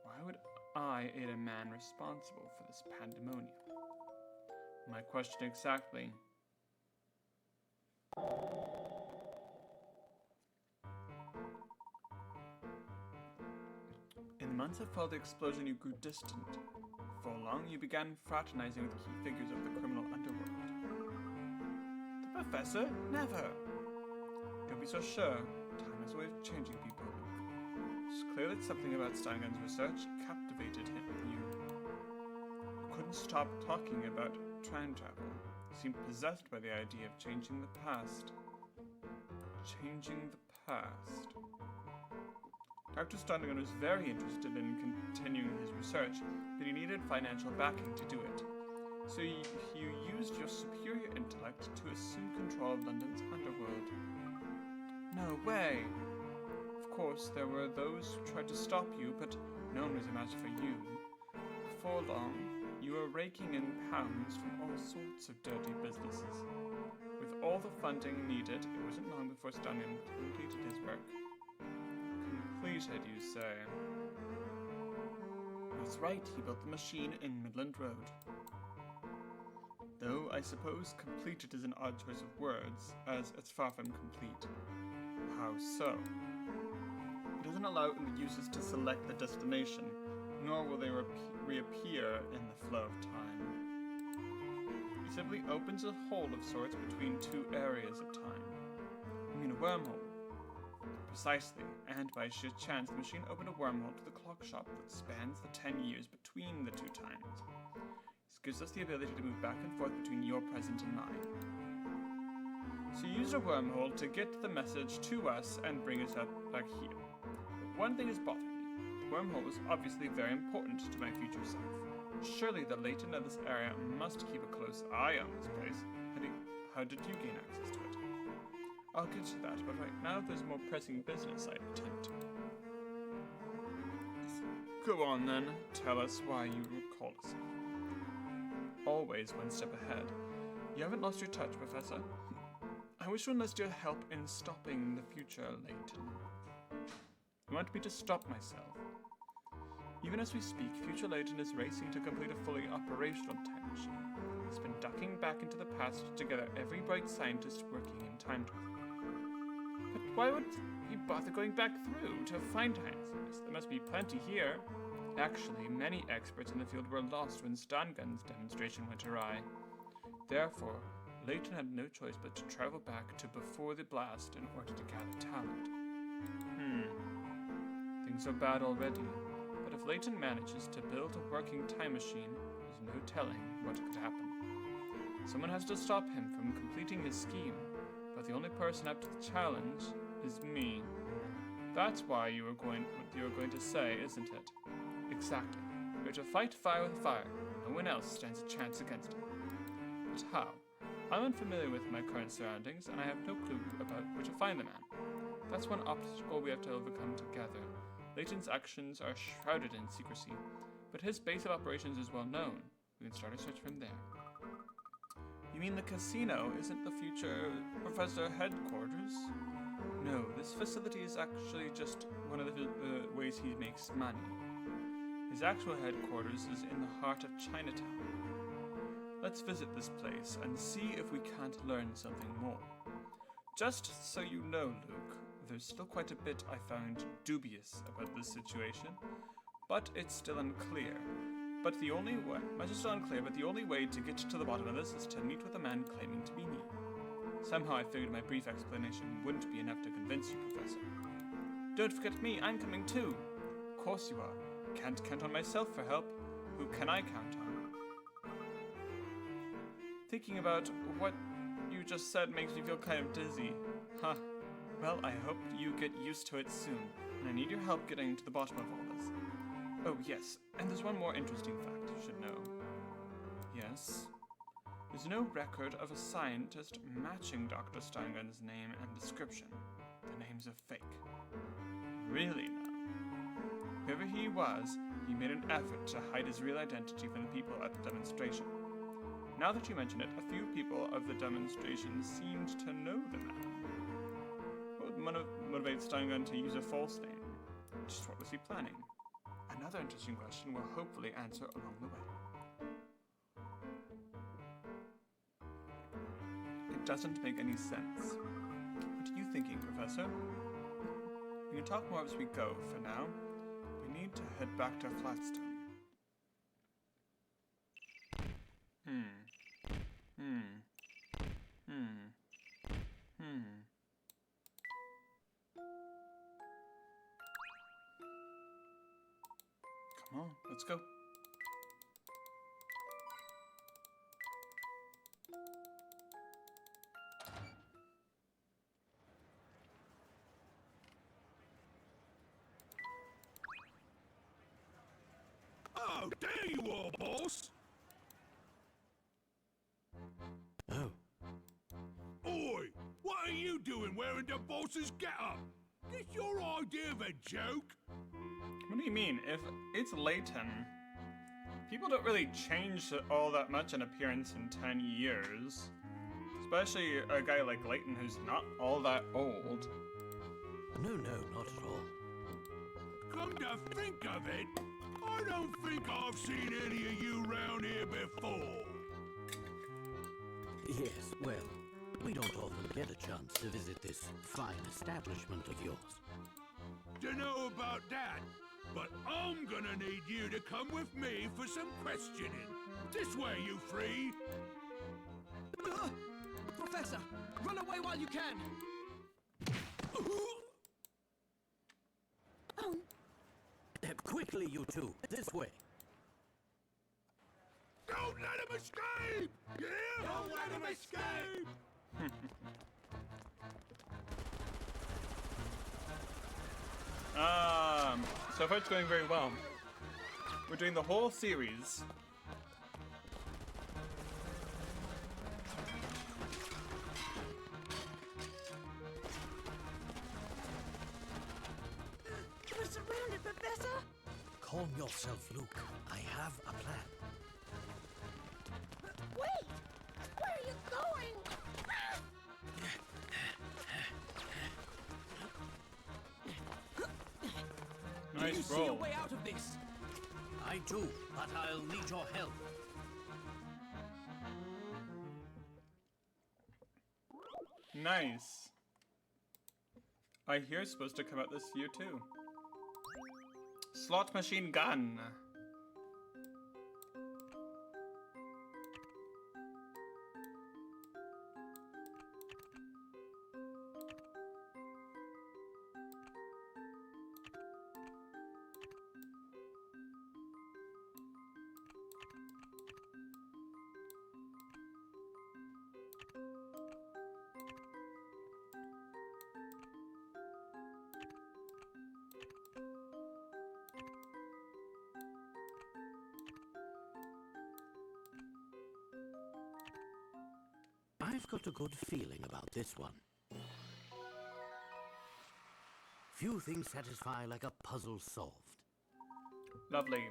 Why would I aid a man responsible for this pandemonium? My question exactly. In the months that followed the explosion, you grew distant. Before long, you began fraternizing with key figures of the criminal underworld. The professor? Never! Don't be so sure. Time has a way of changing people. It's clear that something about Stangun's research captivated him. You couldn't stop talking about time travel. You seemed possessed by the idea of changing the past. Changing the past. Dr. Stangun was very interested in continuing his research, but he needed financial backing to do it. So you used your superior intellect to assume control of London's underworld. No way! Of course, there were those who tried to stop you, but no one was a match for you. Before long, you were raking in pounds from all sorts of dirty businesses. With all the funding needed, it wasn't long before Stangun completed his work. Completed, you say? That's right, he built the machine in Midland Road. Though, I suppose completed is an odd choice of words, as it's far from complete. How so? It doesn't allow the users to select the destination, nor will they reappear in the flow of time. It simply opens a hole of sorts between two areas of time. You mean a wormhole? Precisely, and by sheer chance, the machine opened a wormhole to the clock shop that spans the 10 years between the two times. This gives us the ability to move back and forth between your present and mine. So you used a wormhole to get the message to us and bring us back here. But one thing is bothering me. The wormhole was obviously very important to my future self. Surely the latent of this area must keep a close eye on this place. How did you gain access to it? I'll get to that, but right now there's more pressing business I'd attend to. Go on then, tell us why you called us. Always one step ahead. You haven't lost your touch, Professor. I wish to enlist your help in stopping the future Leighton. You want me to stop myself? Even as we speak, future Leighton is racing to complete a fully operational time machine. He's been ducking back into the past to gather every bright scientist working in time travel. But why would he bother going back through to find answers? There must be plenty here. Actually, many experts in the field were lost when Stangun's demonstration went awry. Therefore, Leighton had no choice but to travel back to before the blast in order to gather talent. Things are bad already, but if Leighton manages to build a working time machine, there's no telling what could happen. Someone has to stop him from completing his scheme, but the only person up to the challenge is me. That's why you were going to say, isn't it? Exactly. We're to fight fire with fire. No one else stands a chance against it. But how? I'm unfamiliar with my current surroundings, and I have no clue about where to find the man. That's one obstacle we have to overcome together. Layton's actions are shrouded in secrecy, but his base of operations is well known. We can start a search from there. You mean the casino isn't the future Professor headquarters? No, this facility is actually just one of the ways he makes money. His actual headquarters is in the heart of Chinatown. Let's visit this place and see if we can't learn something more. Just so you know, Luke, there's still quite a bit I found dubious about this situation, but it's still unclear. But the only way to get to the bottom of this is to meet with a man claiming to be me. Somehow I figured my brief explanation wouldn't be enough to convince you, Professor. Don't forget me, I'm coming too. Of course you are. Can't count on myself for help. Who can I count on? Thinking about what you just said makes me feel kind of dizzy. Huh. Well, I hope you get used to it soon, and I need your help getting to the bottom of all this. Oh, yes, and there's one more interesting fact you should know. Yes? There's no record of a scientist matching Dr. Steingun's name and description. The name's a fake. Really now? Whoever he was, he made an effort to hide his real identity from the people at the demonstration. Now that you mention it, a few people of the demonstration seemed to know the man. What would motivate Steingun to use a false name? Just what was he planning? Another interesting question we'll hopefully answer along the way. It doesn't make any sense. What are you thinking, Professor? We can talk more as we go. For now, we need to head back to Flatstone. Come on, let's go. Oh, there you are, boss! Oh, Oi! What are you doing wearing the boss's getup? This your idea of a joke? What do you mean? If it's Layton, people don't really change all that much in appearance in 10 years. Especially a guy like Layton who's not all that old. no, not at all. Come to think of it, I don't think I've seen any of you round here before. Yes, well, we don't often get a chance to visit this fine establishment of yours. Dunno about that, but I'm gonna need you to come with me for some questioning. This way, you three. Professor, run away while you can! Oh, Quickly, you two, this way. Don't let him escape! Yeah? Don't let him escape! So far it's going very well. We're doing the whole series. we're surrounded, Professor. Calm yourself, Luke. I have a plan. Wait! Where are you going? Do you Nice see a roll. way out of this? I do, but I'll need your help. Nice. I hear it's supposed to come out this year too. Slot machine gun. I've got a good feeling about this one. Few things satisfy like a puzzle solved. Lovely.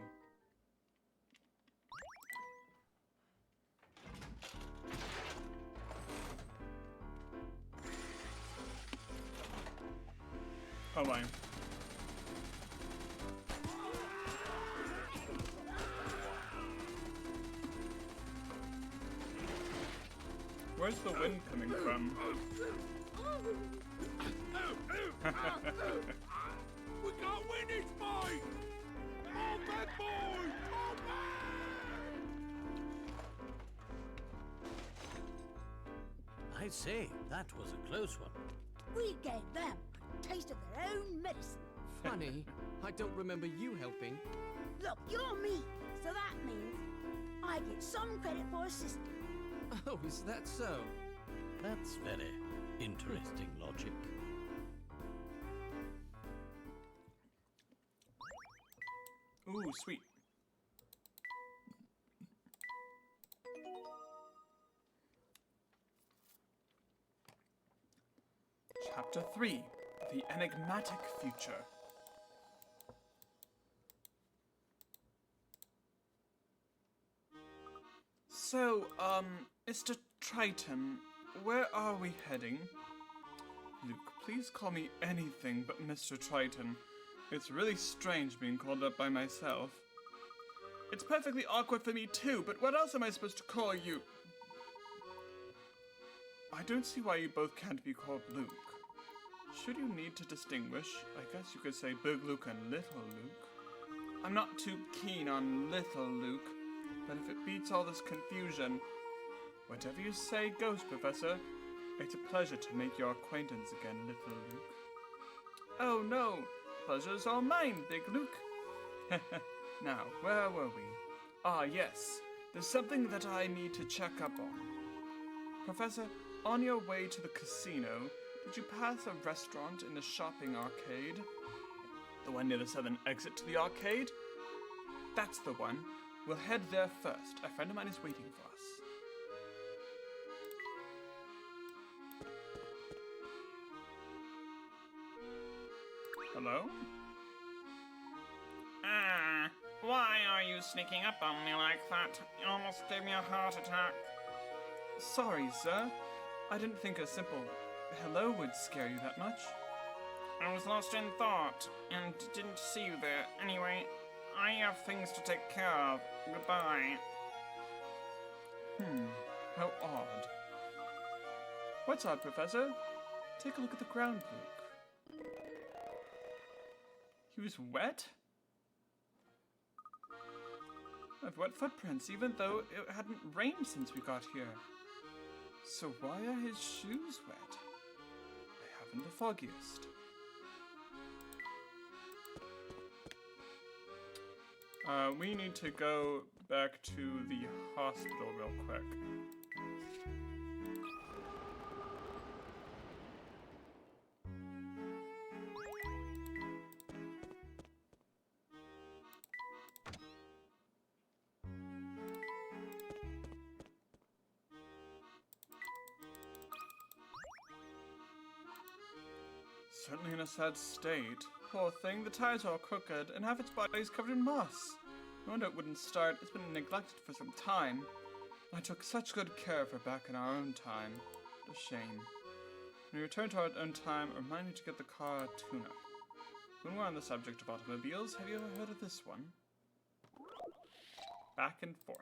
Oh my. Where's the wind coming from? We can't win this fight! Oh, bad boy! Oh, man! I say, that was a close one. We gave them a taste of their own medicine. Funny, I don't remember you helping. Look, you're me, so that means I get some credit for assisting. Oh, is that so? That's very interesting logic. Ooh, sweet. Chapter 3, The Enigmatic Future. So, Mr. Triton, where are we heading? Luke, please call me anything but Mr. Triton. It's really strange being called up by myself. It's perfectly awkward for me too, but what else am I supposed to call you? I don't see why you both can't be called Luke. Should you need to distinguish, I guess you could say Big Luke and Little Luke. I'm not too keen on Little Luke, but if it beats all this confusion, whatever you say goes, Professor. It's a pleasure to make your acquaintance again, Little Luke. Oh no, pleasure's all mine, Big Luke. Now, where were we? Ah, yes, there's something that I need to check up on. Professor, on your way to the casino, did you pass a restaurant in the shopping arcade? The one near the southern exit to the arcade? That's the one. We'll head there first. A friend of mine is waiting for us. Hello? Why are you sneaking up on me like that? You almost gave me a heart attack. Sorry, sir. I didn't think a simple hello would scare you that much. I was lost in thought and didn't see you there. Anyway, I have things to take care of. Goodbye. How odd. What's odd, Professor? Take a look at the ground, Luke. He was wet? I've wet footprints, even though it hadn't rained since we got here. So why are his shoes wet? I haven't the foggiest. We need to go back to the hospital real quick. Certainly in a sad state. Poor thing, the tires are all crooked, and half its body is covered in moss. No wonder it wouldn't start. It's been neglected for some time. I took such good care of her back in our own time. What a shame. When we return to our own time, remind me to get the car a tune-up. When we're on the subject of automobiles, have you ever heard of this one? Back and forth.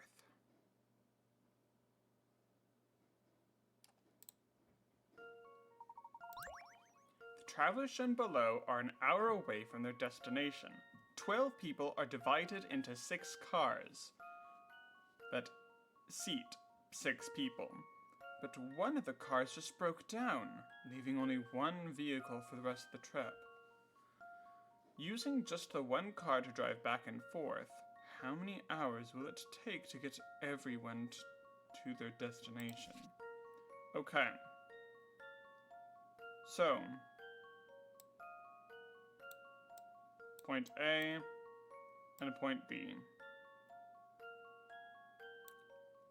The travelers shown below are an hour away from their destination. 12 people are divided into 6 cars that seat 6 people. But one of the cars just broke down, leaving only one vehicle for the rest of the trip. Using just the one car to drive back and forth, how many hours will it take to get everyone to their destination? Okay. So, point A and a point B.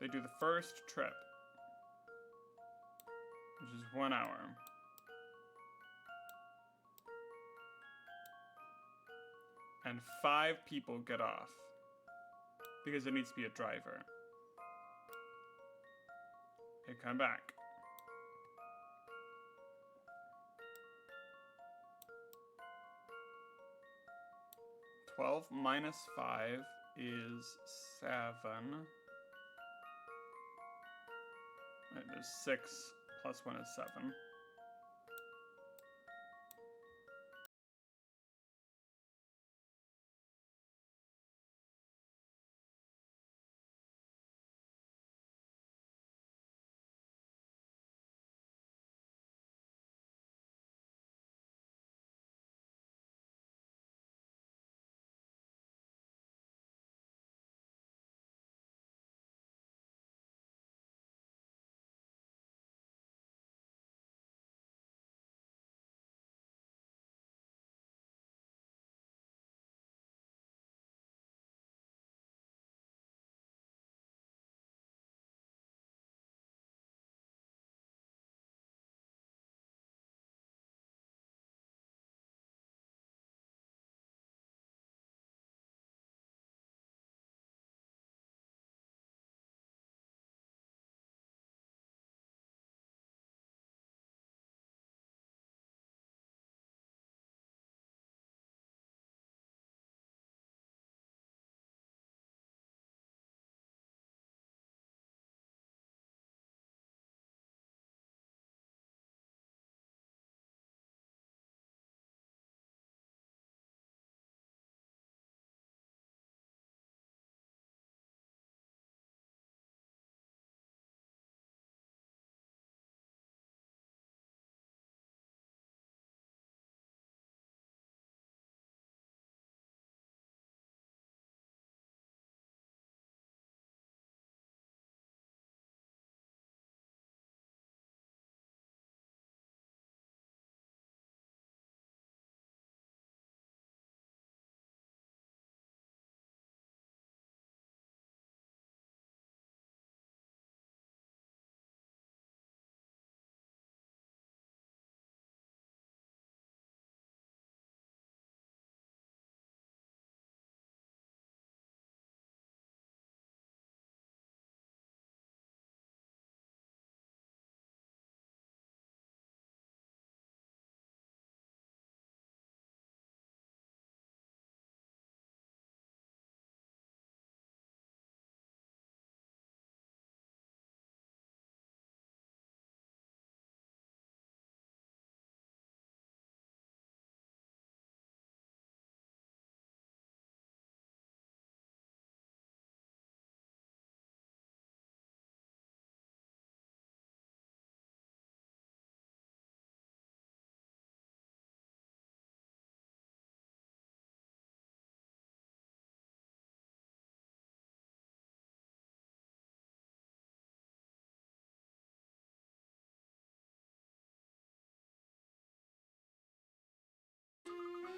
They do the first trip. which is 1 hour. And 5 people get off, because there needs to be a driver. They come back. $12 minus 5 is 7. Right, there's 6 plus 1 is 7.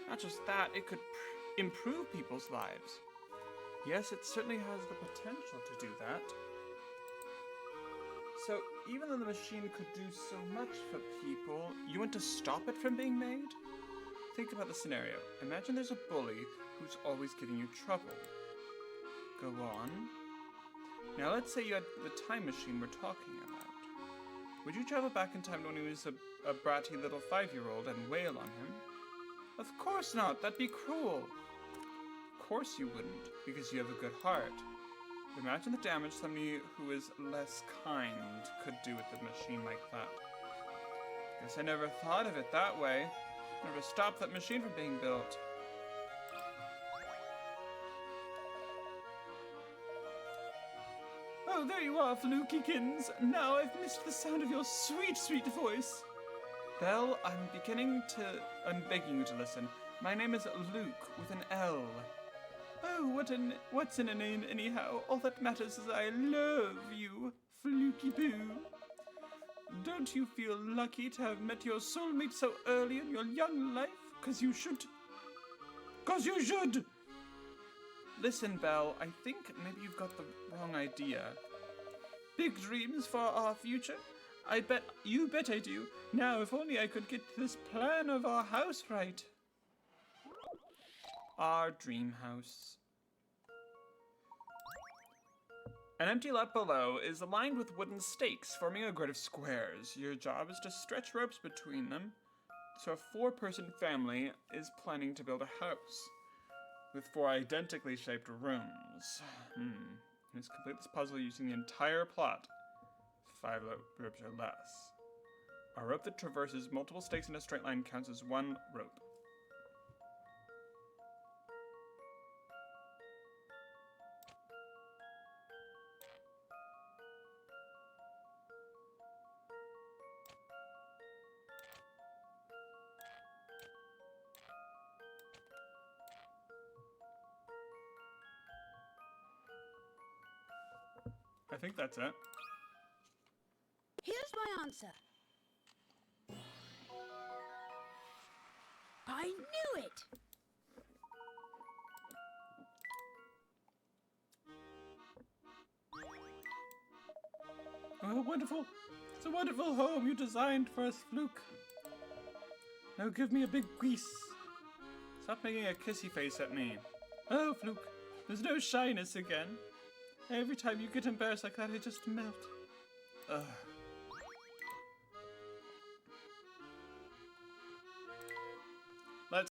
Not just that, it could improve people's lives. Yes, it certainly has the potential to do that. So, even though the machine could do so much for people, you want to stop it from being made? Think about the scenario. Imagine there's a bully who's always giving you trouble. Go on. Now let's say you had the time machine we're talking about. Would you travel back in time to when he was a bratty little 5-year-old and wail on him? Of course not, that'd be cruel. Of course you wouldn't, because you have a good heart. Imagine the damage somebody who is less kind could do with a machine like that. Guess I never thought of it that way. Never stopped that machine from being built. Oh, there you are, Flukykins. Now I've missed the sound of your sweet, sweet voice. Belle, I'm begging you to listen. My name is Luke, with an L. Oh, what's in a name anyhow? All that matters is I love you, Fluky Poo. Don't you feel lucky to have met your soulmate so early in your young life? 'Cause you should. 'Cause you should! Listen, Belle, I think maybe you've got the wrong idea. Big dreams for our future? You bet I do. Now, if only I could get this plan of our house right. Our dream house. An empty lot below is aligned with wooden stakes, forming a grid of squares. Your job is to stretch ropes between them, so a 4-person family is planning to build a house with 4 identically shaped rooms. Let's complete this puzzle using the entire plot. 5 ropes or less. A rope that traverses multiple stakes in a straight line counts as 1 rope. I think that's it. Here's my answer. I knew it! Oh, wonderful. It's a wonderful home you designed for us, Fluke. Now give me a big kiss. Stop making a kissy face at me. Oh, Fluke, there's no shyness again. Every time you get embarrassed like that, I just melt. Ugh. Let's...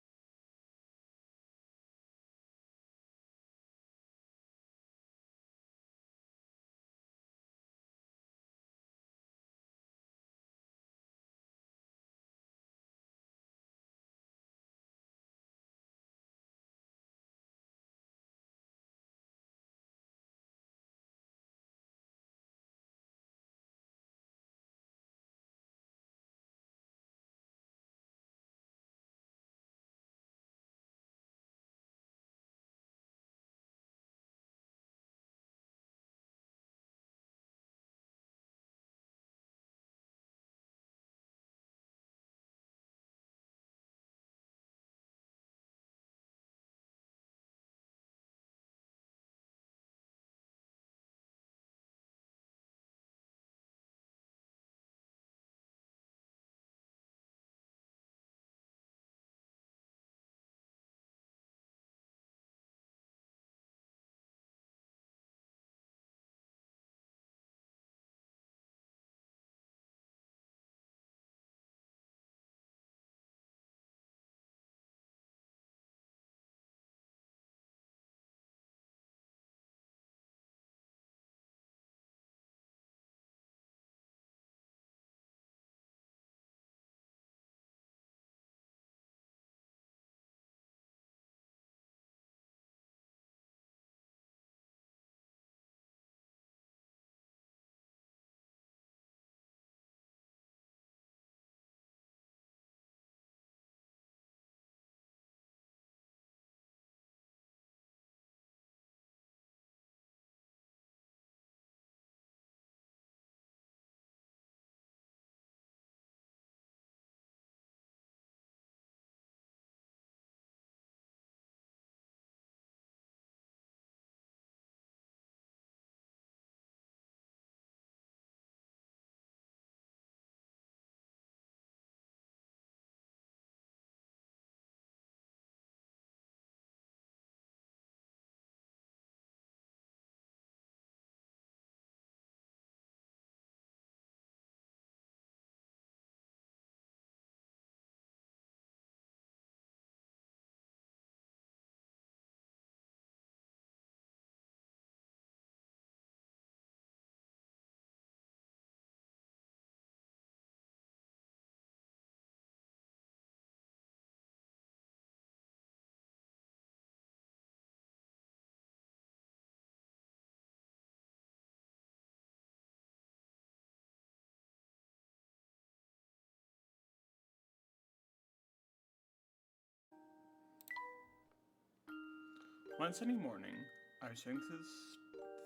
One sunny morning, I was going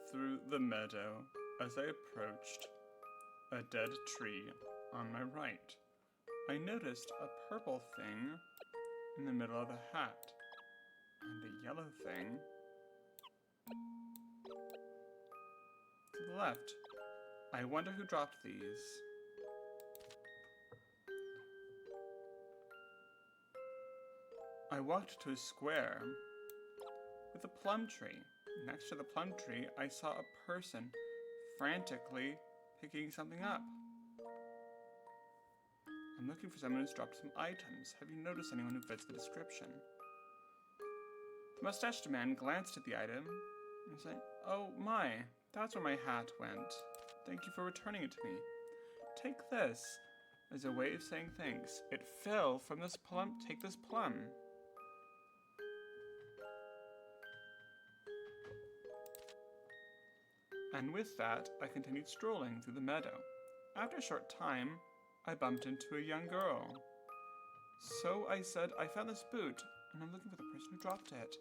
through the meadow as I approached a dead tree on my right. I noticed a purple thing in the middle of the hat and a yellow thing to the left. I wonder who dropped these. I walked to a square with a plum tree. Next to the plum tree, I saw a person frantically picking something up. I'm looking for someone who's dropped some items. Have you noticed anyone who fits the description? The mustached man glanced at the item and said, "Oh my, that's where my hat went. Thank you for returning it to me. Take this," as a way of saying thanks. "It fell from this plum. Take this plum." And with that, I continued strolling through the meadow. After a short time, I bumped into a young girl. So I said, "I found this boot, and I'm looking for the person who dropped it."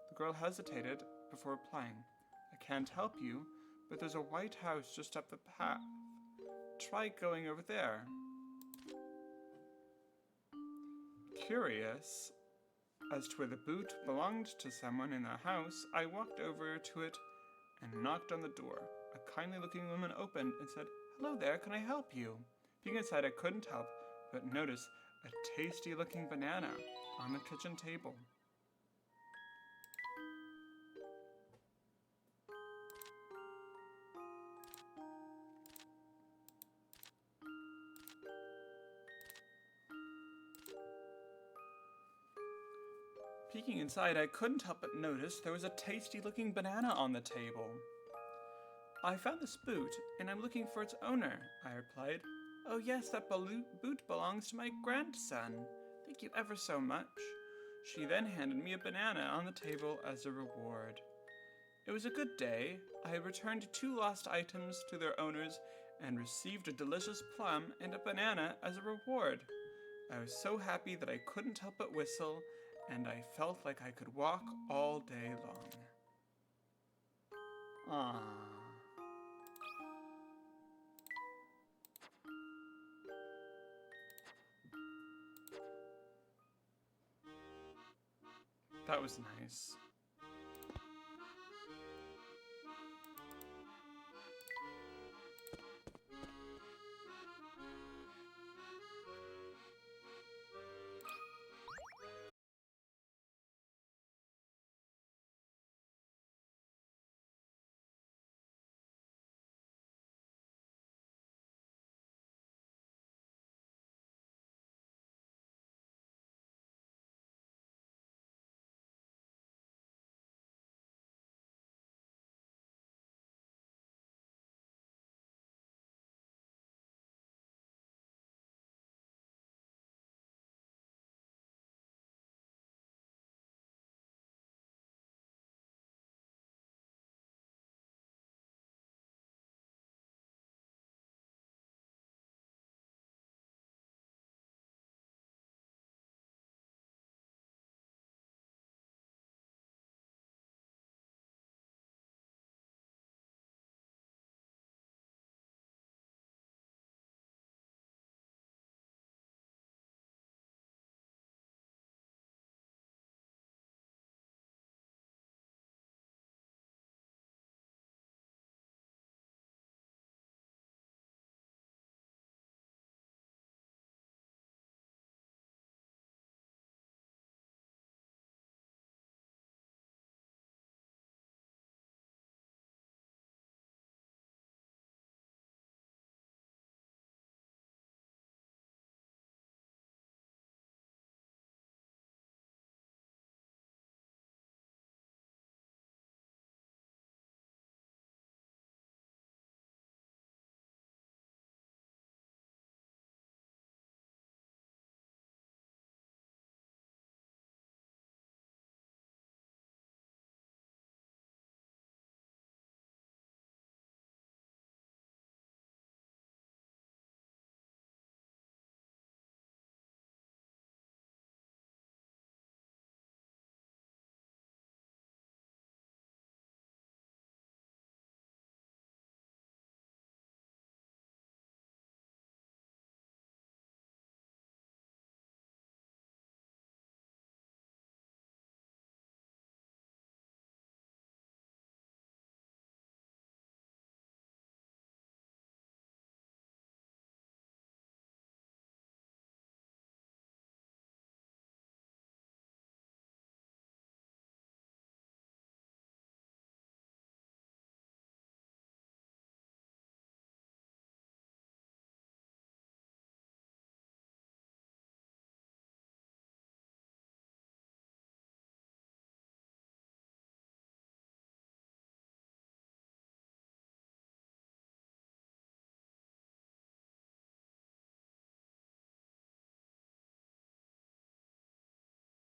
The girl hesitated before replying, "I can't help you, but there's a white house just up the path. Try going over there." Curious as to where the boot belonged to someone in the house, I walked over to it and knocked on the door. A kindly-looking woman opened and said, "Hello there, can I help you?" Being inside, I couldn't help but notice a tasty-looking banana on the kitchen table. Peeking inside, I couldn't help but notice there was a tasty-looking banana on the table. "I found this boot, and I'm looking for its owner," I replied. "Oh yes, that boot belongs to my grandson. Thank you ever so much." She then handed me a banana on the table as a reward. It was a good day. I returned 2 lost items to their owners and received a delicious plum and a banana as a reward. I was so happy that I couldn't help but whistle, and I felt like I could walk all day long. Aww. That was nice.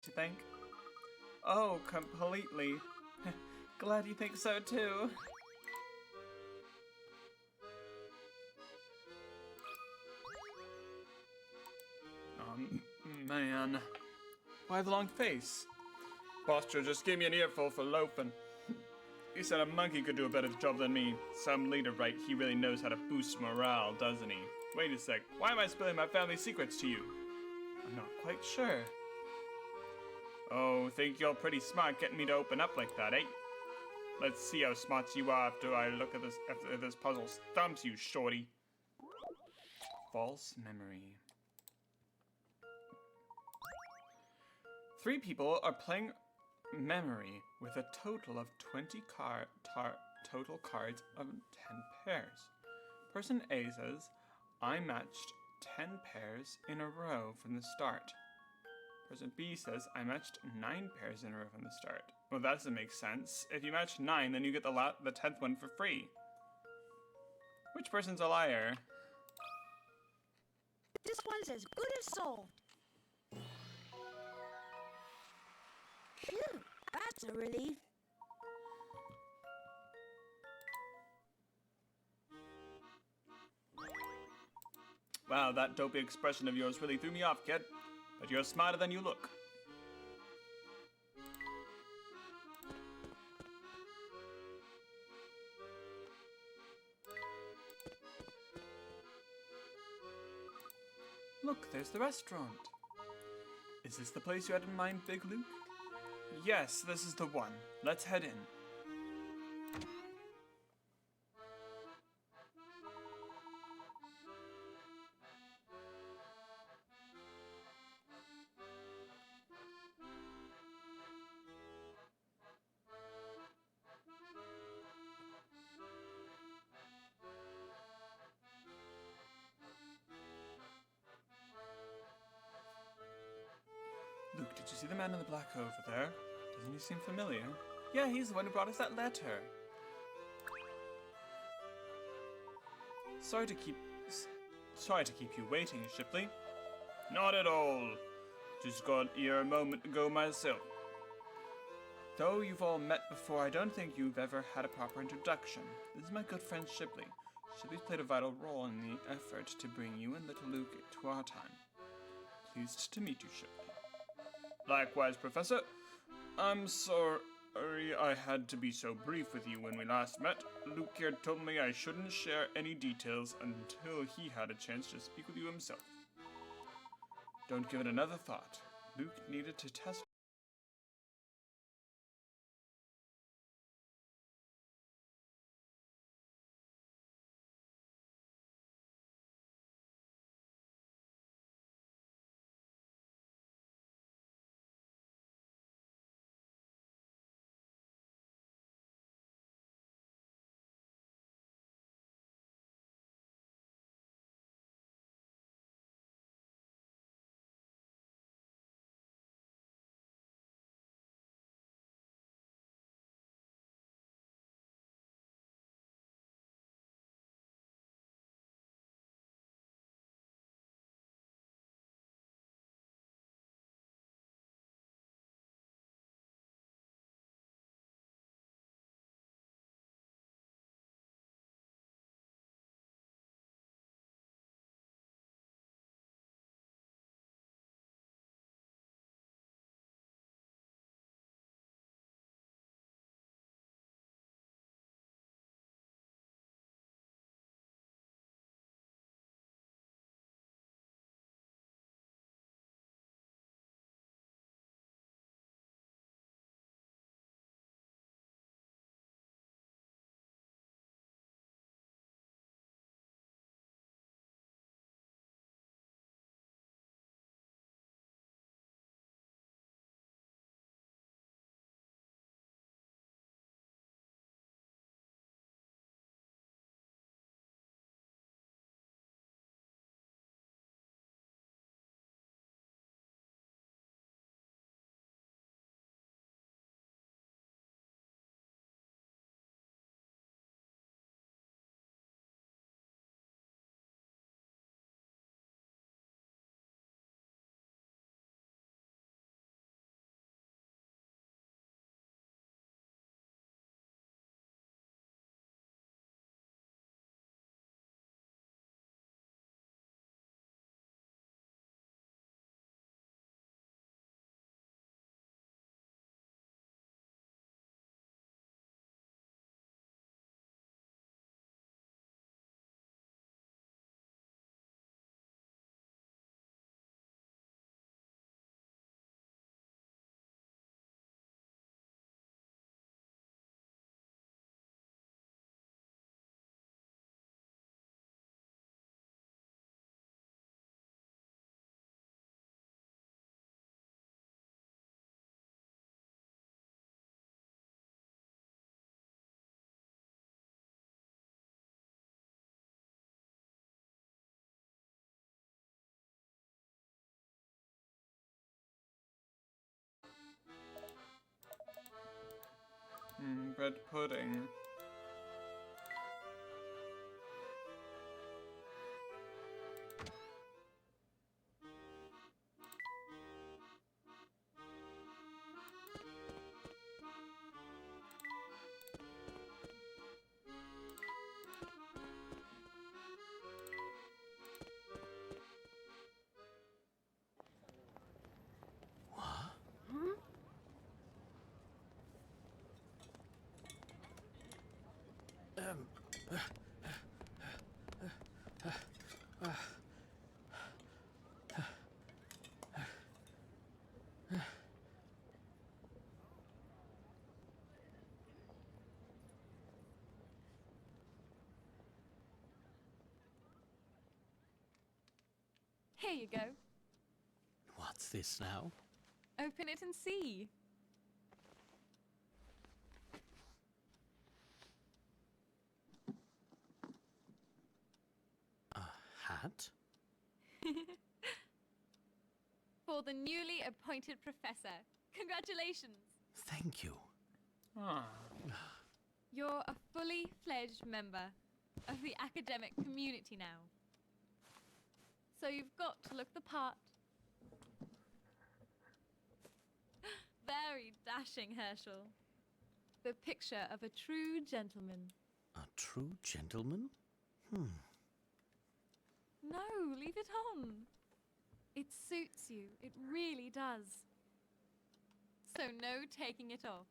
you think? Oh, completely. Glad you think so too. Man. Why the long face? Posture just gave me an earful for loafing. He said a monkey could do a better job than me. Some leader, right? He really knows how to boost morale, doesn't he? Wait a sec. Why am I spilling my family secrets to you? I'm not quite sure. Oh, think you're pretty smart getting me to open up like that, eh? Let's see how smart you are after I look at this after this puzzle stumps you, shorty. False memory. 3 people are playing memory with a total of 20 total cards of 10 pairs. Person A says, I matched 10 pairs in a row from the start. Person B says, I matched 9 pairs in a row from the start. Well, that doesn't make sense. If you match 9, then you get the 10th one for free. Which person's a liar? This one's as good as solved. Phew, that's a relief. Wow, that dopey expression of yours really threw me off, kid. But you're smarter than you look. Look, there's the restaurant. Is this the place you had in mind, Big Luke? Yes, this is the one. Let's head in. Luke, did you see the man in the black over there? Doesn't he seem familiar? Yeah, he's the one who brought us that letter. Sorry to keep you waiting, Shipley. Not at all. Just got here a moment ago myself. Though you've all met before, I don't think you've ever had a proper introduction. This is my good friend Shipley. Shipley's played a vital role in the effort to bring you and little Luke to our time. Pleased to meet you, Shipley. Likewise, Professor. I'm sorry I had to be so brief with you when we last met. Luke here told me I shouldn't share any details until he had a chance to speak with you himself. Don't give it another thought. Luke needed to test Bread pudding. Here you go. What's this now? Open it and see. A hat? For the newly appointed professor. Congratulations. Thank you. Ah. You're a fully fledged member of the academic community now. So you've got to look the part. Very dashing, Herschel. The picture of a true gentleman. A true gentleman? No, leave it on. It suits you. It really does. So no taking it off.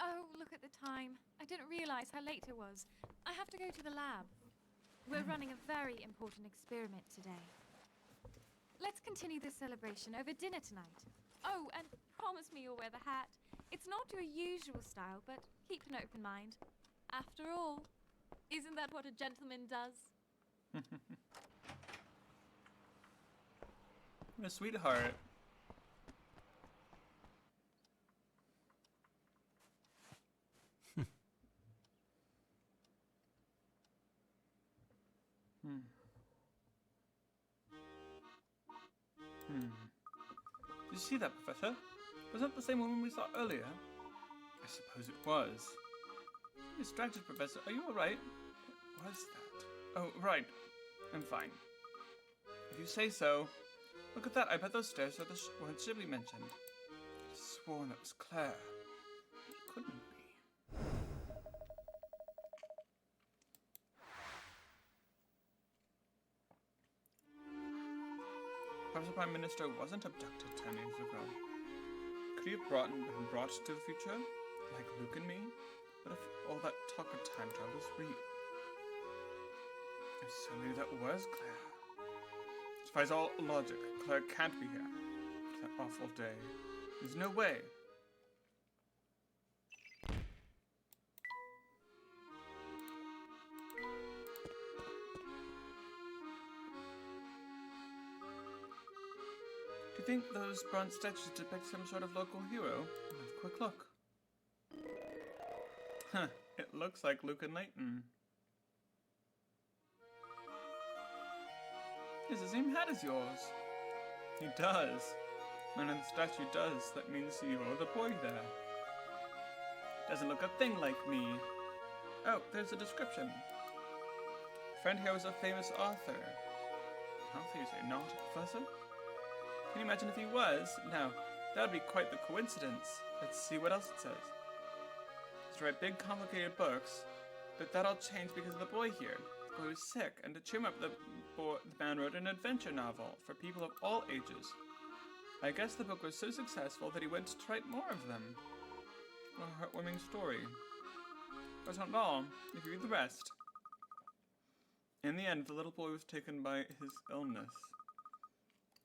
Oh, look at the time. I didn't realize how late it was. I have to go to the lab. We're running a very important experiment today. Let's continue this celebration over dinner tonight. Oh, and promise me you'll wear the hat. It's not your usual style, but keep an open mind. After all, isn't that what a gentleman does? What a sweetheart. Did you see that, Professor? Was that the same woman we saw earlier? I suppose it was. Distracted, Professor. Are you alright? What was that? Oh, right. I'm fine. If you say so. Look at that. I bet those stairs are the ones Shibley mentioned. I swore that was Claire. It couldn't be. Perhaps the Prime Minister wasn't abducted 10 years ago. Could he have been brought to the future? Like Luke and me? What if all that talk of time travel is real? If so, maybe that was Claire. Defies all logic. Claire can't be here. That awful day. There's no way. Do you think those bronze statues depict some sort of local hero? Have a quick look. Huh, it looks like Luke and Leighton. He has the same hat as yours. He does. And if the statue does, that means you're the boy there. Doesn't look a thing like me. Oh, there's a description. Friend here was a famous author. An author, you say, not a professor? Can you imagine if he was? Now, that would be quite the coincidence. Let's see what else it says. He's to write big, complicated books, but that all changed because of the boy here. The boy was sick, and to cheer him up, the man wrote an adventure novel for people of all ages. I guess the book was so successful that he went to write more of them. What a heartwarming story. That's not all, if you read the rest. In the end, the little boy was taken by his illness.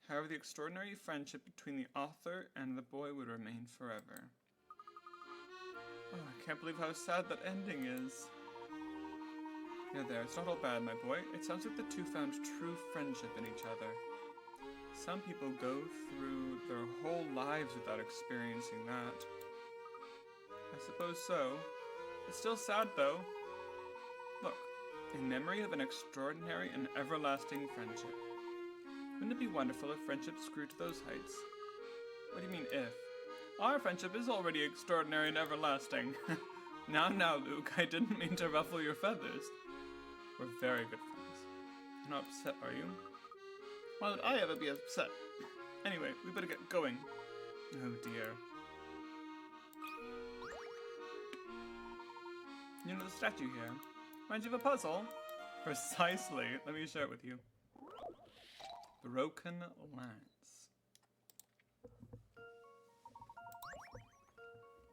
However, the extraordinary friendship between the author and the boy would remain forever. Oh, I can't believe how sad that ending is. There, it's not all bad, my boy. It sounds like the two found true friendship in each other. Some people go through their whole lives without experiencing that. I suppose so. It's still sad, though. Look, in memory of an extraordinary and everlasting friendship. Wouldn't it be wonderful if friendships grew to those heights? What do you mean, if? Our friendship is already extraordinary and everlasting. Now, Luke, I didn't mean to ruffle your feathers. We're very good friends. You're not upset, are you? Why would I ever be upset? Anyway, we better get going. Oh dear. You know the statue here? Reminds you of a puzzle? Precisely. Let me share it with you. Broken lance.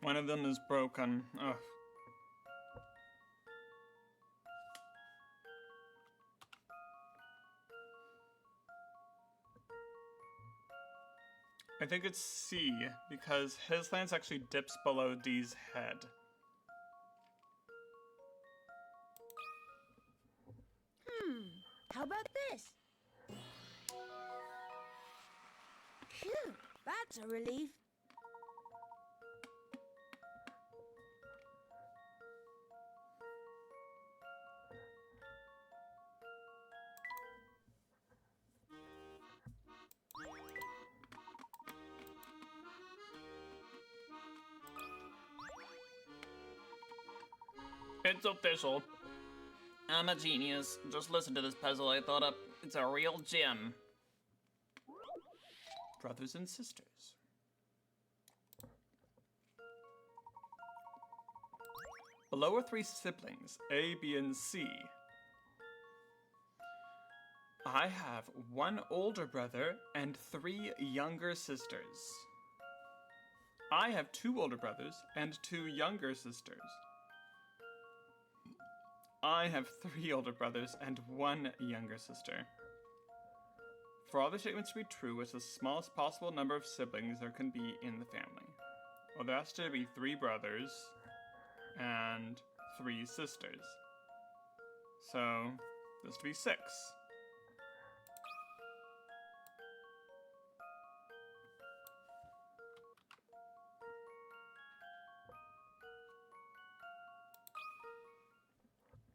One of them is broken. Ugh. I think it's C, because his lance actually dips below D's head. How about this? Phew, that's a relief. It's official. I'm a genius. Just listen to this puzzle I thought up. It's a real gem. Brothers and sisters. Below are 3 siblings, A, B, and C. I have 1 older brother and 3 younger sisters. I have 2 older brothers and 2 younger sisters. I have 3 older brothers and 1 younger sister. For all the statements to be true, it's the smallest possible number of siblings there can be in the family. Well, there has to be 3 brothers and 3 sisters. So, there's to be 6.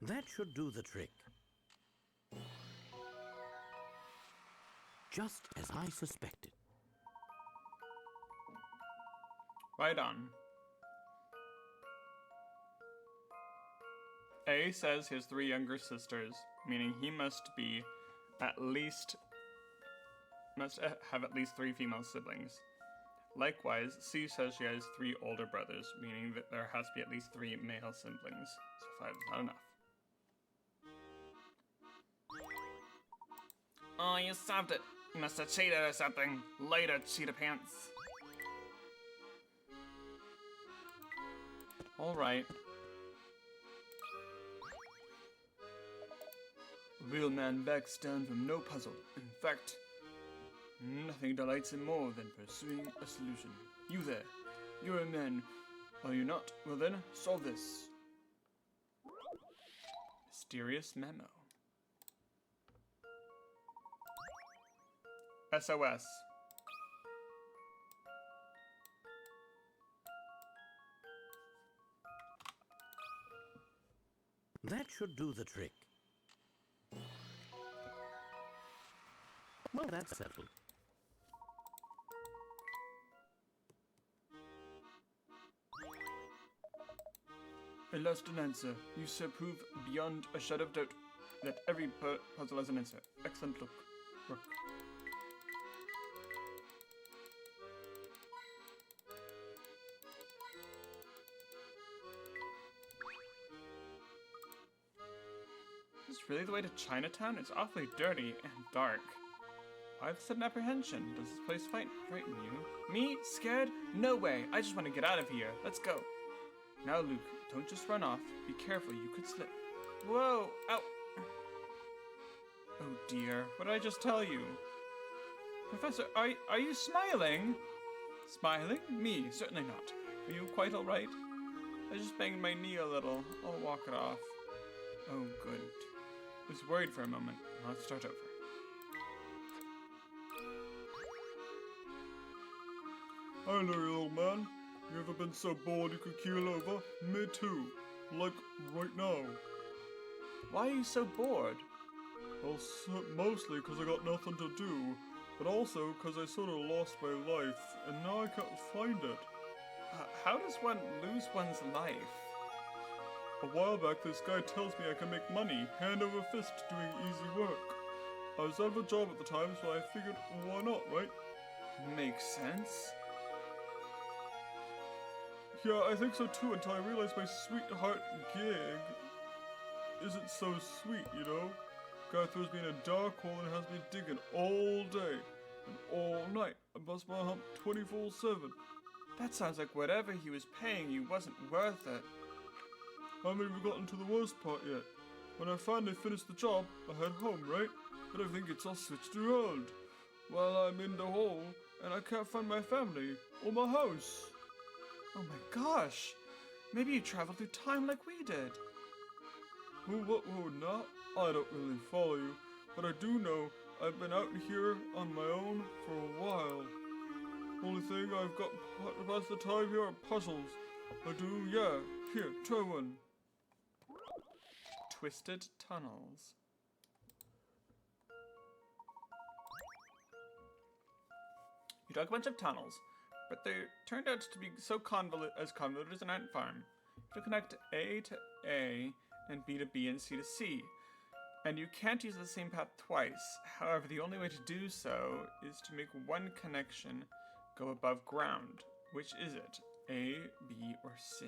That should do the trick. Just as I suspected. Right on. A says he has 3 younger sisters, meaning he must have at least 3 female siblings. Likewise, C says she has 3 older brothers, meaning that there has to be at least 3 male siblings. So 5 is not enough. Oh, you solved it. You must have cheated or something. Later, cheetah pants. Alright. A real man backs down from no puzzle. In fact, nothing delights him more than pursuing a solution. You there. You're a man. Are you not? Well then, solve this. Mysterious memo. SOS. That should do the trick. Well, that's settled. I lost an answer. You sir prove beyond a shadow of doubt that every puzzle has an answer. Excellent work. Is this really the way to Chinatown? It's awfully dirty and dark. Why the sudden apprehension? Does this place frighten you? Me? Scared? No way. I just want to get out of here. Let's go. Now, Luke, don't just run off. Be careful, you could slip. Whoa! Ow! Oh dear, what did I just tell you? Professor, are you smiling? Smiling? Me? Certainly not. Are you quite alright? I just banged my knee a little. I'll walk it off. Oh, good. I was worried for a moment. Let's start over. Hi there, you old man. You ever been so bored you could keel over? Me too. Like, right now. Why are you so bored? Well, mostly because I got nothing to do, but also because I sort of lost my life, and now I can't find it. How does one lose one's life? A while back, this guy tells me I can make money, hand over fist, doing easy work. I was out of a job at the time, so I figured, why not, right? Makes sense. Yeah, I think so too, until I realized my sweetheart gig isn't so sweet, you know? Guy throws me in a dark hole and has me digging all day and all night. I bust my hump 24/7. That sounds like whatever he was paying you wasn't worth it. I haven't even gotten to the worst part yet. When I finally finished the job, I head home, right? But everything gets all switched around. While I'm in the hole, and I can't find my family or my house. Oh my gosh! Maybe you traveled through time like we did. What, not? I don't really follow you, but I do know I've been out here on my own for a while. Only thing I've got to pass the time here are puzzles. I do, yeah. Here, try one. Twisted tunnels. You dug a bunch of tunnels, but they turned out to be so convoluted as an ant farm. You have to connect A to A and B to B and C to C. And you can't use the same path twice. However, the only way to do so is to make one connection go above ground. Which is it? A, B, or C?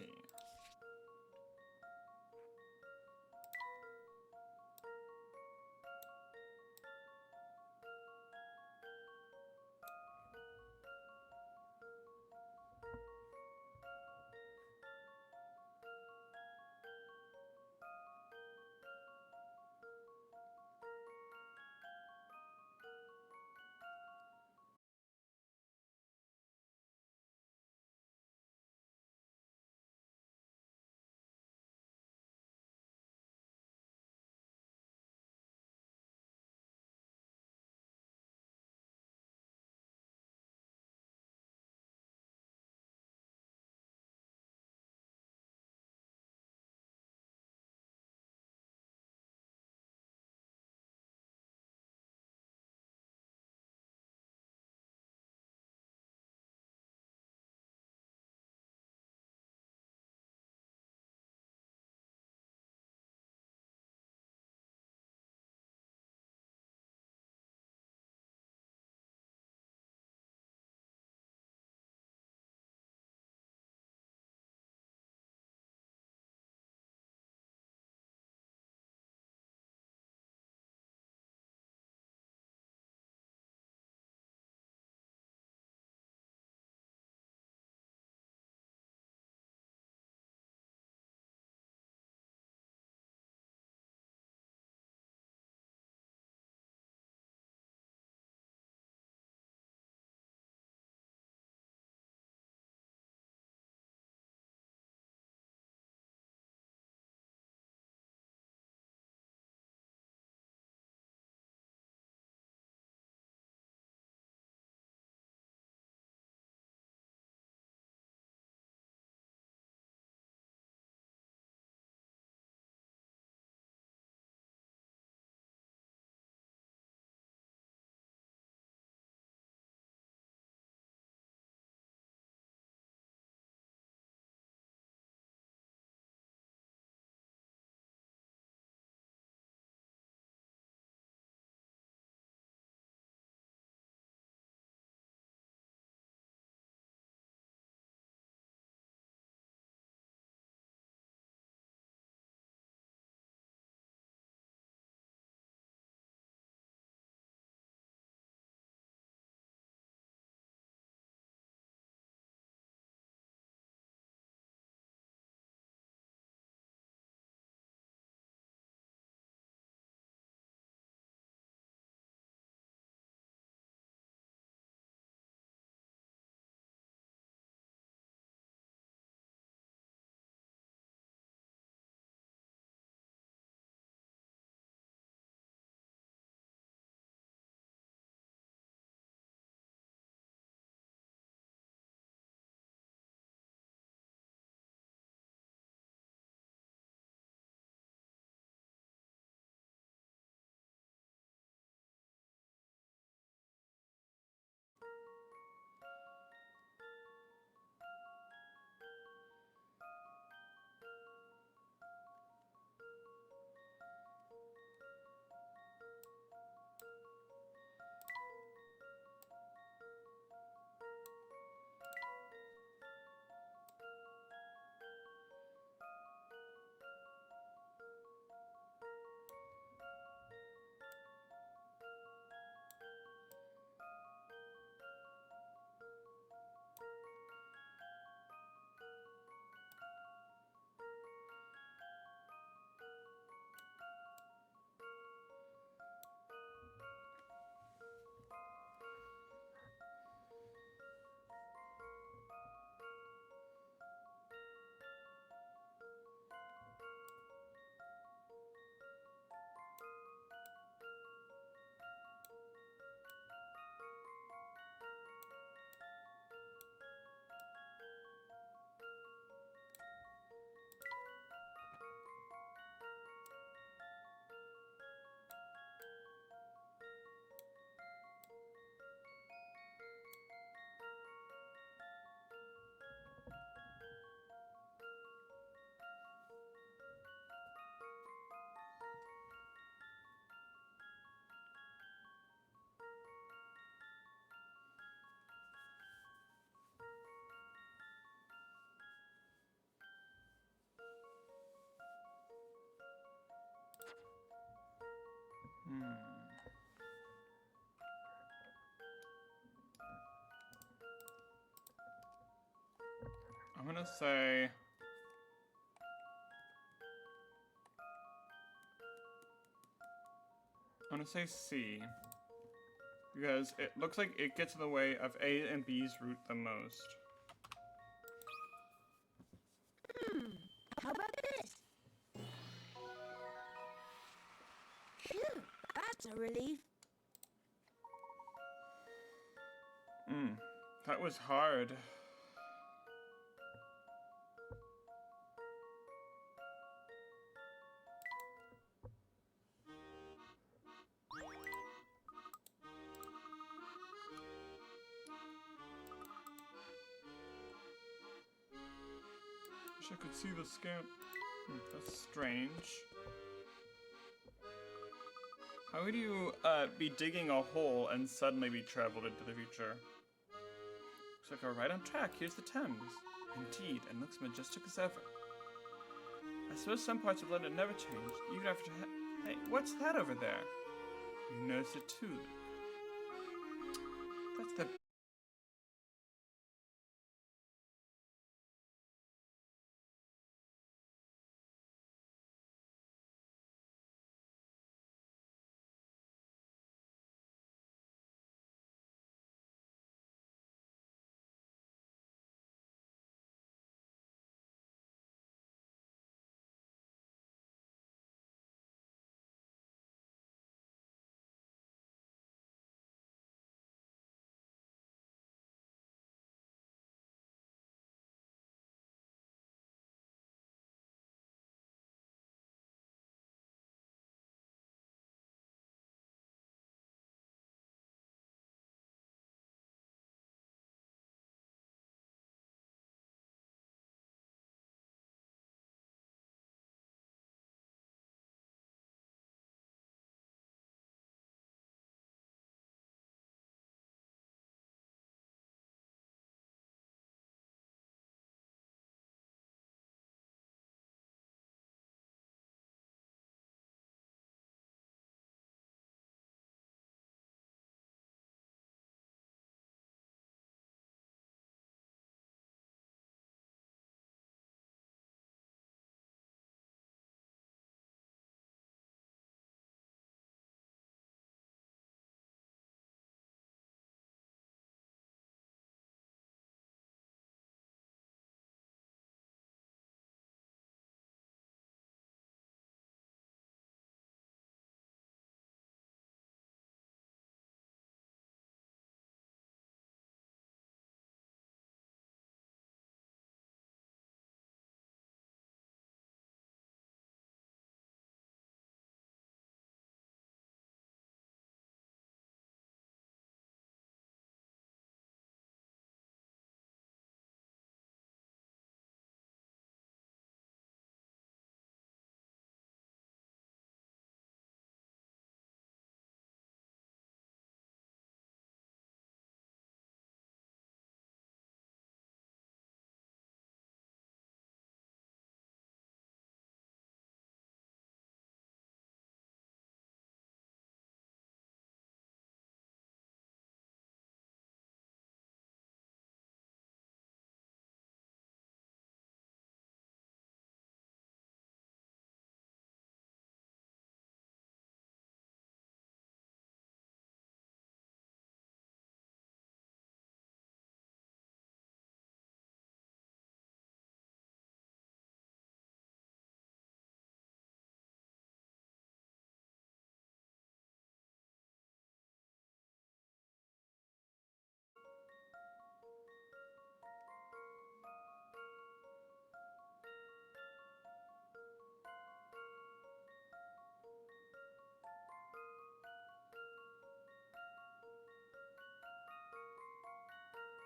I'm gonna say... I'm gonna say C. Because it looks like it gets in the way of A and B's route the most. How about this? Phew, that's a relief. That was hard. Wish I could see the scamp. That's strange. How would you be digging a hole and suddenly be traveled into the future? Looks like we're right on track. Here's the Thames. Indeed, and looks majestic as ever. I suppose some parts of London never change, even after... Hey, what's that over there? You noticed it too. That's the...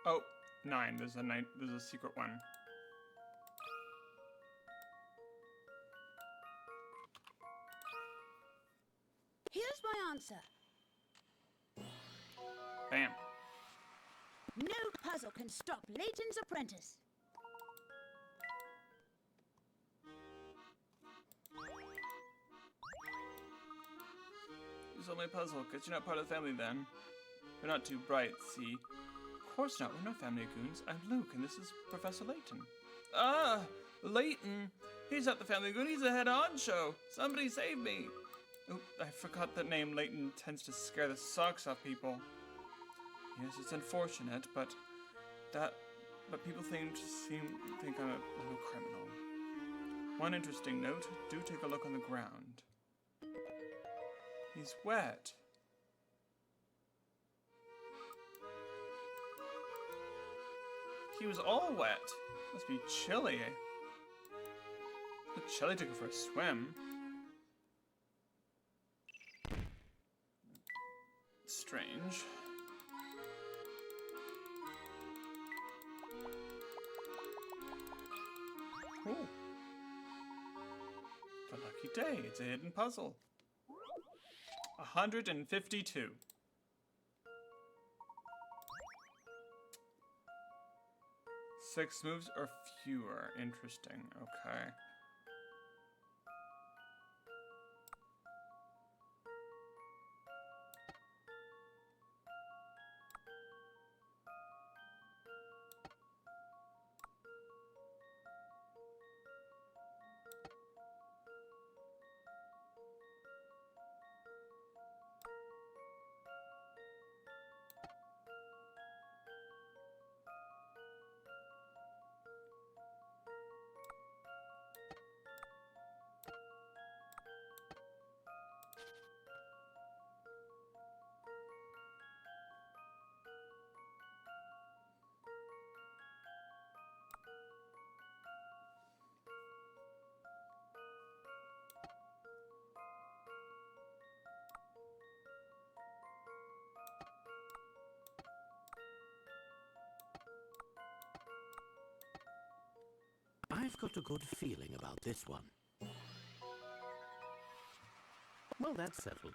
Oh, 9. There's a 9. There's a secret one. Here's my answer. Bam. No puzzle can stop Leighton's apprentice. You solved my puzzle, because you're not part of the family then. You're not too bright, see? Of course not, we're not family goons. I'm Luke, and this is Professor Layton. Ah, Leighton. He's at the Family Goonies Ahead On show. Somebody save me. Oop, I forgot that name Leighton tends to scare the socks off people. Yes, it's unfortunate, but people think I'm a criminal. One interesting note, do take a look on the ground. He's wet. He was all wet. Must be chilly. It's chilly to go for a swim. Strange. Ooh. The lucky day. It's a hidden puzzle. 152. Six moves or fewer. Interesting. Okay. I've got a good feeling about this one. Well, that's settled.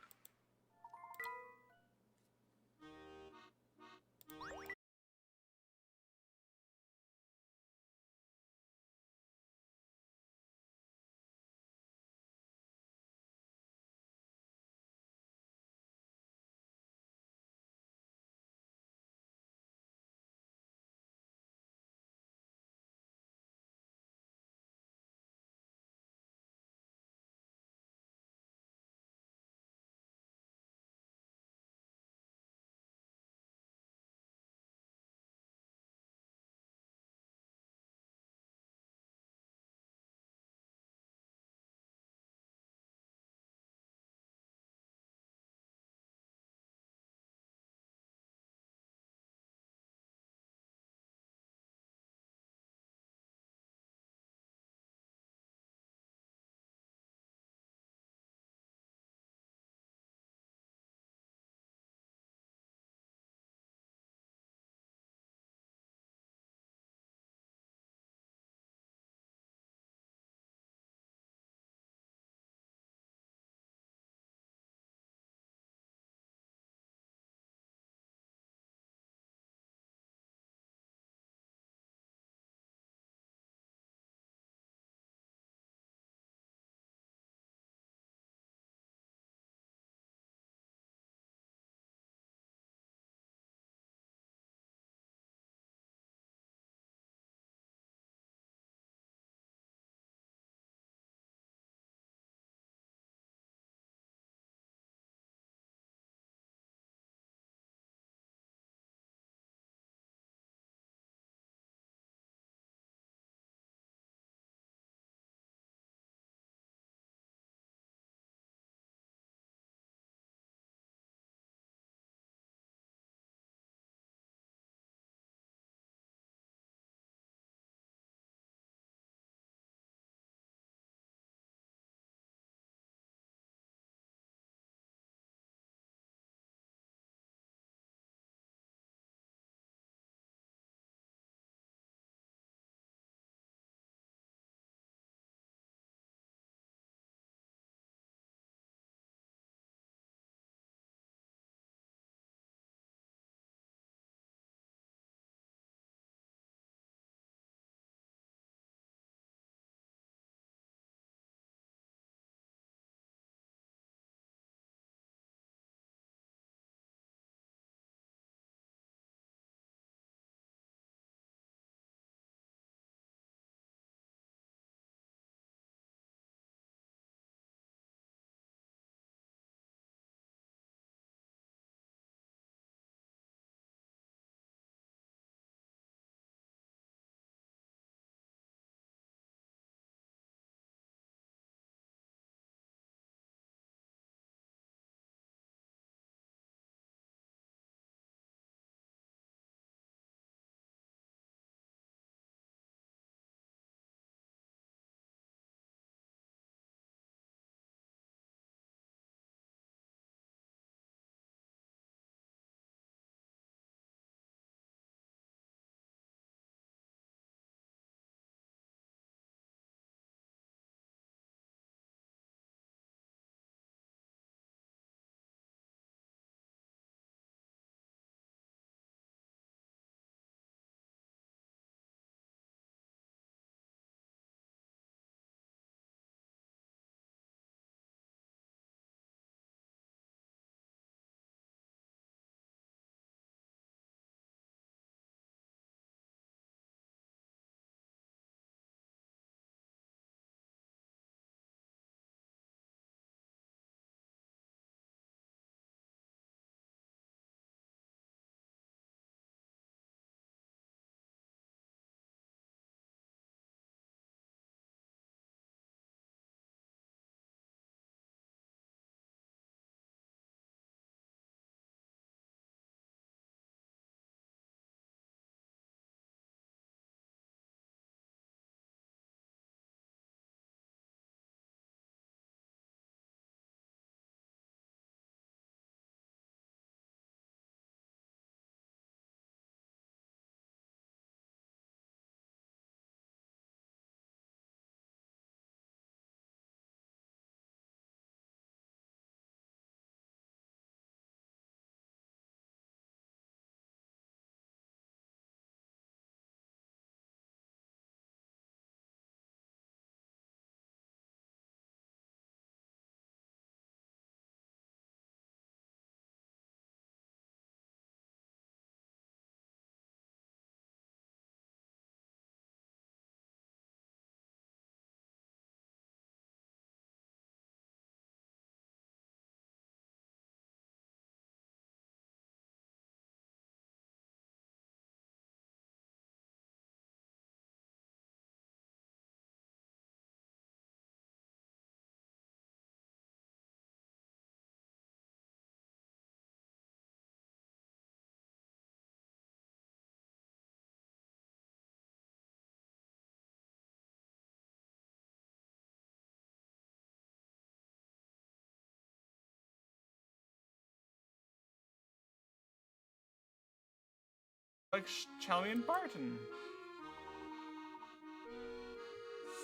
like Chalmy and Barton.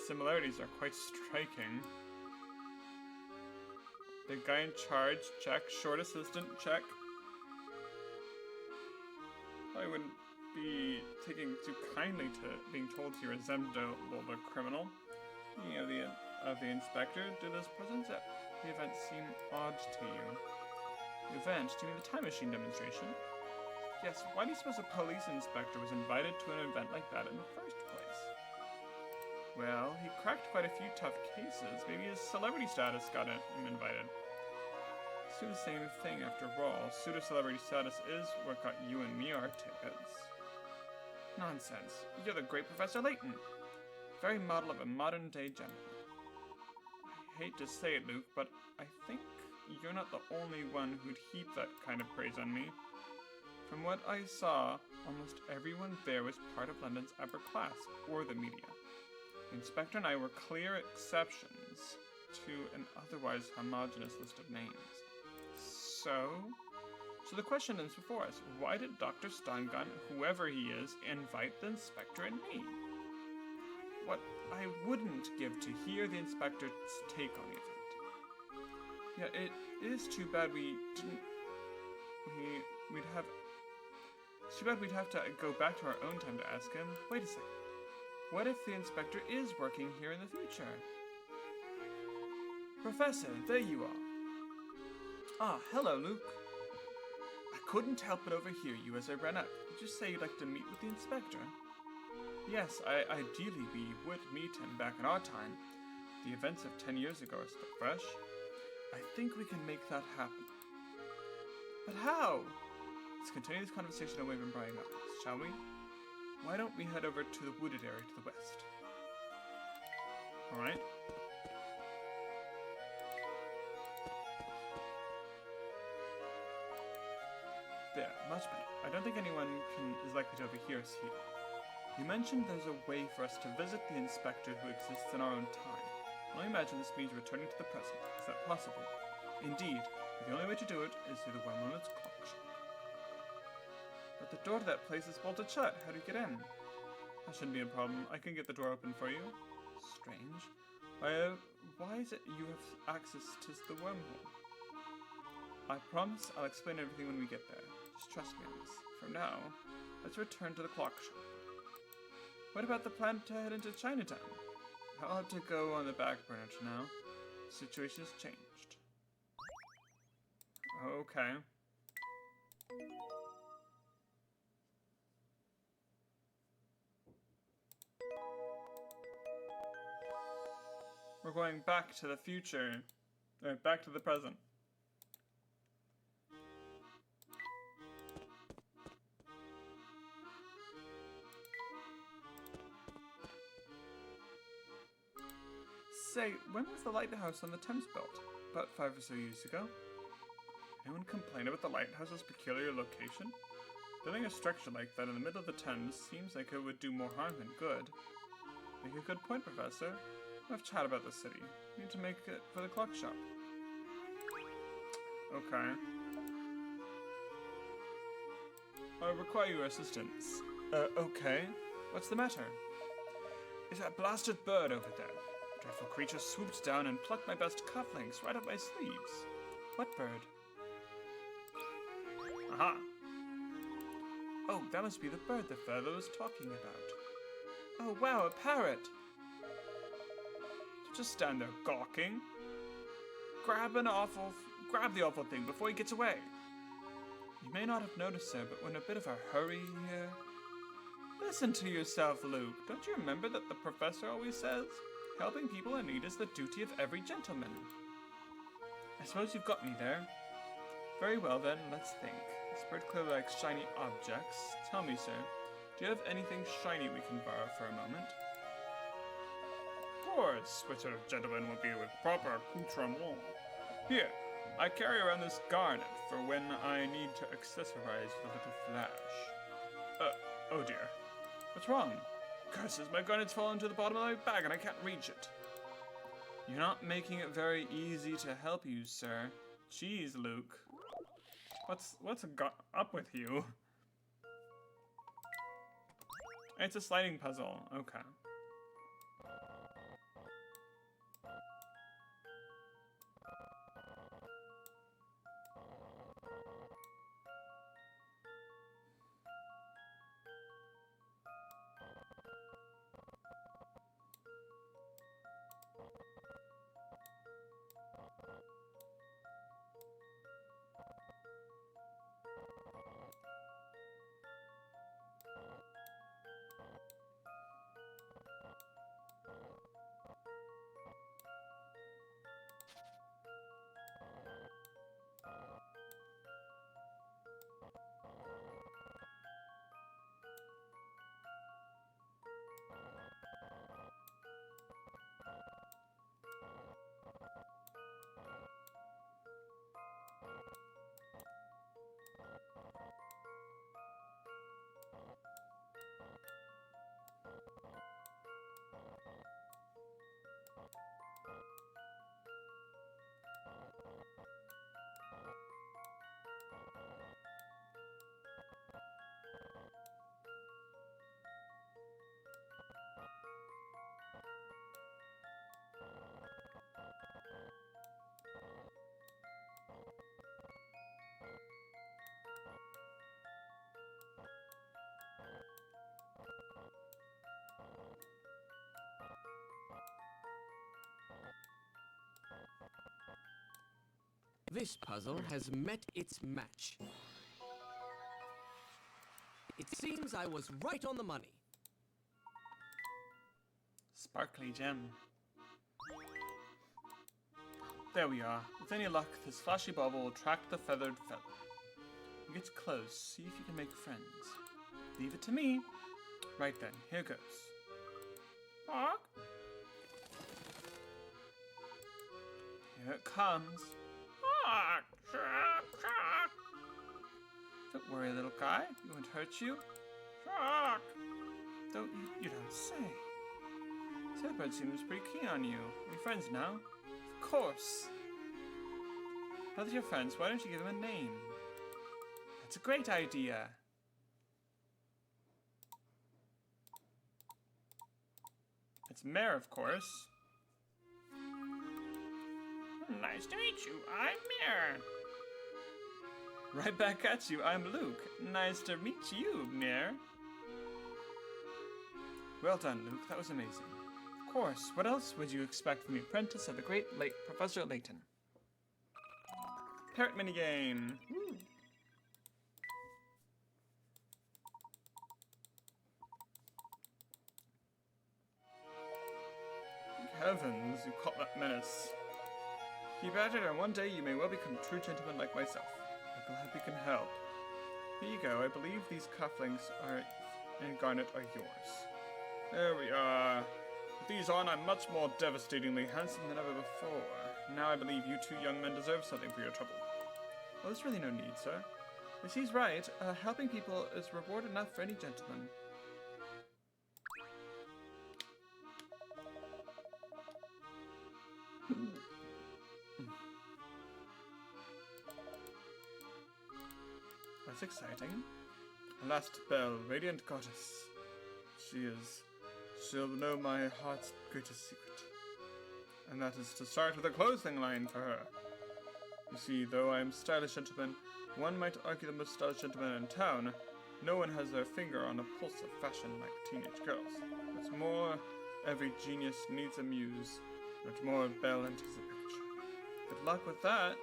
Similarities are quite striking. The guy in charge, check. Short assistant, check. I wouldn't be taking too kindly to being told you resemble the criminal. Speaking of the inspector, do those presents at the event seem odd to you? The event? Do you mean the time machine demonstration? Yes, why do you suppose a police inspector was invited to an event like that in the first place? Well, he cracked quite a few tough cases. Maybe his celebrity status got him invited. It's the same thing after all. Pseudo-celebrity status is what got you and me our tickets. Nonsense. You're the great Professor Layton. Very model of a modern-day gentleman. I hate to say it, Luke, but I think you're not the only one who'd heap that kind of praise on me. From what I saw, almost everyone there was part of London's upper class, or the media. The inspector and I were clear exceptions to an otherwise homogeneous list of names. So the question is before us. Why did Dr. Steingun, whoever he is, invite the inspector and me? What I wouldn't give to hear the inspector's take on the event. Yeah, it is too bad we'd have to go back to our own time to ask him. Wait a second. What if the inspector is working here in the future? Professor, there you are. Ah, hello, Luke. I couldn't help but overhear you as I ran up. Did you say you'd like to meet with the inspector? Yes, ideally we would meet him back in our time. The events of 10 years ago are still fresh. I think we can make that happen. But how? Let's continue this conversation away from prying eyes, shall we? Why don't we head over to the wooded area to the west? Alright. There, much better. I don't think anyone is likely to overhear us here. You mentioned there's a way for us to visit the inspector who exists in our own time. I imagine this means returning to the present. Is that possible? Indeed, the only way to do it is through the well-known clock shop. But the door to that place is bolted shut. How do you get in? That shouldn't be a problem. I can get the door open for you. Strange. Why is it you have access to the wormhole? I promise I'll explain everything when we get there. Just trust me on this. For now, let's return to the clock shop. What about the plan to head into Chinatown? I'll have to go on the back burner for now. The situation has changed. Okay. We're going back to the future. Or back to the present. Say, when was the lighthouse on the Thames built? About 5 or so years ago. Anyone complain about the lighthouse's peculiar location? Building a structure like that in the middle of the Thames seems like it would do more harm than good. Make a good point, Professor. Enough chat about the city. We need to make it for the clock shop. Okay. I require your assistance. Okay. What's the matter? Is that blasted bird over there? The dreadful creature swoops down and plucked my best cufflinks right up my sleeves. What bird? Aha! Oh, that must be the bird the fellow was talking about. Oh wow, a parrot! Just stand there gawking. Grab the awful thing before he gets away. You may not have noticed, sir, but we're in a bit of a hurry here. Listen to yourself, Luke. Don't you remember that the professor always says, helping people in need is the duty of every gentleman? I suppose you've got me there. Very well then, let's think. This bird clearly likes shiny objects. Tell me, sir, do you have anything shiny we can borrow for a moment? Of course, what sort of gentleman would be with proper accoutrement? Here, I carry around this garnet for when I need to accessorize with a little flash. Oh dear. What's wrong? Curses, my garnet's fallen to the bottom of my bag and I can't reach it. You're not making it very easy to help you, sir. Jeez, Luke. What's up with you? It's a sliding puzzle. Okay. This puzzle has met its match. It seems I was right on the money. Sparkly gem. There we are. With any luck, this flashy bauble will attract the feathered feather. You get close, see if you can make friends. Leave it to me. Right then, here goes. Bark. Here it comes. Bark. Don't worry, little guy. It won't hurt you. Bark. You don't say. Silverbird seems pretty keen on you. Are you friends now? Of course. Now that you're friends, why don't you give him a name? That's a great idea. It's Mare, of course. Nice to meet you. I'm Mare. Right back at you. I'm Luke. Nice to meet you, Mare. Well done, Luke. That was amazing. Of course. What else would you expect from the apprentice of the great Professor Layton? Parrot minigame. Woo. Heavens, you caught that menace. Keep at it, and one day you may well become a true gentleman like myself. I'm glad we can help. Here you go. I believe these cufflinks and garnet are yours. There we are. With these on, I'm much more devastatingly handsome than ever before. Now I believe you two young men deserve something for your trouble. Well, there's really no need, sir. Yes, he's right. Helping people is reward enough for any gentleman. That's exciting. Last bell, radiant goddess. She'll know my heart's greatest secret. And that is to start with a clothing line for her. You see, though I am a stylish gentleman, one might argue the most stylish gentleman in town, no one has their finger on the pulse of fashion like teenage girls. What's more, every genius needs a muse. What more, Belle enters the picture. Good luck with that.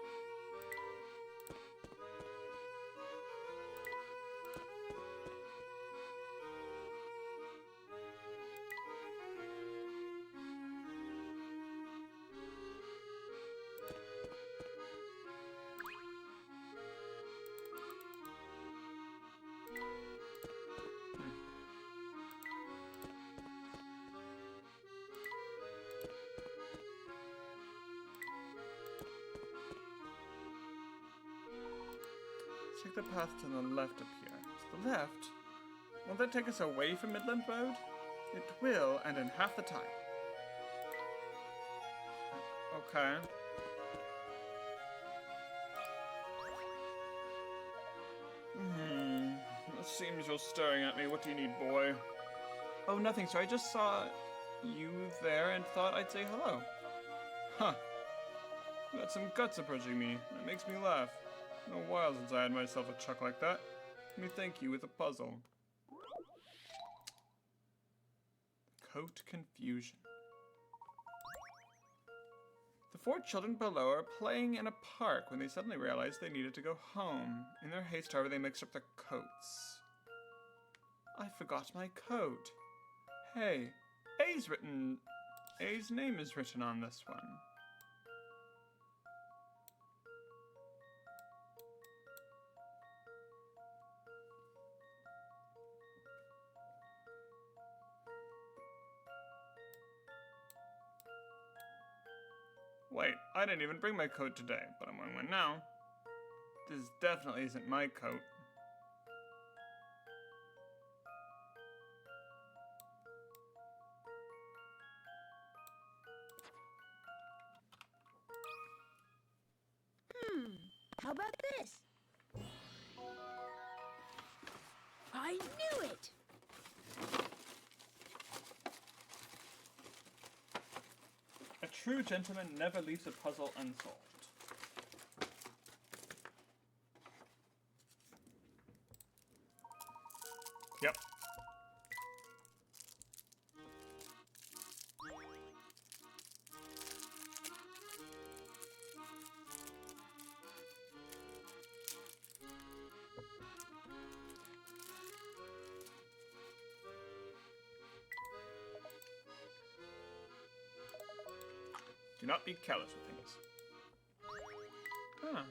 Take the path to the left up here. To the left? Won't that take us away from Midland Road? It will, and in half the time. Okay. It seems you're staring at me. What do you need, boy? Oh, nothing, sir. I just saw you there and thought I'd say hello. Huh. You got some guts approaching me. That makes me laugh. It's been a while since I had myself a chuck like that. Let me thank you with a puzzle. Coat confusion. The four children below are playing in a park when they suddenly realized they needed to go home. In their haste, however, they mixed up their coats. I forgot my coat. Hey, A's name is written on this one. Wait, I didn't even bring my coat today, but I'm wearing one now. This definitely isn't my coat. How about this? I knew it! A true gentleman never leaves a puzzle unsolved. Yep. Do not be careless with things. Huh.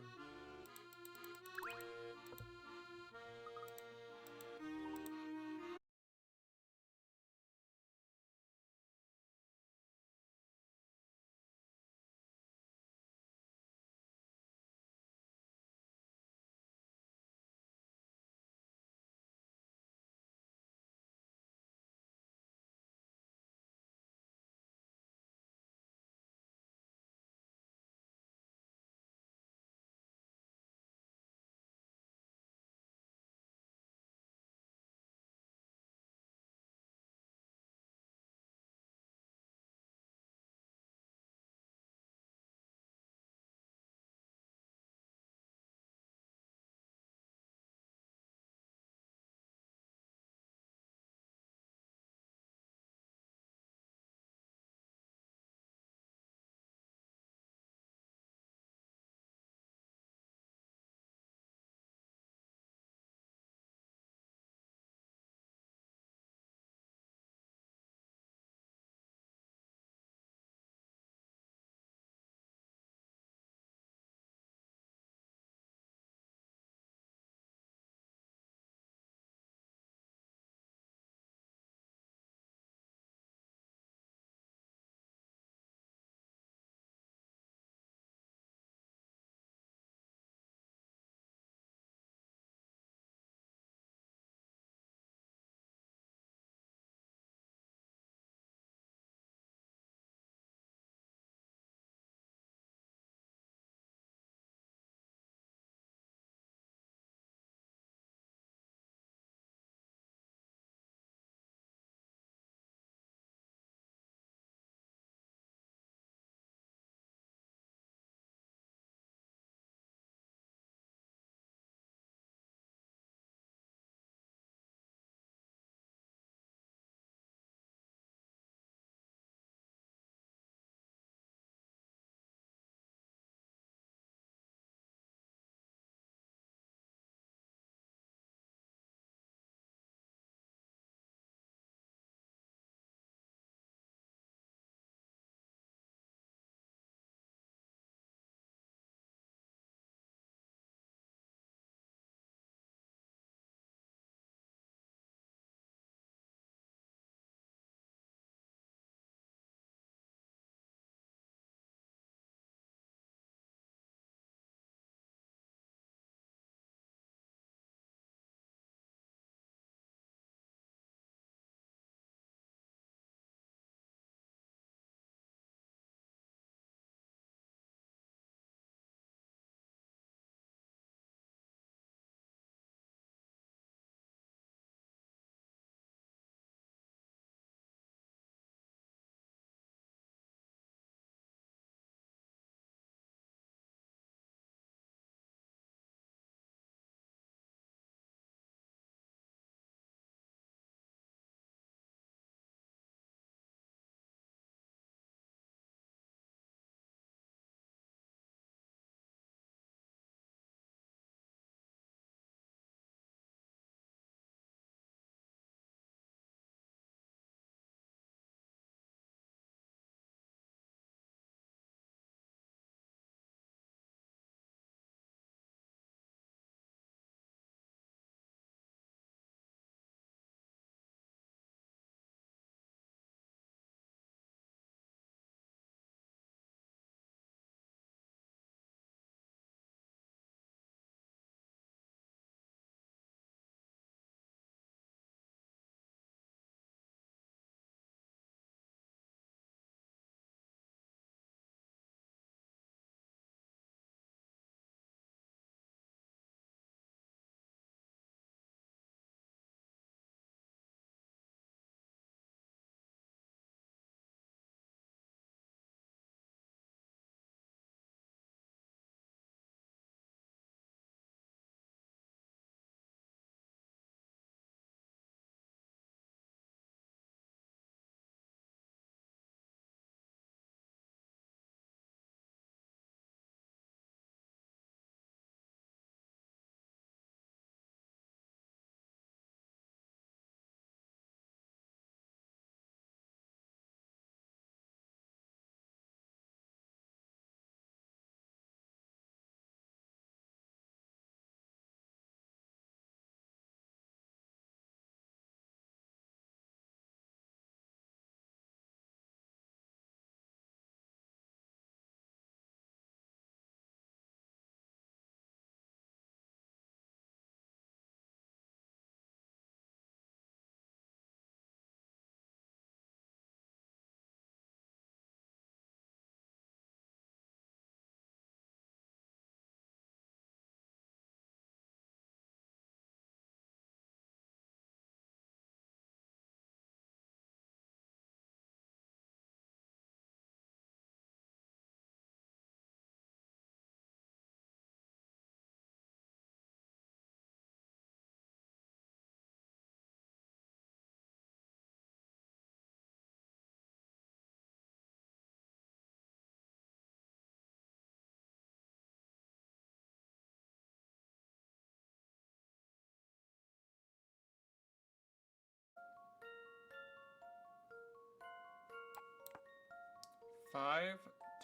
5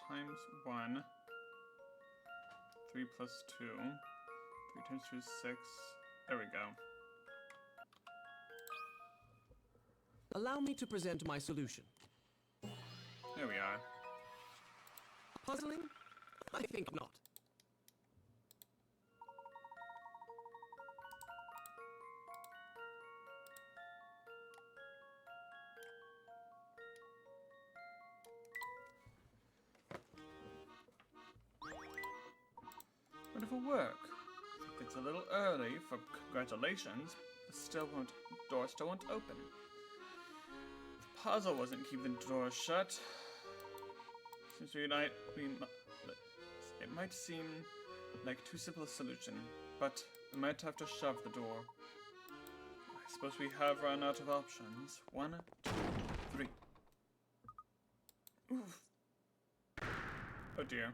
times 1. 3 plus 2. 3 times 2 is 6. There we go. Allow me to present my solution. There we are. Puzzling? I think not. Wonderful work. It's a little early for congratulations. The door still won't open. The puzzle wasn't keeping the door shut. Seems it might seem like too simple a solution, but we might have to shove the door. I suppose we have run out of options. 1, 2, 3. Oof. Oh dear.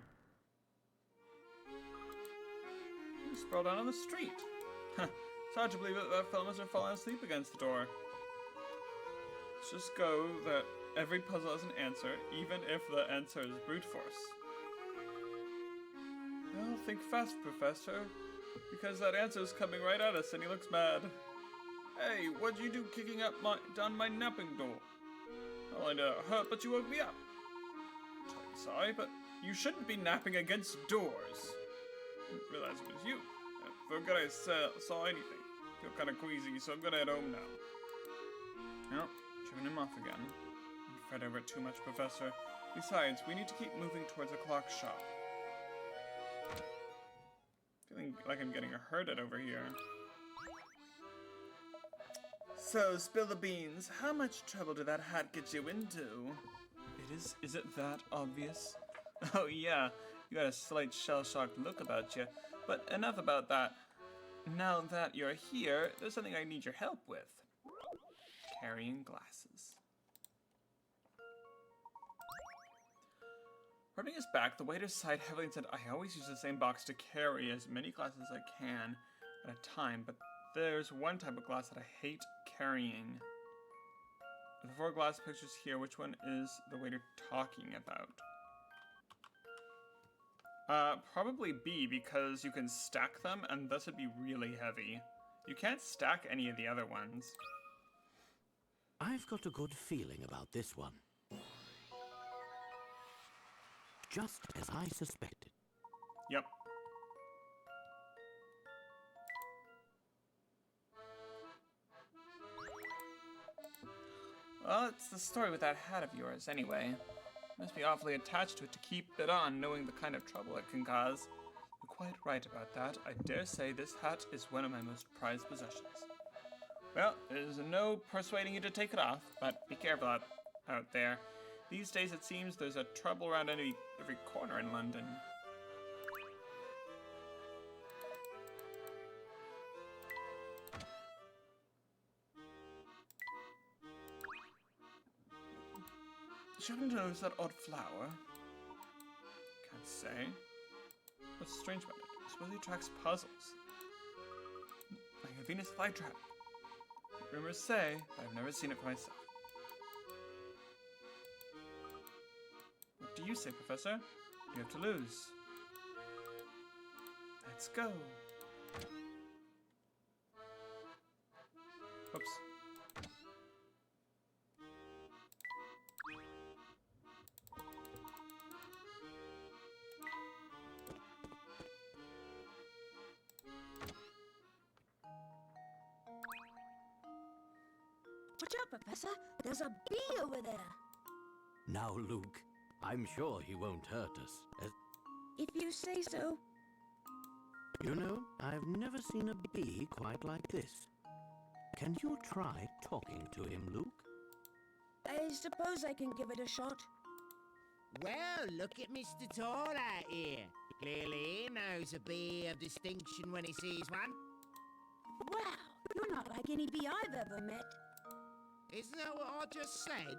You sprawled out on the street. It's hard to believe that fellow must have fallen asleep against the door. Let's just go that every puzzle has an answer, even if the answer is brute force. Well, think fast, Professor, because that answer is coming right at us and he looks mad. Hey, what'd you do kicking up down my napping door? Not only did it hurt, but you woke me up. I'm sorry, but you shouldn't be napping against doors. Didn't realize it was you. I forgot I saw anything. Feel kind of queasy, so I'm gonna head home now. Well, driven him off again. Don't fret over it too much, Professor. Besides, we need to keep moving towards the clock shop. Feeling like I'm getting herded over here. So, spill the beans. How much trouble did that hat get you into? Is it that obvious? Oh yeah, you got a slight shell-shocked look about you. But enough about that. Now that you're here, there's something I need your help with. Carrying glasses. Rubbing his back, the waiter sighed heavily and said, I always use the same box to carry as many glasses as I can at a time, but there's one type of glass that I hate carrying. The 4 glass pictures here, which one is the waiter talking about? Probably B, because you can stack them, and thus it'd be really heavy. You can't stack any of the other ones. I've got a good feeling about this one. Just as I suspected. Yep. Well, it's the story with that hat of yours, anyway. Must be awfully attached to it to keep it on, knowing the kind of trouble it can cause. You're quite right about that. I dare say this hat is one of my most prized possessions. Well, there's no persuading you to take it off, but be careful out there. These days it seems there's a trouble around every corner in London. You haven't noticed that odd flower? Can't say. What's strange about it? I suppose it attracts puzzles. Like a Venus flytrap. Rumors say, but I've never seen it for myself. What do you say, Professor? You have to lose. Let's go. Oops. Watch out, Professor. There's a bee over there. Now, Luke, I'm sure he won't hurt us. If you say so. You know, I've never seen a bee quite like this. Can you try talking to him, Luke? I suppose I can give it a shot. Well, look at Mr. Tall out here. Clearly he knows a bee of distinction when he sees one. Wow, you're not like any bee I've ever met. Isn't that what I just said?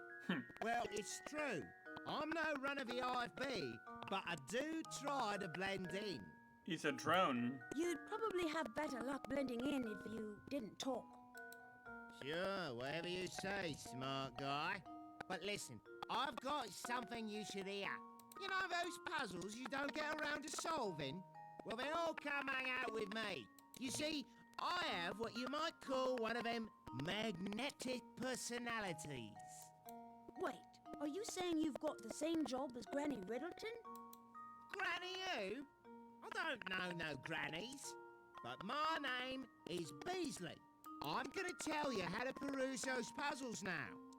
Well, it's true. I'm no run-of-the-eye bee, but I do try to blend in. He's a drone. You'd probably have better luck blending in if you didn't talk. Sure, whatever you say, smart guy. But listen, I've got something you should hear. You know those puzzles you don't get around to solving? Well, then all come hang out with me. You see, I have what you might call one of them magnetic personalities. Wait, are you saying you've got the same job as Granny Riddleton? Granny who? I don't know no grannies. But my name is Beasley. I'm gonna tell you how to peruse those puzzles now.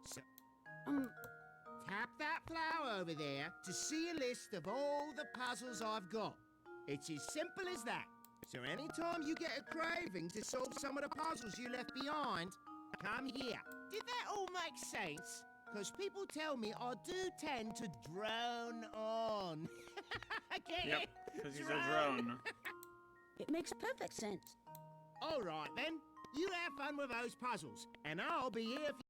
So, tap that flower over there to see a list of all the puzzles I've got. It's as simple as that. So anytime you get a craving to solve some of the puzzles you left behind, come here. Did that all make sense? Because people tell me I do tend to drone on. Get Yep, it? because he's a drone. It makes perfect sense. All right, then. You have fun with those puzzles, and I'll be here for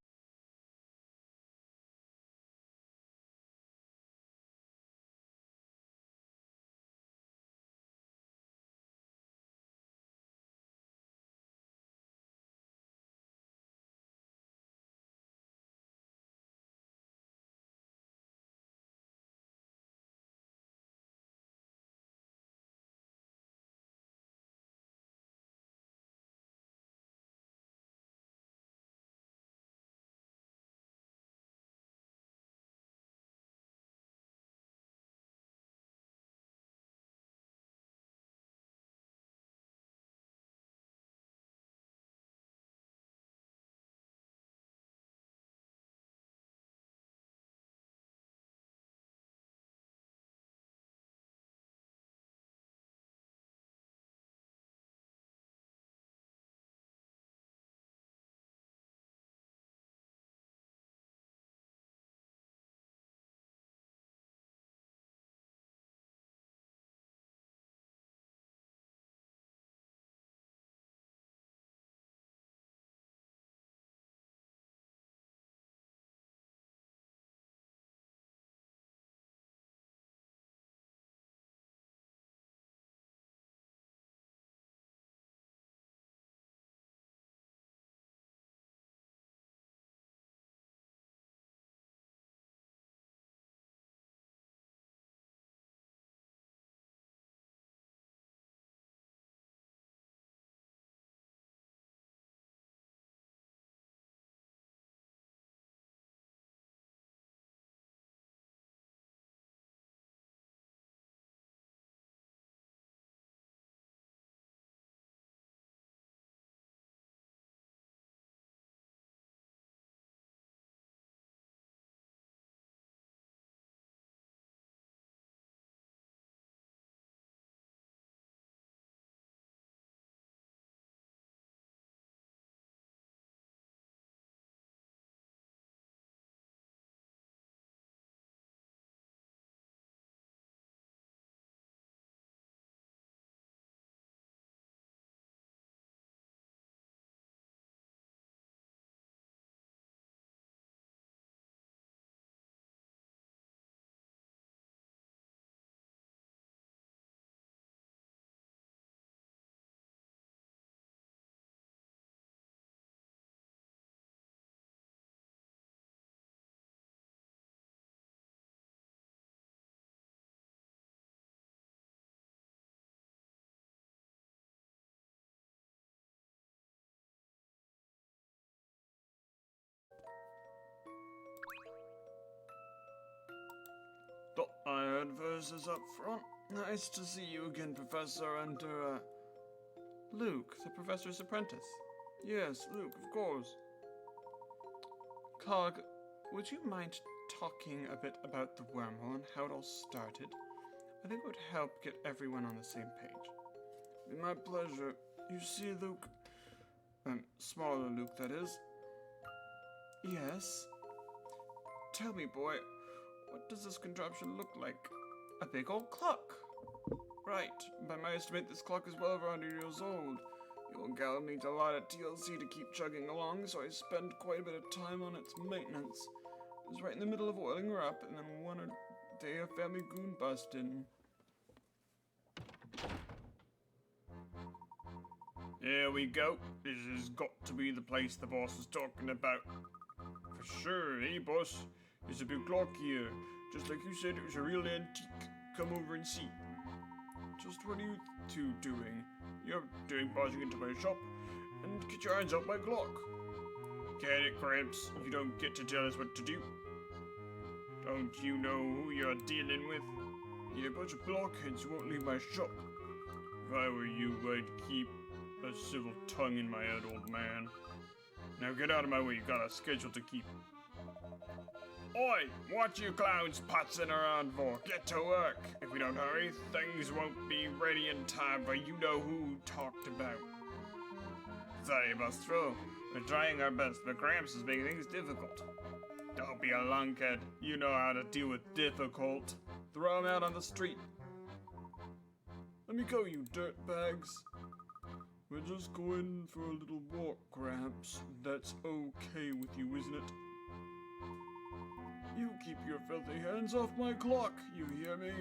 The iron verses up front. Nice to see you again, Professor, and, Luke, the Professor's apprentice. Yes, Luke, of course. Cog, would you mind talking a bit about the wormhole and how it all started? I think it would help get everyone on the same page. My pleasure. You see, Luke... smaller Luke, that is. Yes? Tell me, boy, what does this contraption look like? A big old clock. Right. By my estimate, this clock is well over 100 years old. The old gal needs a lot of TLC to keep chugging along, so I spend quite a bit of time on its maintenance. It was right in the middle of oiling her up, and then one day a family goon bust in. Here we go. This has got to be the place the boss is talking about. For sure, eh, boss? There's a big clock here. Just like you said, it was a real antique. Come over and see. Just what are you two doing? You're doing barging into my shop. And get your hands off my clock. Get it, Gramps? You don't get to tell us what to do. Don't you know who you're dealing with? You're a bunch of blockheads who won't leave my shop. If I were you, I'd keep a civil tongue in my head, old man. Now get out of my way, you got a schedule to keep. Oi! What you clowns putzing around for? Get to work! If we don't hurry, things won't be ready in time for you know who talked about. Sorry, Bustro. We're trying our best, but Gramps is making things difficult. Don't be a lunkhead. You know how to deal with difficult. Throw him out on the street. Let me go, you dirtbags. We're just going for a little walk, Gramps. That's okay with you, isn't it? You keep your filthy hands off my clock, you hear me?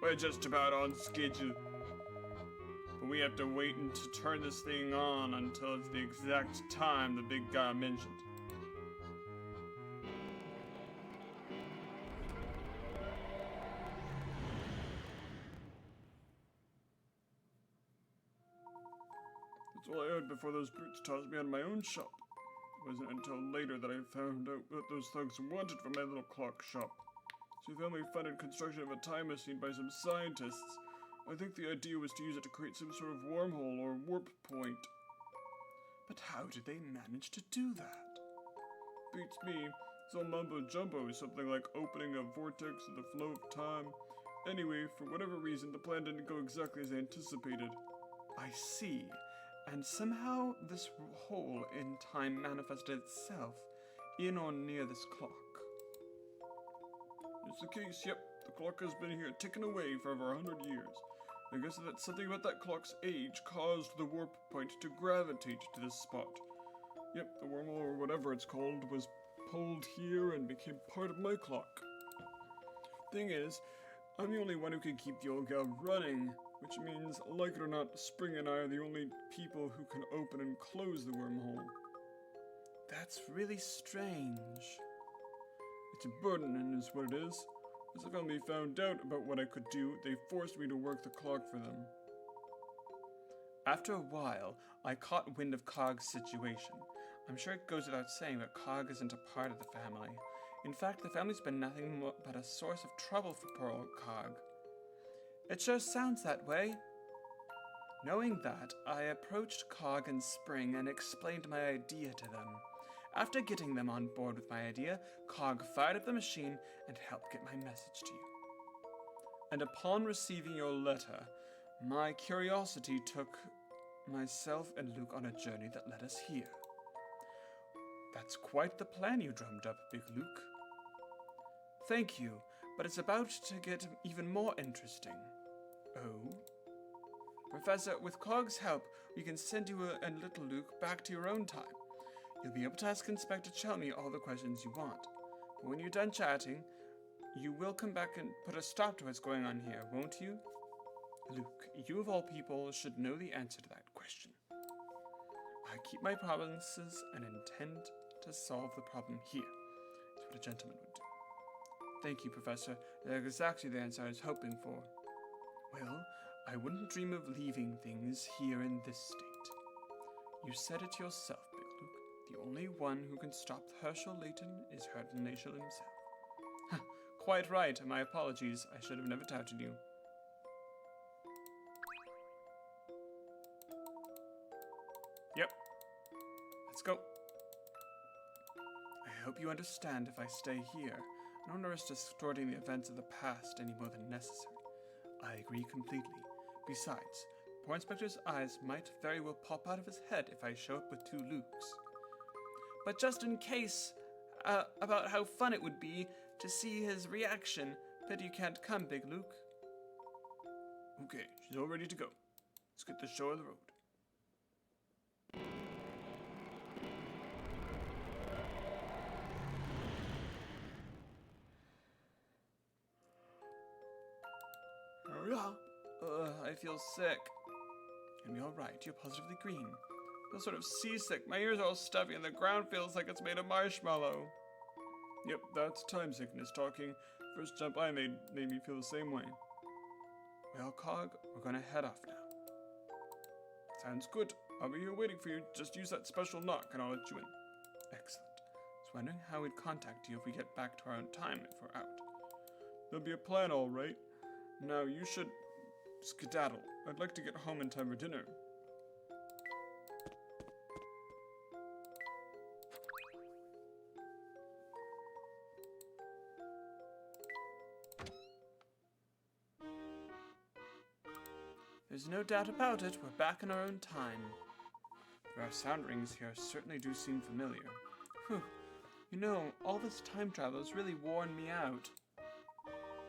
We're just about on schedule. But we have to wait to turn this thing on until it's the exact time the big guy mentioned. That's all I heard before those brutes tossed me out of my own shop. It wasn't until later that I found out what those thugs wanted from my little clock shop. So the family funded construction of a time machine by some scientists. I think the idea was to use it to create some sort of wormhole or warp point. But how did they manage to do that? Beats me. It's all mumbo jumbo, something like opening a vortex in the flow of time. Anyway, for whatever reason, the plan didn't go exactly as anticipated. I see. And somehow this hole in time manifested itself in or near this clock. It's the case, yep. The clock has been here ticking away for over 100 years. I guess that something about that clock's age caused the warp point to gravitate to this spot. Yep, the wormhole or whatever it's called was pulled here and became part of my clock. Thing is, I'm the only one who can keep the old gal running, which means, like it or not, Spring and I are the only people who can open and close the wormhole. That's really strange. It's a burden, is what it is. As the family found out about what I could do, they forced me to work the clock for them. After a while, I caught wind of Cog's situation. I'm sure it goes without saying that Cog isn't a part of the family. In fact, the family's been nothing but a source of trouble for poor old Cog. It sure sounds that way. Knowing that, I approached Cog and Spring and explained my idea to them. After getting them on board with my idea, Cog fired up the machine and helped get my message to you. And upon receiving your letter, my curiosity took myself and Luke on a journey that led us here. That's quite the plan you drummed up, Big Luke. Thank you, but it's about to get even more interesting. Oh? Professor, with Cog's help, we can send you and little Luke back to your own time. You'll be able to ask Inspector Chelmy all the questions you want. But when you're done chatting, you will come back and put a stop to what's going on here, won't you? Luke, you of all people should know the answer to that question. I keep my promises and intend to solve the problem here. That's what a gentleman would do. Thank you, Professor. That's exactly the answer I was hoping for. Well, I wouldn't dream of leaving things here in this state. You said it yourself, Big Luke. The only one who can stop Herschel Layton is Herschel himself. Huh, quite right. My apologies. I should have never doubted you. Yep. Let's go. I hope you understand if I stay here. I don't risk distorting the events of the past any more than necessary. I agree completely. Besides, poor Inspector's eyes might very well pop out of his head if I show up with 2 Lukes. But just in case, about how fun it would be to see his reaction, pity you can't come, Big Luke. Okay, she's all ready to go. Let's get the show on the road. Hurry up. I feel sick. You'll be alright, you're positively green. feel sort of seasick. My ears are all stuffy and the ground feels like it's made of marshmallow. Yep, that's time sickness talking. First jump I made me feel the same way. Well, Cog, we're gonna head off now. Sounds good. I'll be here waiting for you. Just use that special knock and I'll let you in. Excellent. I was wondering how we'd contact you if we get back to our own time if we're out. There'll be a plan, all right. Now you should skedaddle. I'd like to get home in time for dinner. There's no doubt about it, we're back in our own time. Our sound rings here certainly do seem familiar. Whew. You know, all this time travel has really worn me out.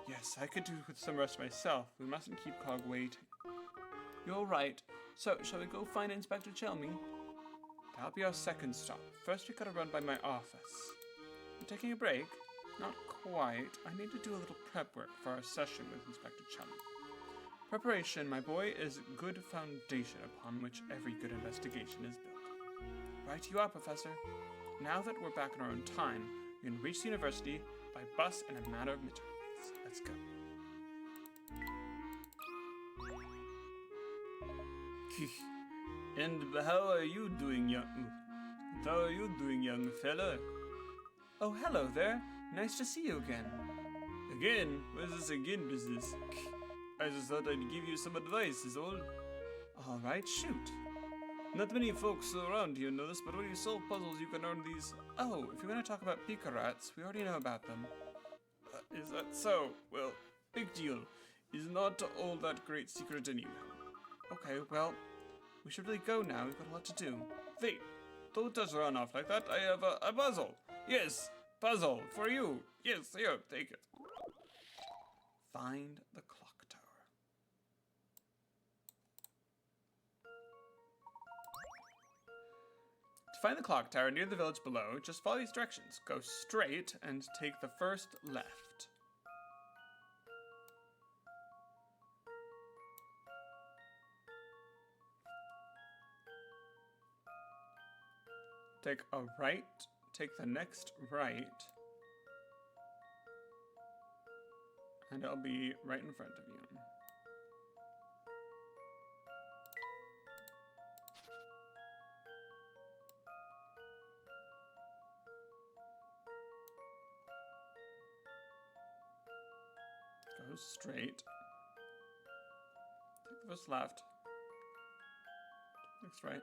Yes, I could do with some rest myself. We mustn't keep Cog waiting. You're right. So, shall we go find Inspector Chelmy? That'll be our second stop. First, we gotta run by my office. You taking a break? Not quite. I need to do a little prep work for our session with Inspector Chelmy. Preparation, my boy, is a good foundation upon which every good investigation is built. Right you are, Professor. Now that we're back in our own time, we can reach the university by bus in a matter of minutes. Let's go. And how are you doing, young fella? Oh, hello there. Nice to see you again. Again? What's this again business? I just thought I'd give you some advice, is all. All right, shoot. Not many folks around here know this, but when you solve puzzles, you can earn these. Oh, if you're going to talk about Pika rats, we already know about them. Is that so? Well, big deal. Is not all that great secret anyway. Okay, well, we should really go now. We've got a lot to do. Wait, don't just run off like that. I have a puzzle. Yes, puzzle for you. Yes, here, take it. Find the clock tower. To find the clock tower near the village below, just follow these directions. Go straight and take the first left. Take a right, take the next right, and it'll be right in front of you. Go straight. Take the first left. Next right.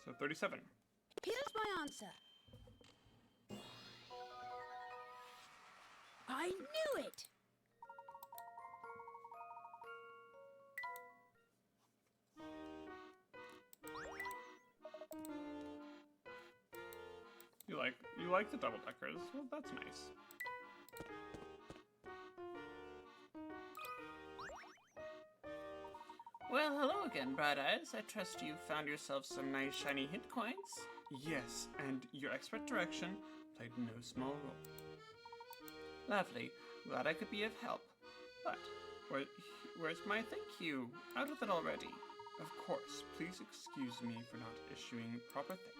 So 37. Here's my answer. I knew it! You like the double deckers? Well, that's nice. Well, hello again, Bright Eyes. I trust you found yourself some nice shiny hint coins. Yes, and your expert direction played no small role. Lovely. Glad I could be of help. But where's my thank you? Out with it already. Of course, please excuse me for not issuing proper thanks.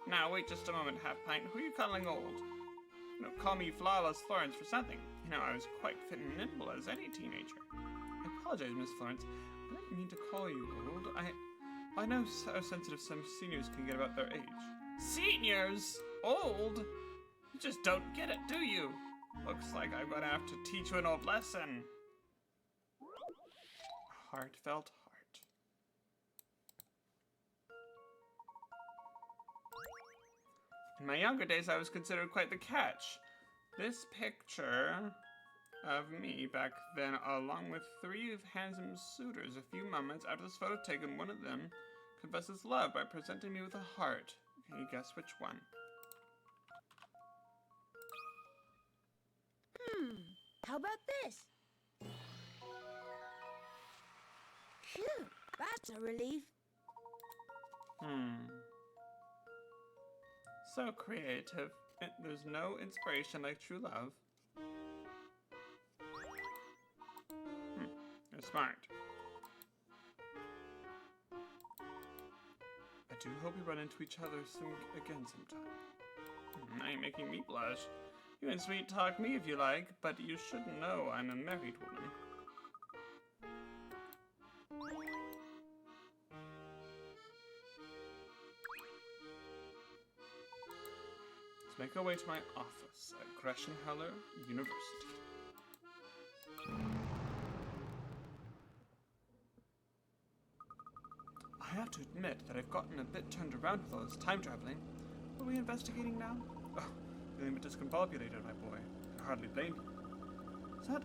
Now, wait just a moment, Half-Pint. Who are you calling old? Don't call me Flawless Florence for something. You know, I was quite fit and nimble as any teenager. I apologize, Miss Florence. I didn't mean to call you old. I know how sensitive some seniors can get about their age. Seniors? Old? You just don't get it, do you? Looks like I'm gonna have to teach you an old lesson. Heartfelt heart. In my younger days, I was considered quite the catch. This picture of me back then, along with 3 handsome suitors. A few moments after this photo taken, one of them confesses love by presenting me with a heart. Can you guess which one? How about this? Phew, that's a relief. So creative. There's no inspiration like true love. You're smart. I do hope we run into each other again sometime. Now you're making me blush. You can sweet talk me if you like, but you should know I'm a married woman. Let's make our way to my office at Gresham-Heller University. I have to admit that I've gotten a bit turned around with all this time traveling. What are we investigating now? Oh, feeling a bit discombobulated, my boy. I hardly blame you. It's not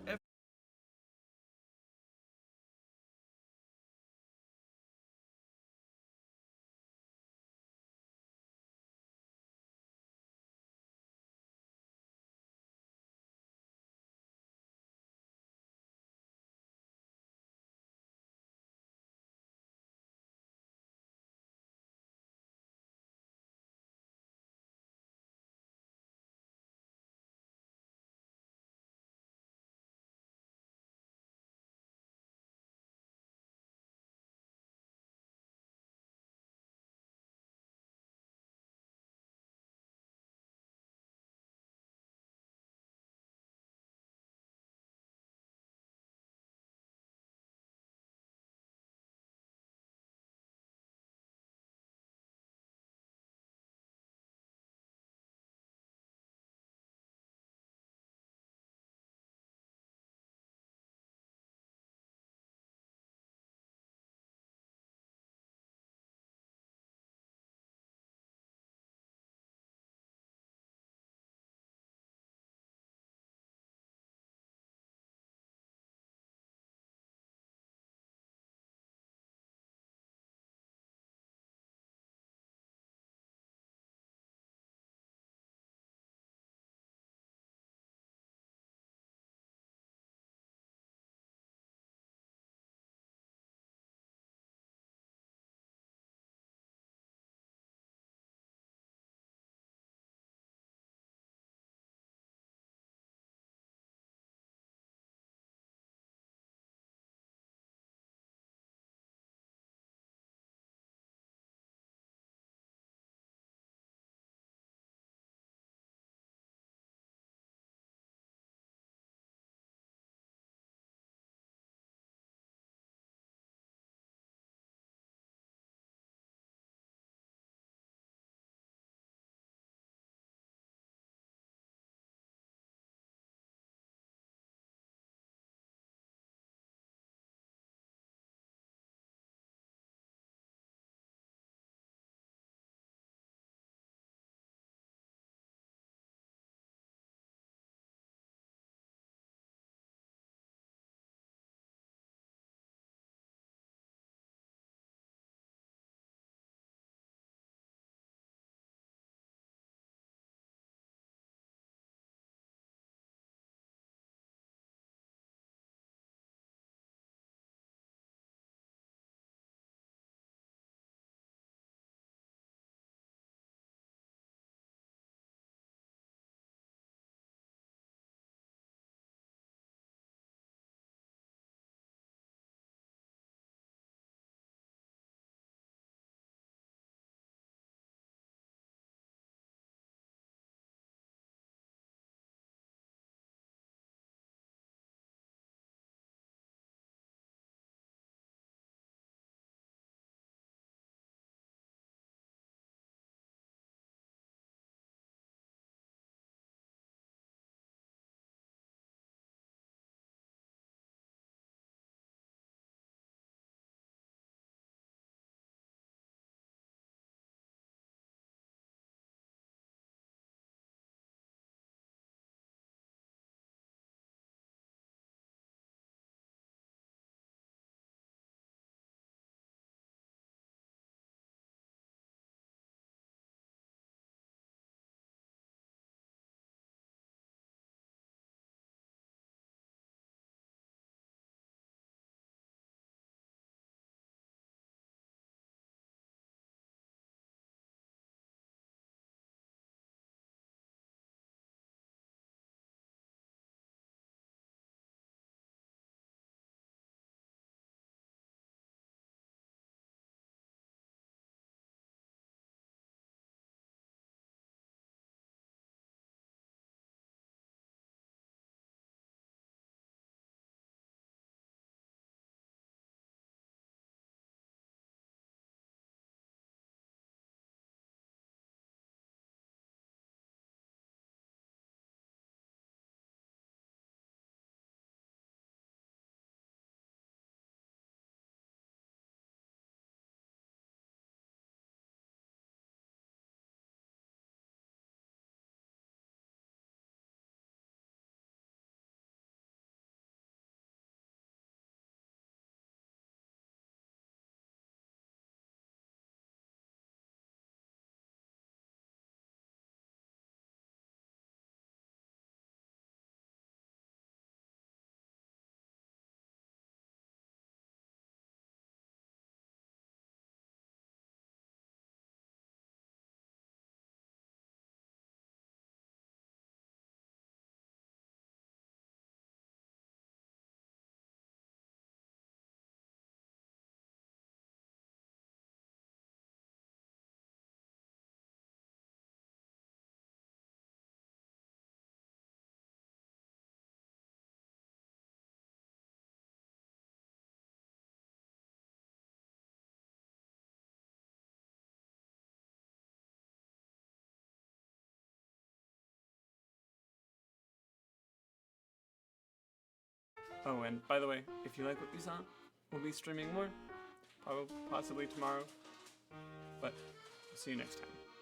Oh, and by the way, if you like what you saw, we'll be streaming more. Probably, possibly tomorrow. But, see you next time.